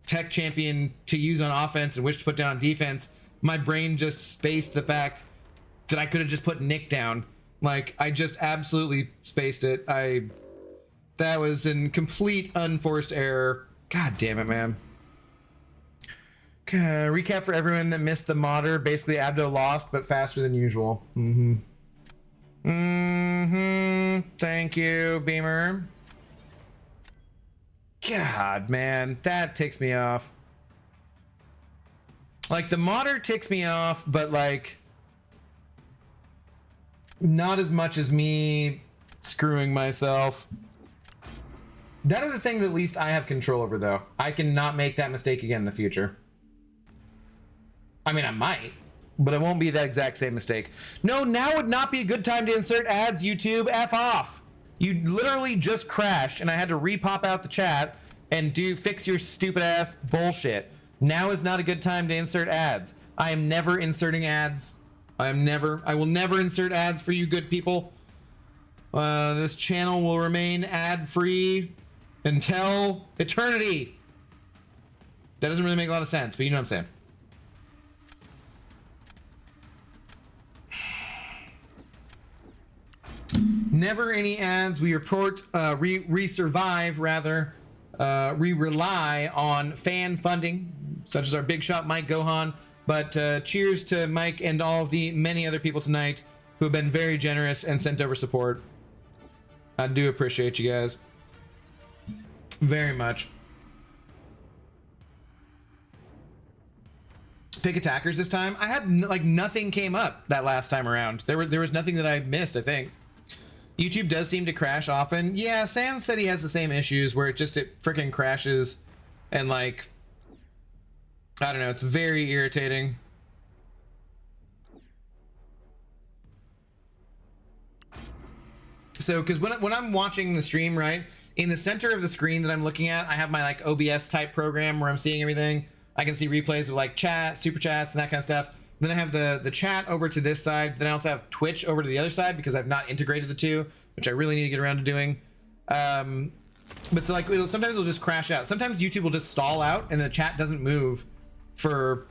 tech champion to use on offense and which to put down on defense, my brain just spaced the fact that I could have just put Nick down. Like, I just absolutely spaced it. That was in complete unforced error. God damn it, man. Recap for everyone that missed the modder. Basically, Abdo lost, but faster than usual. Thank you, Beamer. God, man, that ticks me off. Like, the modder ticks me off, but, like, not as much as me screwing myself. That is the thing that at least I have control over, though. I cannot make that mistake again in the future. I mean, I might, but it won't be that exact same mistake. No, now would not be a good time to insert ads, YouTube. F off. You literally just crashed, and I had to re-pop out the chat and fix your stupid ass bullshit. Now is not a good time to insert ads. I am never inserting ads. I will never insert ads for you good people. This channel will remain ad-free until eternity. That doesn't really make a lot of sense, but you know what I'm saying. Never any ads. We report, we survive rather. We rely on fan funding, such as our big shot Mike Gohan. But cheers to Mike and all of the many other people tonight who have been very generous and sent over support. I do appreciate you guys very much. Pick attackers this time. I had like nothing came up that last time around. There was nothing that I missed, I think. YouTube does seem to crash often. Yeah, Sans said he has the same issues where it freaking crashes and, like, I don't know, it's very irritating. So, because when I'm watching the stream, right, in the center of the screen that I'm looking at, I have my, like, OBS type program where I'm seeing everything. I can see replays of, like, chat, super chats, and that kind of stuff. Then I have the chat over to this side. Then I also have Twitch over to the other side because I've not integrated the two, which I really need to get around to doing. But so, like, sometimes it'll just crash out. Sometimes YouTube will just stall out and the chat doesn't move for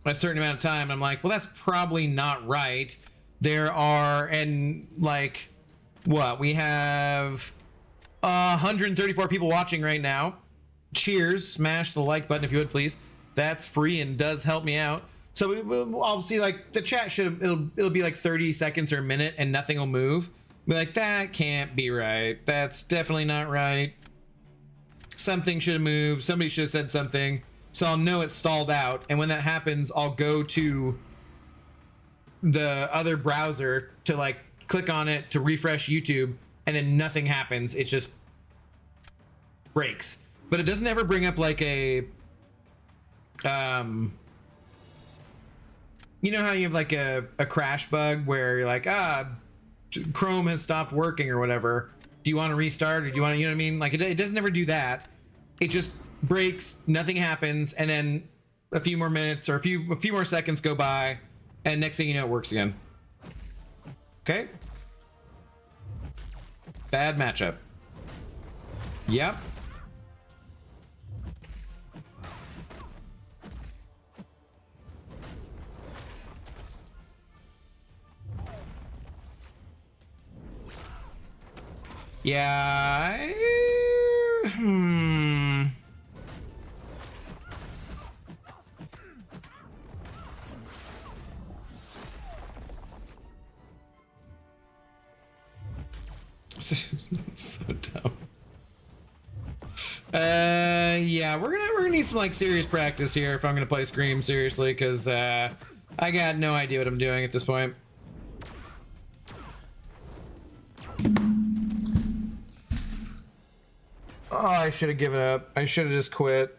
a certain amount of time. I'm like, well, that's probably not right. There are, and like, what? We have 134 people watching right now. Cheers. Smash the like button if you would, please. That's free and does help me out. So I'll see, like, the chat it'll be like 30 seconds or a minute and nothing will move. Be like, that can't be right. That's definitely not right. Something should have moved. Somebody should have said something. So I'll know it's stalled out. And when that happens, I'll go to the other browser to, like, click on it to refresh YouTube, and then nothing happens. It just breaks. But it doesn't ever bring up, like, a you know how you have like a crash bug where you're like, Chrome has stopped working or whatever. Do you want to restart, or do you want to, you know what I mean? Like, it doesn't ever do that. It just breaks, nothing happens, and then a few more minutes or a few more seconds go by, and next thing you know, it works again. Okay. Bad matchup. Yep. Yeah. So dumb. Yeah, we're gonna need some like serious practice here if I'm gonna play Scream seriously, because I got no idea what I'm doing at this point. Oh, I should have given up. I should have just quit.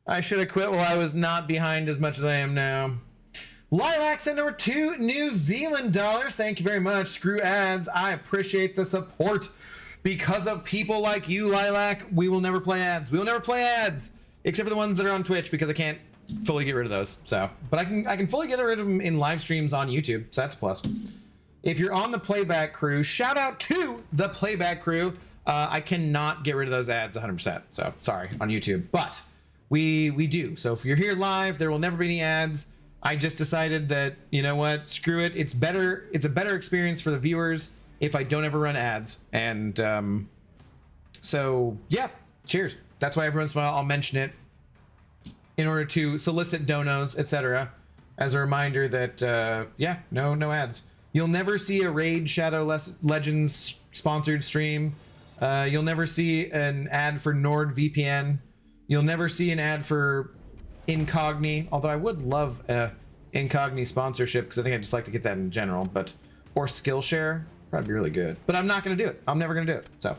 I should have quit while I was not behind as much as I am now. Lilac sent over $2 New Zealand dollars. Thank you very much. Screw ads. I appreciate the support. Because of people like you, Lilac, we will never play ads. We will never play ads, except for the ones that are on Twitch, because I can't fully get rid of those. So, but I can fully get rid of them in live streams on YouTube. So that's a plus. If you're on the playback crew, shout out to the playback crew. I cannot get rid of those ads 100%. So sorry on YouTube, but we do. So if you're here live, there will never be any ads. I just decided that, you know what, screw it. It's better. It's a better experience for the viewers if I don't ever run ads. And so yeah, cheers. That's why every once in a while I'll mention it in order to solicit donos, etc. As a reminder that yeah, no ads. You'll never see a Raid Shadow Legends sponsored stream. You'll never see an ad for NordVPN. You'll never see an ad for Incogni, although I would love a Incogni sponsorship because I think I'd just like to get that in general, but or Skillshare, probably be really good. But I'm not going to do it. I'm never going to do it. So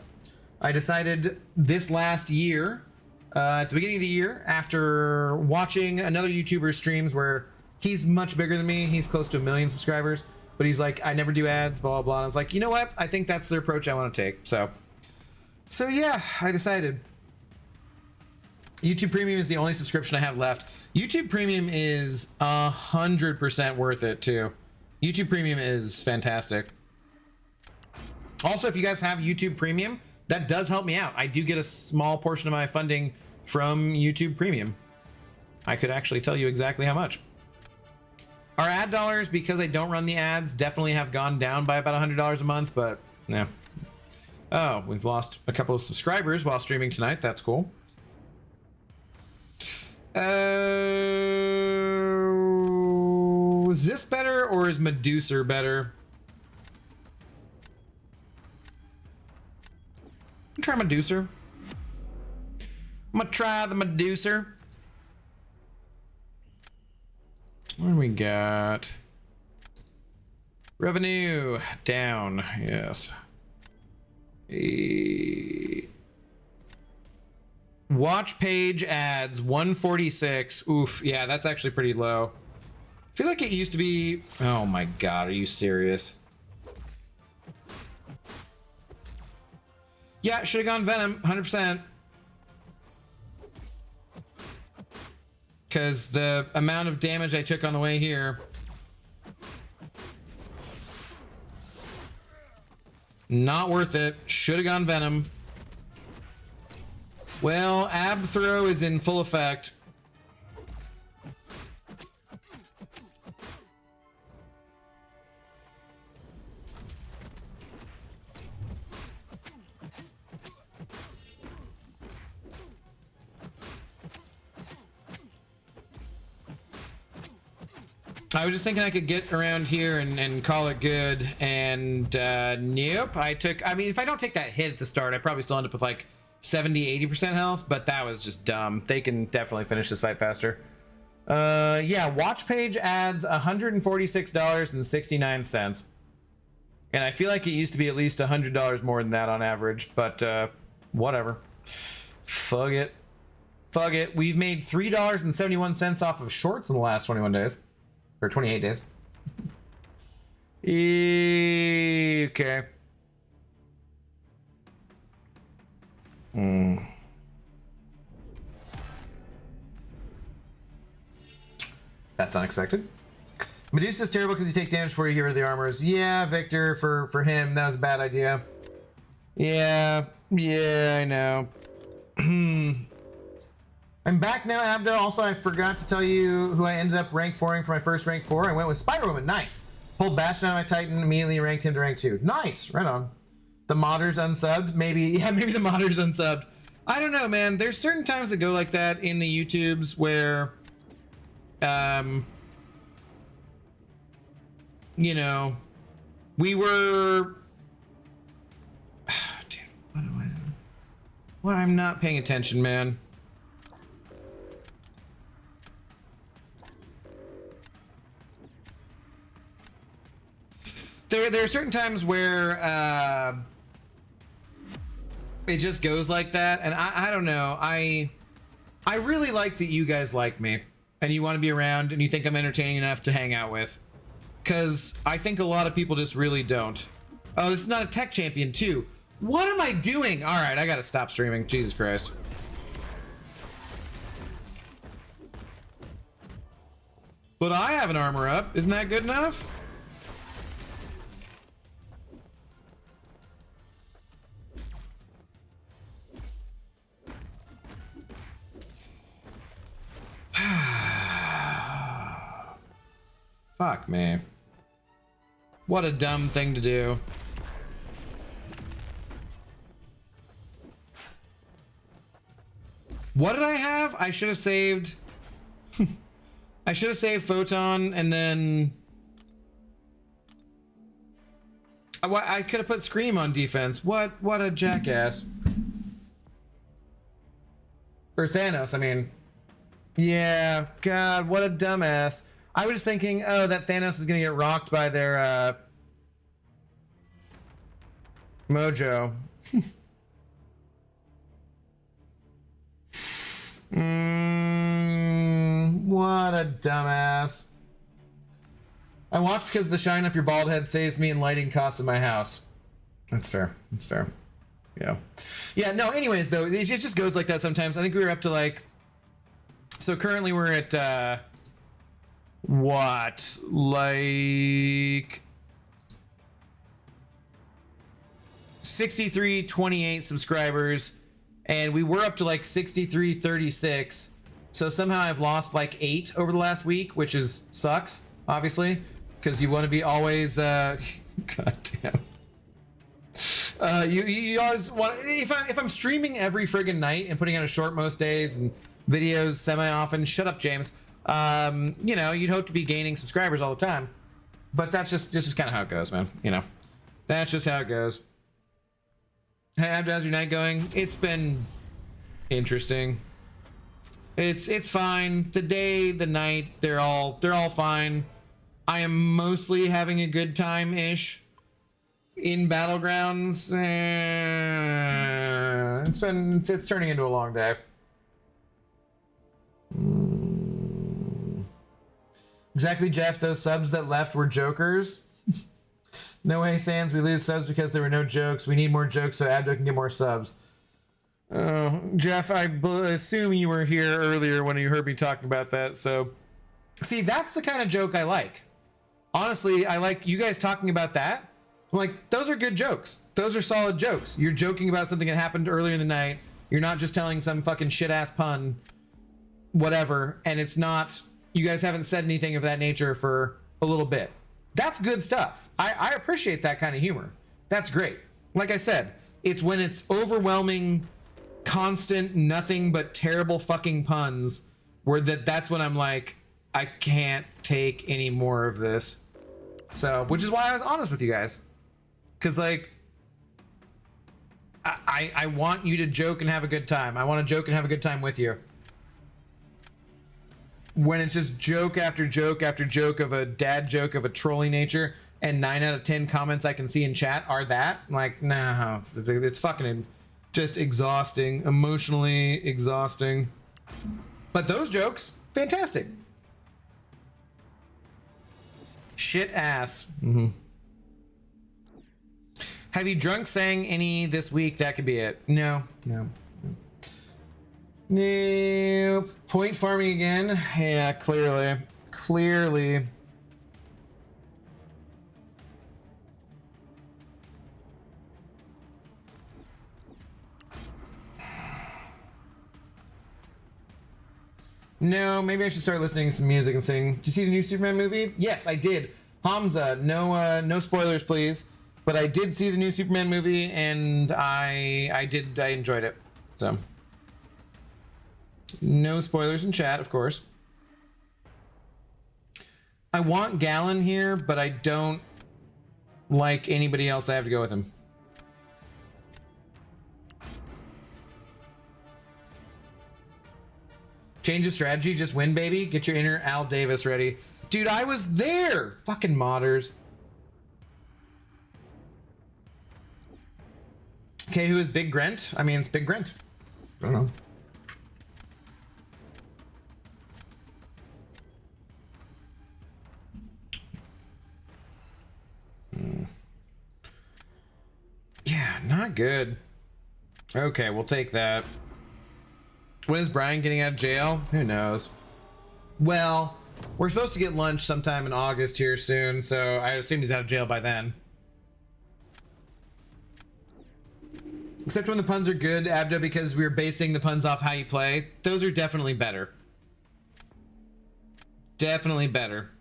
I decided this last year, at the beginning of the year, after watching another YouTuber's streams where he's much bigger than me, he's close to 1 million subscribers, but he's like, I never do ads, blah, blah, blah. And I was like, you know what? I think that's the approach I want to take. So yeah, I decided. YouTube Premium is the only subscription I have left. YouTube Premium is 100% worth it too. YouTube Premium is fantastic. Also, if you guys have YouTube Premium, that does help me out. I do get a small portion of my funding from YouTube Premium. I could actually tell you exactly how much. Our ad dollars, because I don't run the ads, definitely have gone down by about $100 a month, but yeah. Oh, we've lost a couple of subscribers while streaming tonight. That's cool. Is this better or is Medusa better? Try Medusa. I'm gonna try the Medusa. What do we got? Revenue down. Yes. Watch page ads 146. Oof, yeah, that's actually pretty low. I feel like it used to be. Oh my god, are you serious? Yeah, should have gone Venom 100%. Because the amount of damage I took on the way here. Not worth it. Should have gone Venom. Well, ab throw is in full effect. I was just thinking I could get around here and call it good, and nope. I mean, if I don't take that hit at the start, I probably still end up with like 70-80% health, but that was just dumb. They can definitely finish this fight faster. Yeah, watch page ads $146.69. And I feel like it used to be at least $100 more than that on average, but whatever. Fuck it. Fuck it. We've made $3.71 off of shorts in the last 21 days. Or 28 days. Okay. That's unexpected. Medusa's terrible because you take damage before you get rid of the armors. Yeah, Victor, for him, that was a bad idea. Yeah, I know. I'm back now, Abdo. Also, I forgot to tell you who I ended up rank 4ing for my first rank 4. I went with Spider-Woman. Nice. Pulled Bastion out of my Titan, immediately ranked him to rank 2. Nice. Right on. The modders unsubbed. Maybe, yeah, maybe the modders unsubbed. I don't know, man. There's certain times that go like that in the YouTubes where, you know, we were... Dude, what am I... Well, I'm not paying attention, man. There are certain times where it just goes like that, and I don't know. I really like that you guys like me, and you want to be around, and you think I'm entertaining enough to hang out with. Because I think a lot of people just really don't. Oh, this is not a tech champion too. What am I doing? All right, I gotta stop streaming. Jesus Christ. But I have an armor up. Isn't that good enough? Fuck me. What a dumb thing to do. What did I have? I should have saved... I should have saved Photon and then... I could have put Scream on defense. What a jackass. Or Thanos, I mean. Yeah, God, what a dumbass. I was thinking, oh, that Thanos is gonna get rocked by their mojo. What a dumbass. I watched because the shine off your bald head saves me in lighting costs in my house. That's fair. That's fair. Yeah. Yeah, no, anyways, though, it just goes like that sometimes. I think we were up to like... So currently we're at, what? Like... 6328 subscribers. And we were up to like 6336. So somehow I've lost like 8 over the last week, which is sucks, obviously, because you want to be always God damn. You always want, if I'm streaming every friggin' night and putting out a short most days and videos semi-often, shut up, James. You know, you'd hope to be gaining subscribers all the time. But that's just kind of how it goes, man. You know. That's just how it goes. Hey, how's your night going? It's been interesting. It's fine. The day, the night, they're all fine. I am mostly having a good time-ish in Battlegrounds. It's turning into a long day. Exactly, Jeff. Those subs that left were jokers. No way, Sans. We lose subs because there were no jokes. We need more jokes so Abdo can get more subs. Jeff, I assume you were here earlier when you heard me talking about that. So, see, that's the kind of joke I like. Honestly, I like you guys talking about that. I'm like, those are good jokes. Those are solid jokes. You're joking about something that happened earlier in the night. You're not just telling some fucking shit-ass pun, whatever, and it's not... You guys haven't said anything of that nature for a little bit. That's good stuff. I appreciate that kind of humor. That's great. Like I said, it's when it's overwhelming, constant, nothing but terrible fucking puns where that's when I'm like, I can't take any more of this. So, which is why I was honest with you guys. Because, like, I want you to joke and have a good time. I want to joke and have a good time with you. When it's just joke after joke after joke of a dad joke of a trolling nature, and 9 out of 10 comments I can see in chat are that, like, no, it's fucking just exhausting, emotionally exhausting. But those jokes, fantastic. Shit ass. Mm-hmm. Have you drunk sang any this week? That could be it. No. No. Point farming again. Yeah, clearly. No, maybe I should start listening to some music and sing. Did you see the new Superman movie? Yes, I did. Hamza, no spoilers, please. But I did see the new Superman movie, and I enjoyed it. So, no spoilers in chat, of course. I want Gallon here, but I don't like anybody else. I have to go with him. Change of strategy, just win, baby. Get your inner Al Davis ready. Dude, I was there! Fucking modders. Okay, who is Big Grent? I mean, it's Big Grent. I don't know. Yeah, not good. Okay, we'll take that. When is Brian getting out of jail? Who knows? Well, we're supposed to get lunch sometime in August here soon, so I assume he's out of jail by then. Except when the puns are good, Abdo, because we're basing the puns off how you play. Those are definitely better. Definitely better.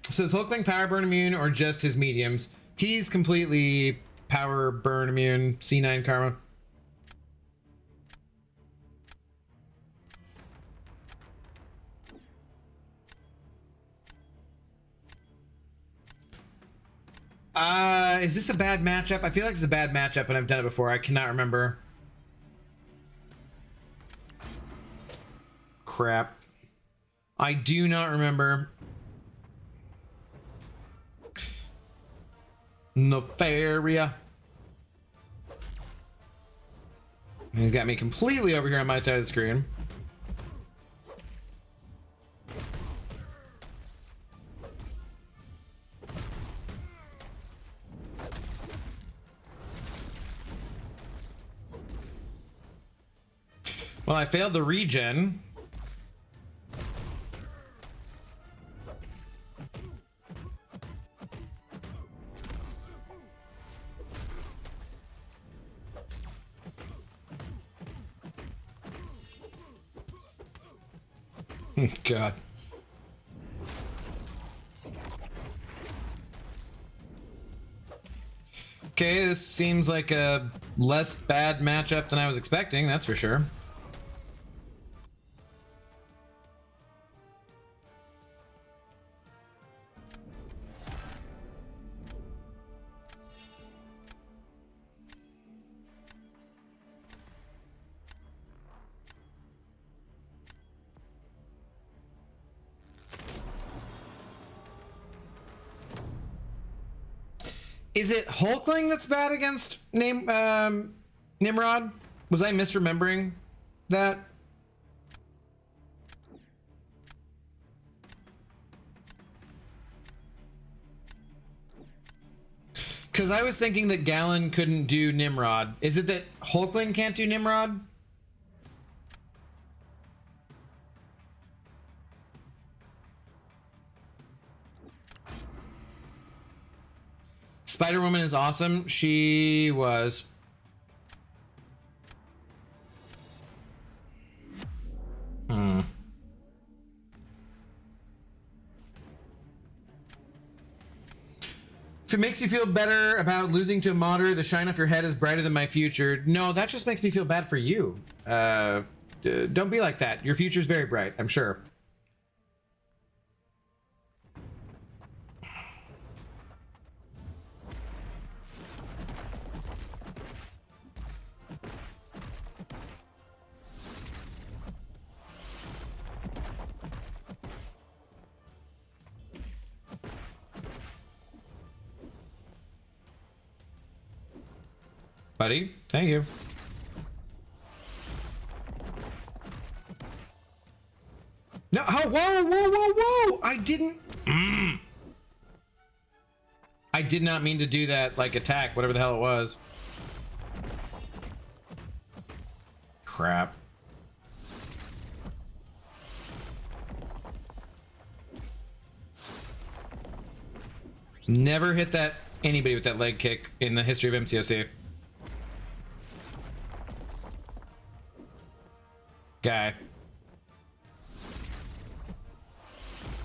So is Hulkling power burn immune or just his mediums? He's completely power burn immune. C9 karma. Is this a bad matchup? I feel like it's a bad matchup and I've done it before. I cannot remember. Crap. I do not remember. Nefaria. He's got me completely over here on my side of the screen. Well, I failed the regen. God. Okay, this seems like a less bad matchup than I was expecting, that's for sure. Is it Hulkling that's bad against Nimrod? Was I misremembering that? Because I was thinking that Gallon couldn't do Nimrod. Is it that Hulkling can't do Nimrod? Spider-Woman is awesome. She was. If it makes you feel better about losing to a modder, the shine off your head is brighter than my future. No, that just makes me feel bad for you. Don't be like that. Your future's very bright, I'm sure. Buddy, thank you. No, oh, whoa, whoa, whoa, whoa! I didn't. I did not mean to do that, like, attack, whatever the hell it was. Crap. Never hit that anybody with that leg kick in the history of MCOC. Guy.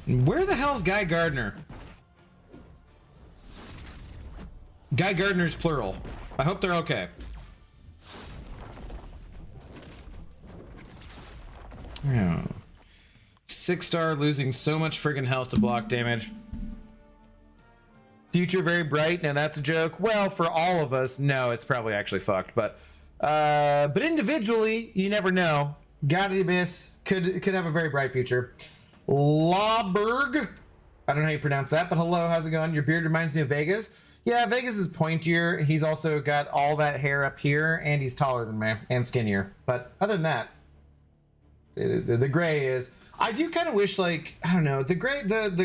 Where the hell's Guy Gardner? Guy Gardner's plural. I hope they're okay. Yeah. 6-star losing so much friggin' health to block damage. Future very bright. Now that's a joke. Well, for all of us, no, it's probably actually fucked. But individually, you never know. God of the Abyss could have a very bright future. Lawberg. I don't know how you pronounce that, but hello, how's it going? Your beard reminds me of Vegas. Yeah, Vegas is pointier. He's also got all that hair up here, and he's taller than me and skinnier. But other than that, the gray is. I do kind of wish, like, I don't know, the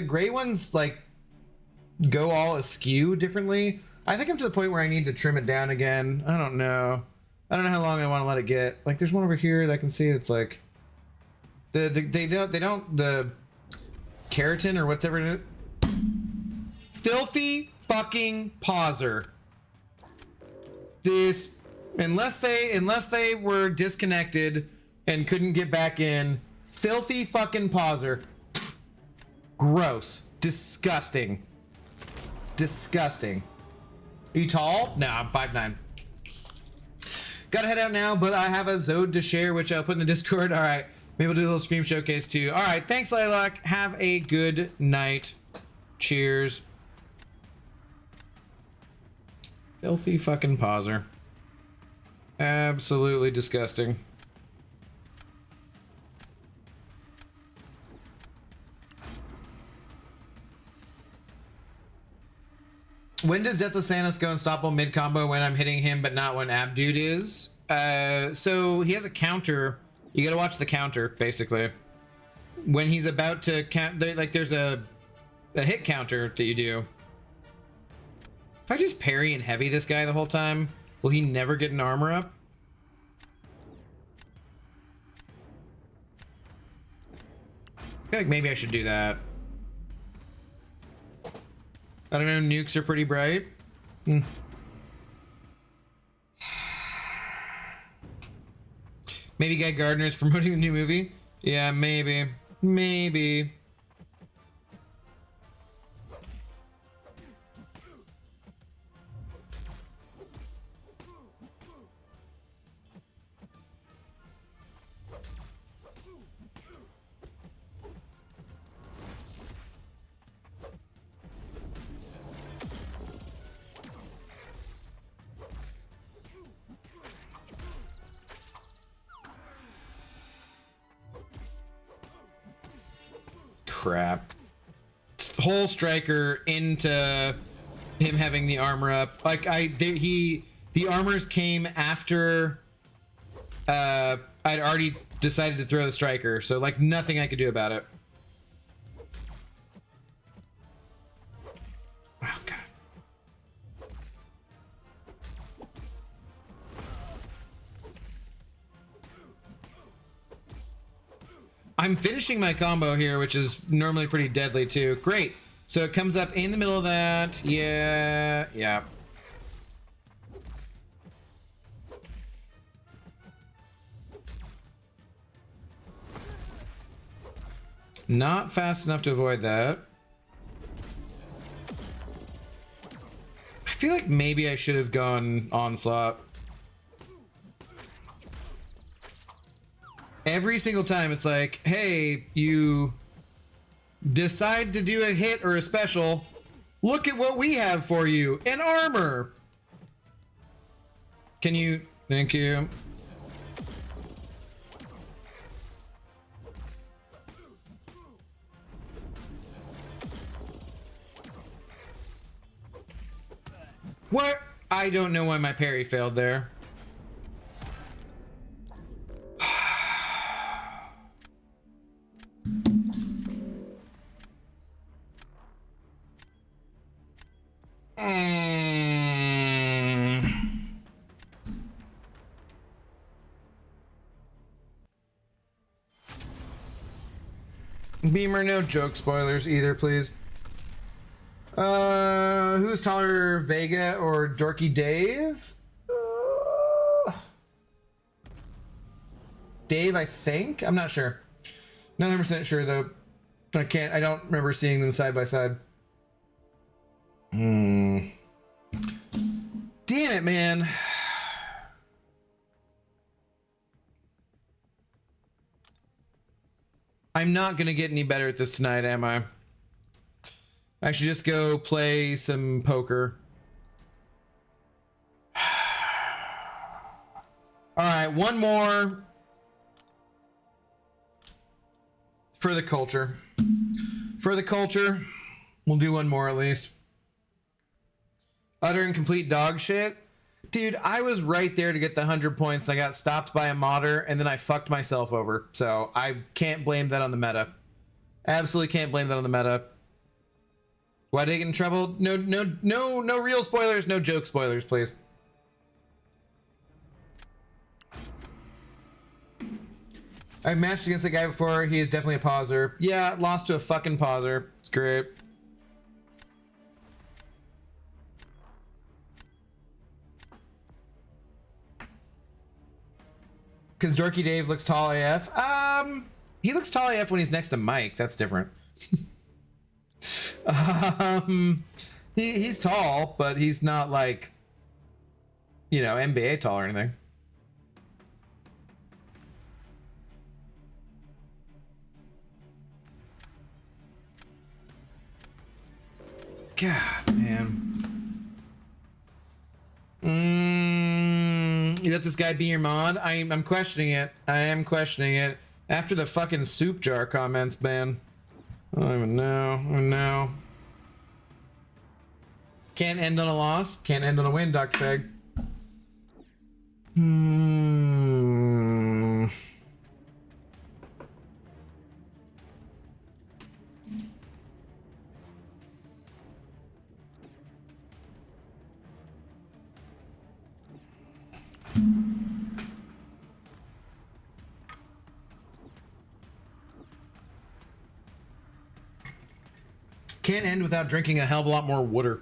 gray ones like go all askew differently. I think I'm to the point where I need to trim it down again. I don't know. I don't know how long I want to let it get. Like, there's one over here that I can see. It's like the keratin or whatever it is. Filthy fucking pauser. This, unless they were disconnected and couldn't get back in, filthy fucking pauser. Gross. Disgusting. Disgusting. Are you tall? No, I'm 5'9". Gotta head out now, but I have a Zode to share, which I'll put in the Discord. All right. Maybe we'll do a little stream showcase too. All right. Thanks, Laylock. Have a good night. Cheers. Filthy fucking pauser. Absolutely disgusting. When does Death of Thanos go unstoppable mid combo? When I'm hitting him, but not when Abdude is. So he has a counter. You gotta watch the counter, basically. When he's about to count, like there's a hit counter that you do. If I just parry and heavy this guy the whole time, will he never get an armor up? I feel like maybe I should do that. I don't know, nukes are pretty bright. Maybe Guy Gardner's promoting the new movie? Yeah, maybe. Maybe. Crap. Whole striker into him having the armor up. Like the armors came after I'd already decided to throw the striker, so like nothing I could do about it. Oh god. I'm finishing my combo here, which is normally pretty deadly too. Great. So it comes up in the middle of that. Yeah, yeah. Not fast enough to avoid that. I feel like maybe I should have gone onslaught. Every single time it's like, hey, you decide to do a hit or a special, look at what we have for you, an armor. Can you, thank you. What? I don't know why my parry failed there. Beamer, no joke spoilers either, please. Who's taller, Vega or Dorky Dave? Dave, I think. I'm not sure. Not 100% sure though. I don't remember seeing them side by side. Damn it, man. I'm not gonna get any better at this tonight, am I? I should just go play some poker. All right, one more. For the culture. For the culture. We'll do one more at least. Utter and complete dog shit. Dude, I was right there to get the 100 points. I got stopped by a modder, and then I fucked myself over. So I can't blame that on the meta. Absolutely can't blame that on the meta. Why did I get in trouble? No real spoilers, no joke spoilers, please. I've matched against the guy before. He is definitely a pauser. Yeah, lost to a fucking pauser. It's great. Because Dorky Dave looks tall AF. He looks tall AF when he's next to Mike. That's different. He's tall, but he's not like, you know, NBA tall or anything. God, man. You let this guy be your mod? I'm questioning it. I am questioning it. After the fucking soup jar comments, man. I don't even know. I don't know. Can't end on a loss. Can't end on a win, Dr. Peg. Can't end without drinking a hell of a lot more water.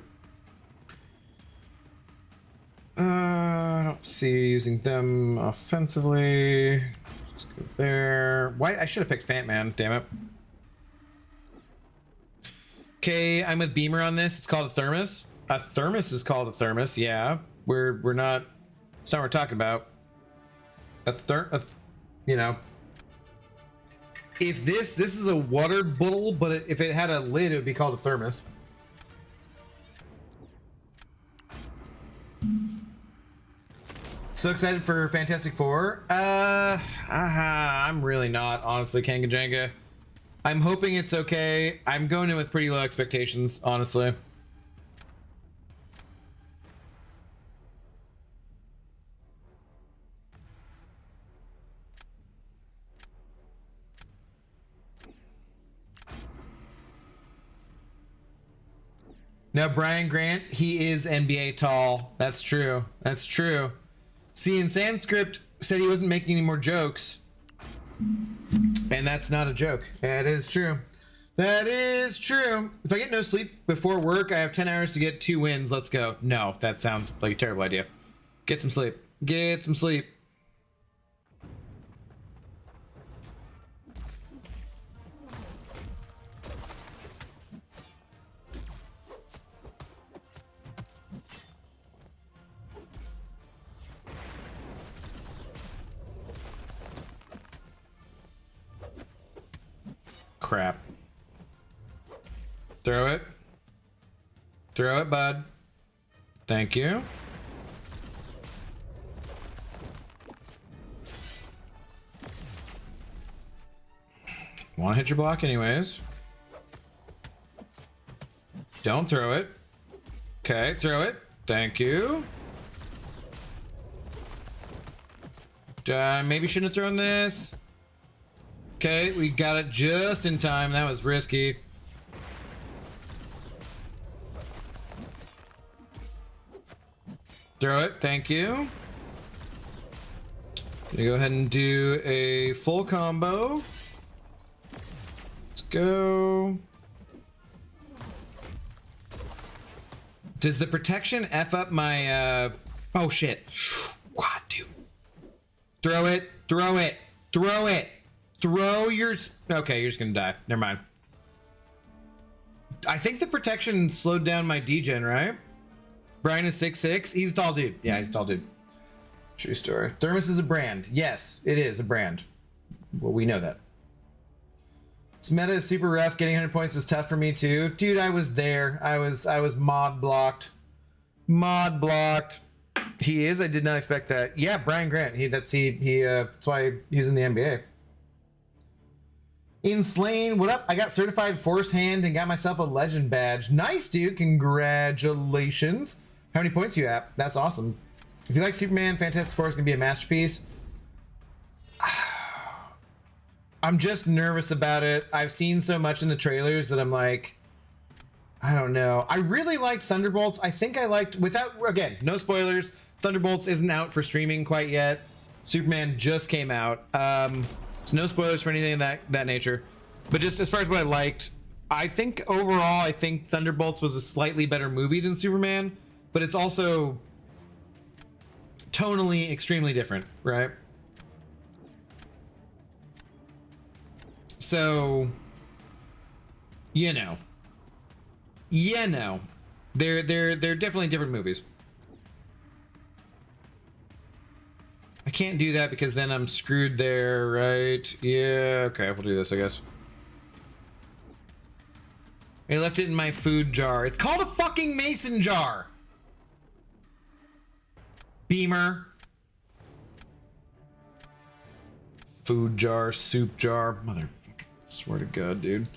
I don't see you using them offensively. Just go there. Why? I should have picked Fant Man, damn it. Okay, I'm with Beamer on this. It's called a thermos. A thermos is called a thermos, yeah. We're not, it's not what we're talking about. You know. If this is a water bottle, but if it had a lid, it would be called a thermos. So excited for Fantastic Four. I'm really not, honestly, Kanga Jenga. I'm hoping it's okay. I'm going in with pretty low expectations, honestly. Now, Brian Grant, he is NBA tall. That's true. That's true. See, in Sanskrit said he wasn't making any more jokes. And that's not a joke. That is true. That is true. If I get no sleep before work, I have 10 hours to get 2 wins. Let's go. No, that sounds like a terrible idea. Get some sleep. Get some sleep. Crap. Throw it. Throw it, bud. Thank you. Want to hit your block anyways. Don't throw it. Okay, throw it. Thank you. Maybe shouldn't have thrown this. Okay, we got it just in time. That was risky. Throw it. Thank you. Gonna go ahead and do a full combo. Let's go. Does the protection F up my, oh shit. What, dude? Throw it. Throw it. Throw it. Throw your... Okay, you're just gonna die. Never mind. I think the protection slowed down my degen, right? Brian is 6'6". He's a tall dude. Yeah, he's a tall dude. True story. Thermos is a brand. Yes, it is a brand. Well, we know that. This meta is super rough. Getting 100 points was tough for me too. Dude, I was there. I was mod blocked. Mod blocked. He is. I did not expect that. Yeah, Brian Grant. That's why he's in the NBA. Insane, what up? I got certified force hand and got myself a legend badge. Nice, dude. Congratulations. How many points you at? That's awesome. If you like Superman, Fantastic Four is going to be a masterpiece. I'm just nervous about it. I've seen so much in the trailers that I'm like, I don't know. I really liked Thunderbolts. I think I liked, without, again, no spoilers, Thunderbolts isn't out for streaming quite yet. Superman just came out. So no spoilers for anything of that nature. But just as far as what I liked, I think overall, I think Thunderbolts was a slightly better movie than Superman, but it's also tonally extremely different, right? So, you know, they're definitely different movies. I can't do that because then I'm screwed there, right? Yeah, okay, we'll do this, I guess. I left it in my food jar. It's called a fucking mason jar. Beamer. Food jar, soup jar. Motherfucker, swear to God, dude.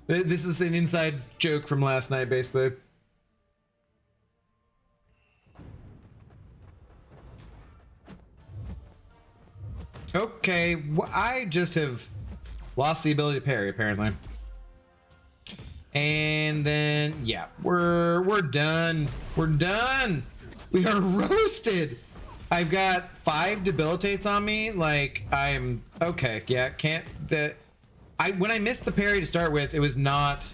This is an inside joke from last night, basically. Okay, I just have lost the ability to parry, apparently. And then, yeah, we're done. We're done. We are roasted. I've got 5 debilitates on me. Like, I'm okay. Yeah, can't that. When I missed the parry to start with, it was not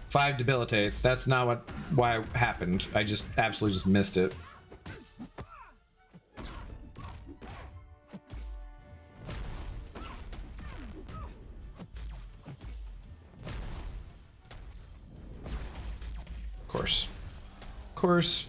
5 debilitates. That's not why it happened. I just absolutely just missed it. Of course. Of course.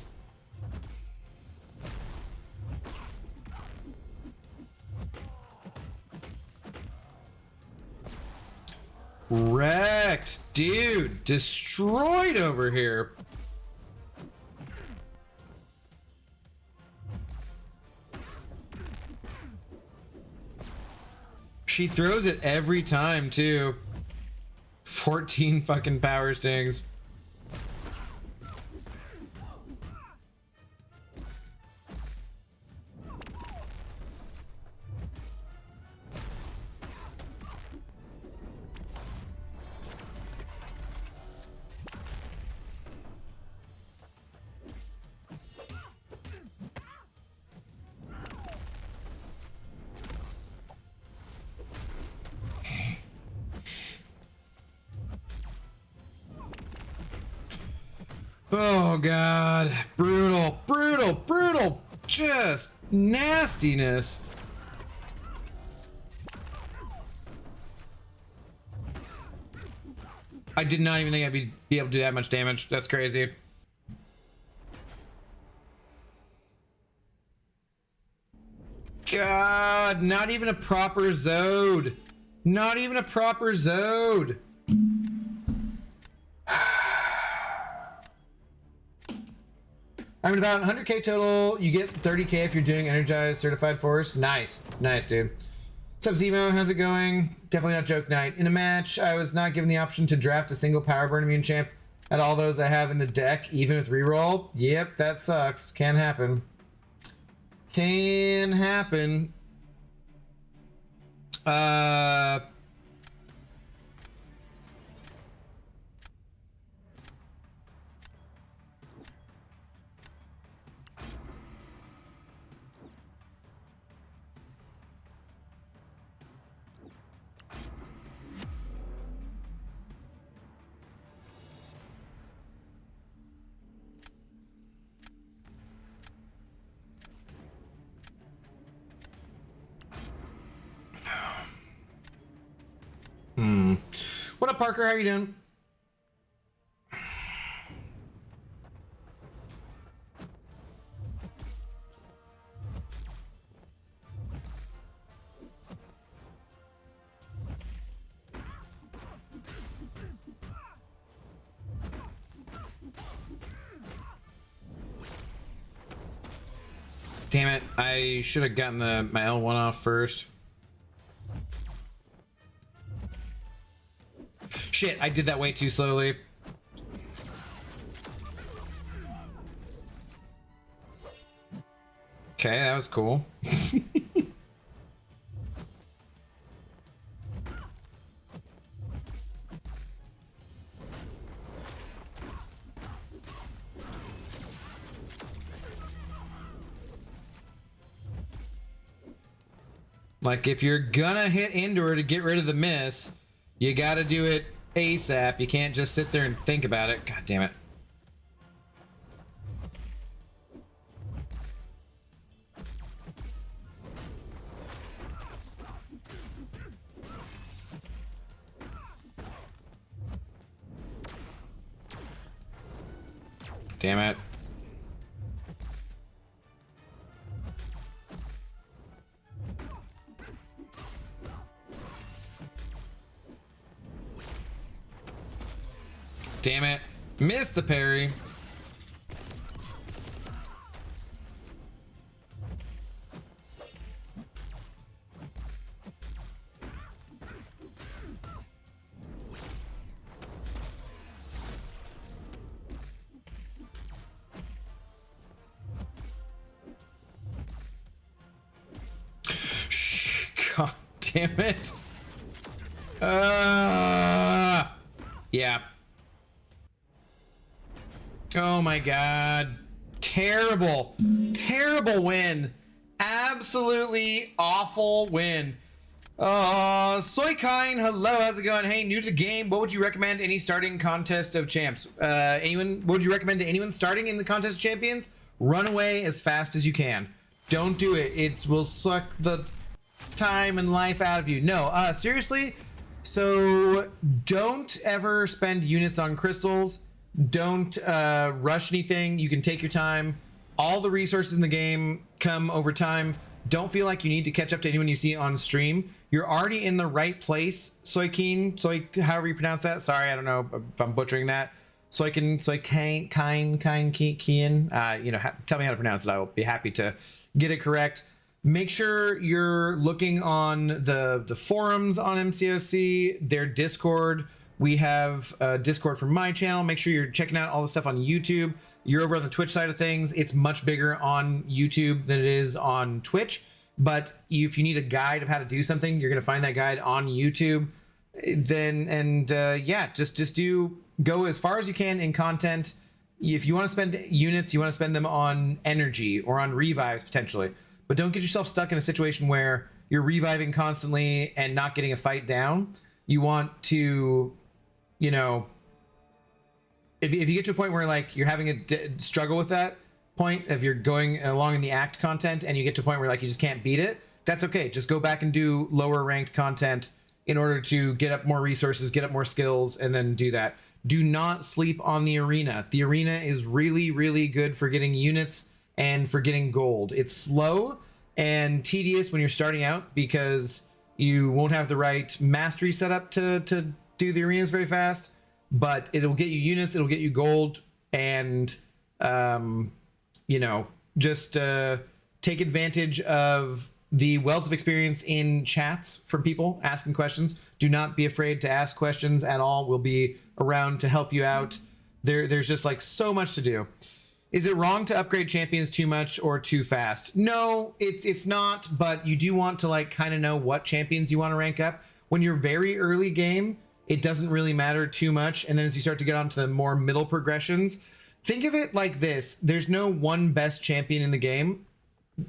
Wrecked, dude. Destroyed over here. She throws it every time, too. 14 fucking power stings. Oh God, brutal, brutal, brutal, just nastiness. I did not even think I'd be able to do that much damage. That's crazy. God, not even a proper Zode. Not even a proper Zode. I'm at about 100k total. You get 30k if you're doing Energized Certified Force. Nice. Nice, dude. What's up, Zemo? How's it going? Definitely not joke night. In a match, I was not given the option to draft a single power burn immune champ at all those I have in the deck, even with reroll. Yep, that sucks. Can happen. Can happen. What up, Parker? How you doing? Damn it. I should have gotten my L1 off first. Shit, I did that way too slowly. Okay, that was cool. Like, if you're gonna hit into her to get rid of the miss, you gotta do it ASAP. You can't just sit there and think about it. God damn it. Damn it. Damn it. Missed the parry. God damn it. Yeah. Oh my god. Terrible. Terrible win. Absolutely awful win. Soykine, hello, how's it going? Hey, new to the game, what would you recommend any starting contest of champs? What would you recommend to anyone starting in the contest of champions? Run away as fast as you can. Don't do it. It will suck the time and life out of you. No, seriously. So don't ever spend units on crystals. Don't rush anything. You can take your time. All the resources in the game come over time. Don't feel like you need to catch up to anyone you see on stream. You're already in the right place, Soykine, however you pronounce that. Sorry, I don't know if I'm butchering that. Soykine, you know, tell me how to pronounce it. I will be happy to get it correct. Make sure you're looking on the forums on MCOC, their Discord. We have a Discord from my channel. Make sure you're checking out all the stuff on YouTube. You're over on the Twitch side of things. It's much bigger on YouTube than it is on Twitch. But if you need a guide of how to do something, you're going to find that guide on YouTube. Yeah, just go as far as you can in content. If you want to spend units, you want to spend them on energy or on revives potentially. But don't get yourself stuck in a situation where you're reviving constantly and not getting a fight down. You want to, you know, if you get to a point where like you're having a struggle with that point, if you're going along in the act content and you get to a point where like you just can't beat it, that's okay. Just go back and do lower ranked content in order to get up more resources, get up more skills, and then do that. Do not sleep on the arena. The arena is really, really good for getting units and for getting gold. It's slow and tedious when you're starting out because you won't have the right mastery set up to do the arenas very fast, but it'll get you units, it'll get you gold, and you know, just take advantage of the wealth of experience in chats from people asking questions. Do not be afraid to ask questions at all. We'll be around to help you out. There's just like so much to do. Is it wrong to upgrade champions too much or too fast? No, it's not, but you do want to like kind of know what champions you want to rank up. When you're very early game, it doesn't really matter too much. And then as you start to get onto the more middle progressions, think of it like this. There's no one best champion in the game.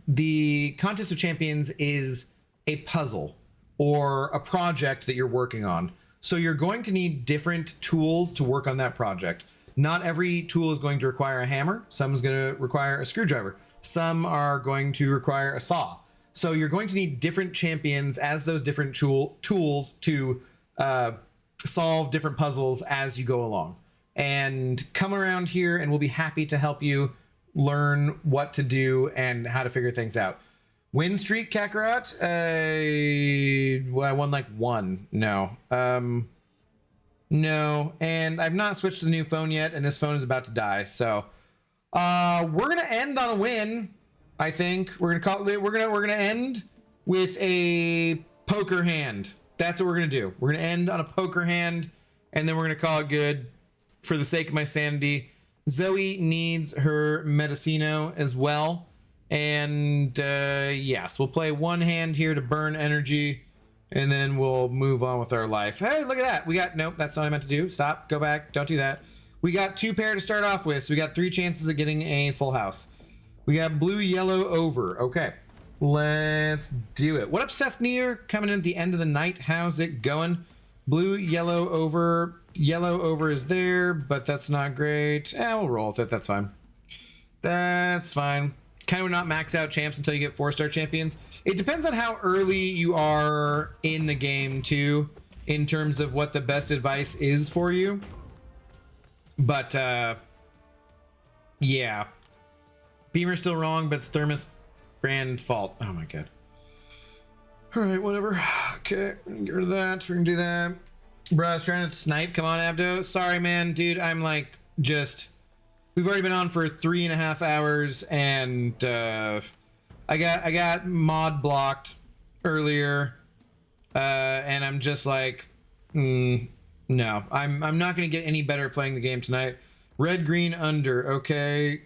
The contest of champions is a puzzle or a project that you're working on. So you're going to need different tools to work on that project. Not every tool is going to require a hammer. Some is going to require a screwdriver. Some are going to require a saw. So you're going to need different champions as those different tools to solve different puzzles as you go along. And come around here and we'll be happy to help you learn what to do and how to figure things out. Win streak, Kakarot? Well, I won like one. No. No, and I've not switched to the new phone yet, and this phone is about to die. So, we're gonna end on a win. I think we're gonna end with a poker hand. That's what we're gonna do. We're gonna end on a poker hand, and then we're gonna call it good for the sake of my sanity. Zoe needs her Medicino as well. And yes, we'll play one hand here to burn energy, and then we'll move on with our life. Hey, look at that. We got, nope, that's not what I meant to do. Stop, go back, don't do that. We got 2 pair to start off with, so we got 3 chances of getting a full house. We got blue, yellow, over. Okay, let's do it. What up, Seth Neer? Coming in at the end of the night. How's it going? Blue, yellow, over. Yellow over is there, but that's not great. We'll roll with it. That's fine. That's fine. Kind of not max out champs until you get 4-star champions. It depends on how early you are in the game too, in terms of what the best advice is for you. But yeah, Beamer's still wrong, but it's Thermos brand fault. Oh my god. All right, whatever. Okay, get rid of that. We're gonna do that. Bro, I was trying to snipe. Come on, Abdo. Sorry, man, dude. I'm like just. We've already been on for 3.5 hours, and I got mod blocked earlier, and I'm just like, no, I'm not gonna get any better playing the game tonight. Red, green, under. Okay,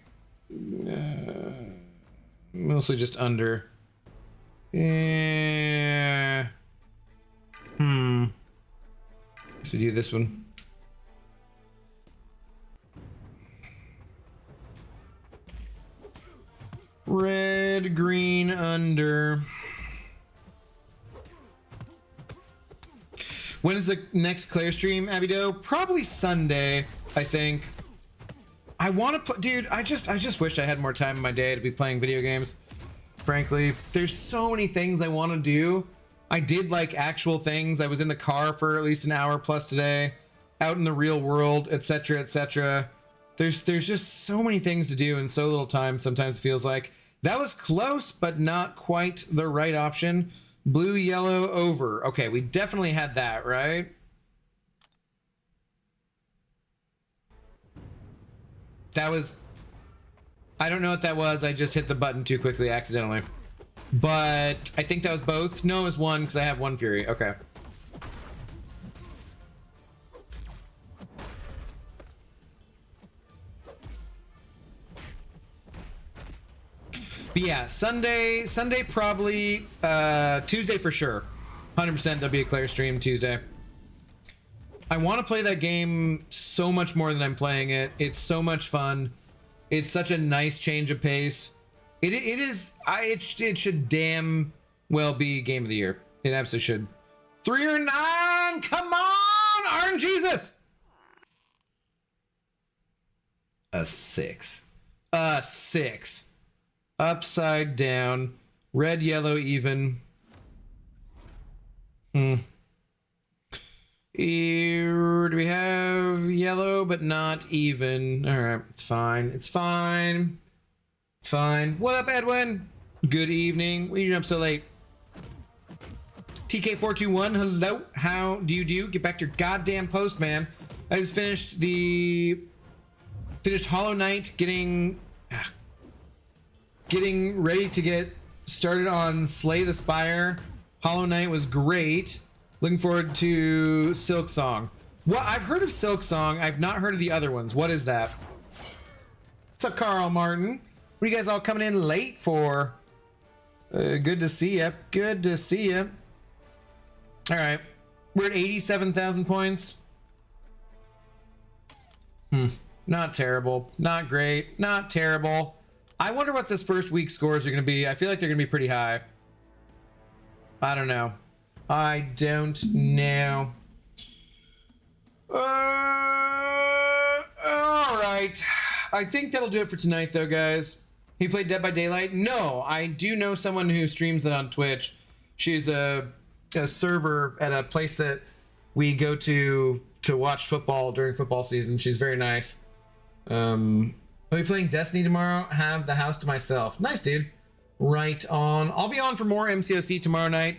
mostly just under. Yeah. So do this one. Red, green, under. When is the next Claire stream, Abido? Probably Sunday, I think. I want to play, dude. I just wish I had more time in my day to be playing video games. Frankly, there's so many things I want to do. I did like actual things. I was in the car for at least an hour plus today, out in the real world, etc., etc. There's just so many things to do in so little time. Sometimes it feels like. That was close, but not quite the right option. Blue, yellow, over. Okay, we definitely had that, right? That was... I don't know what that was. I just hit the button too quickly accidentally. But I think that was both. No, it was one, because I have one Fury. Okay. But yeah, Sunday probably, Tuesday for sure. 100% there'll be a Claire stream Tuesday. I want to play that game so much more than I'm playing it. It's so much fun. It's such a nice change of pace. It should damn well be game of the year. It absolutely should. 3 or 9, come on, Arn Jesus. A 6. A 6. Upside down. Red, yellow, even. Do we have yellow, but not even? All right, it's fine. It's fine. It's fine. What up, Edwin? Good evening. What are you doing up so late? TK421, hello. How do you do? Get back to your goddamn post, man. I just finished Hollow Knight, getting ready to get started on Slay the Spire. Hollow Knight was great. Looking forward to Silk Song. Well, I've heard of Silk Song. I've not heard of the other ones. What is that? What's up, Carl Martin? What are you guys all coming in late for? Good to see you. Good to see you. All right. We're at 87,000 points. Not terrible. Not great. Not terrible. I wonder what this first week's scores are going to be. I feel like they're going to be pretty high. I don't know. I don't know. All right. I think that'll do it for tonight, though, guys. He played Dead by Daylight? No, I do know someone who streams it on Twitch. She's a server at a place that we go to watch football during football season. She's very nice. I'll be playing Destiny tomorrow. Have the house to myself. Nice, dude. Right on. I'll be on for more MCOC tomorrow night.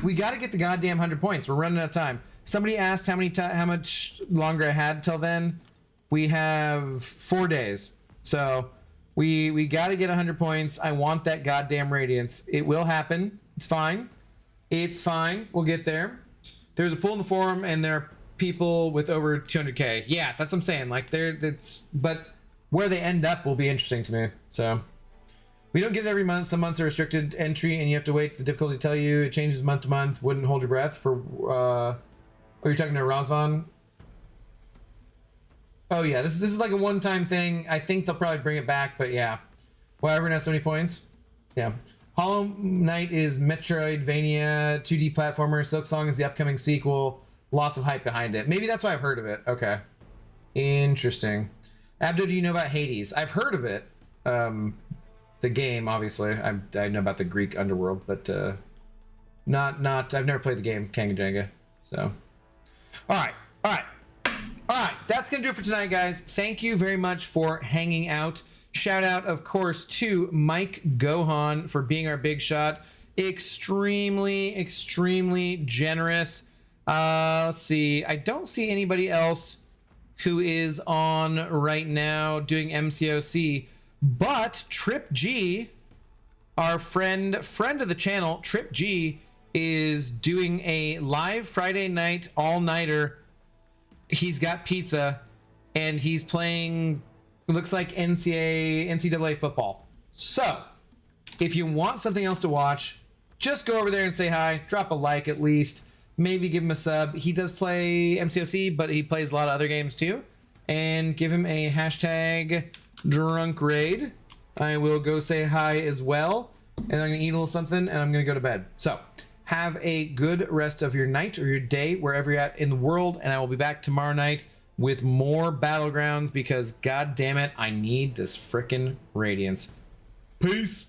We got to get the goddamn 100 points. We're running out of time. Somebody asked how much longer I had till then. We have 4 days. So we got to get 100 points. I want that goddamn Radiance. It will happen. It's fine. It's fine. We'll get there. There's a poll in the forum, and there are people with over 200K. Yeah, that's what I'm saying. Like but where they end up will be interesting to me. So we don't get it every month. Some months are restricted entry and you have to wait for the difficulty to tell you. It changes month to month. Wouldn't hold your breath for, are you talking to Razvan? Oh yeah, this is like a one-time thing. I think they'll probably bring it back, but yeah. Well, everyone has so many points. Yeah. Hollow Knight is Metroidvania 2D platformer. Silksong is the upcoming sequel. Lots of hype behind it. Maybe that's why I've heard of it. Okay. Interesting. Abdo, do you know about Hades? I've heard of it. The game, obviously. I know about the Greek underworld, but not. I've never played the game Kanga Jenga. So, all right. That's gonna do it for tonight, guys. Thank you very much for hanging out. Shout out, of course, to Mike Gohan for being our big shot. Extremely generous. Let's see. I don't see anybody else who is on right now doing MCOC, but Trip G, our friend of the channel, Trip G, is doing a live Friday night all-nighter. He's got pizza and he's playing, looks like NCAA football. So if you want something else to watch, just go over there and say hi, drop a like at least, maybe give him a sub. He does play MCOC, but he plays a lot of other games too. And give him a hashtag drunk raid. I will go say hi as well. And I'm gonna eat a little something and I'm gonna go to bed. So have a good rest of your night or your day, wherever you're at in the world. And I will be back tomorrow night with more Battlegrounds because god damn it, I need this frickin' Radiance. Peace.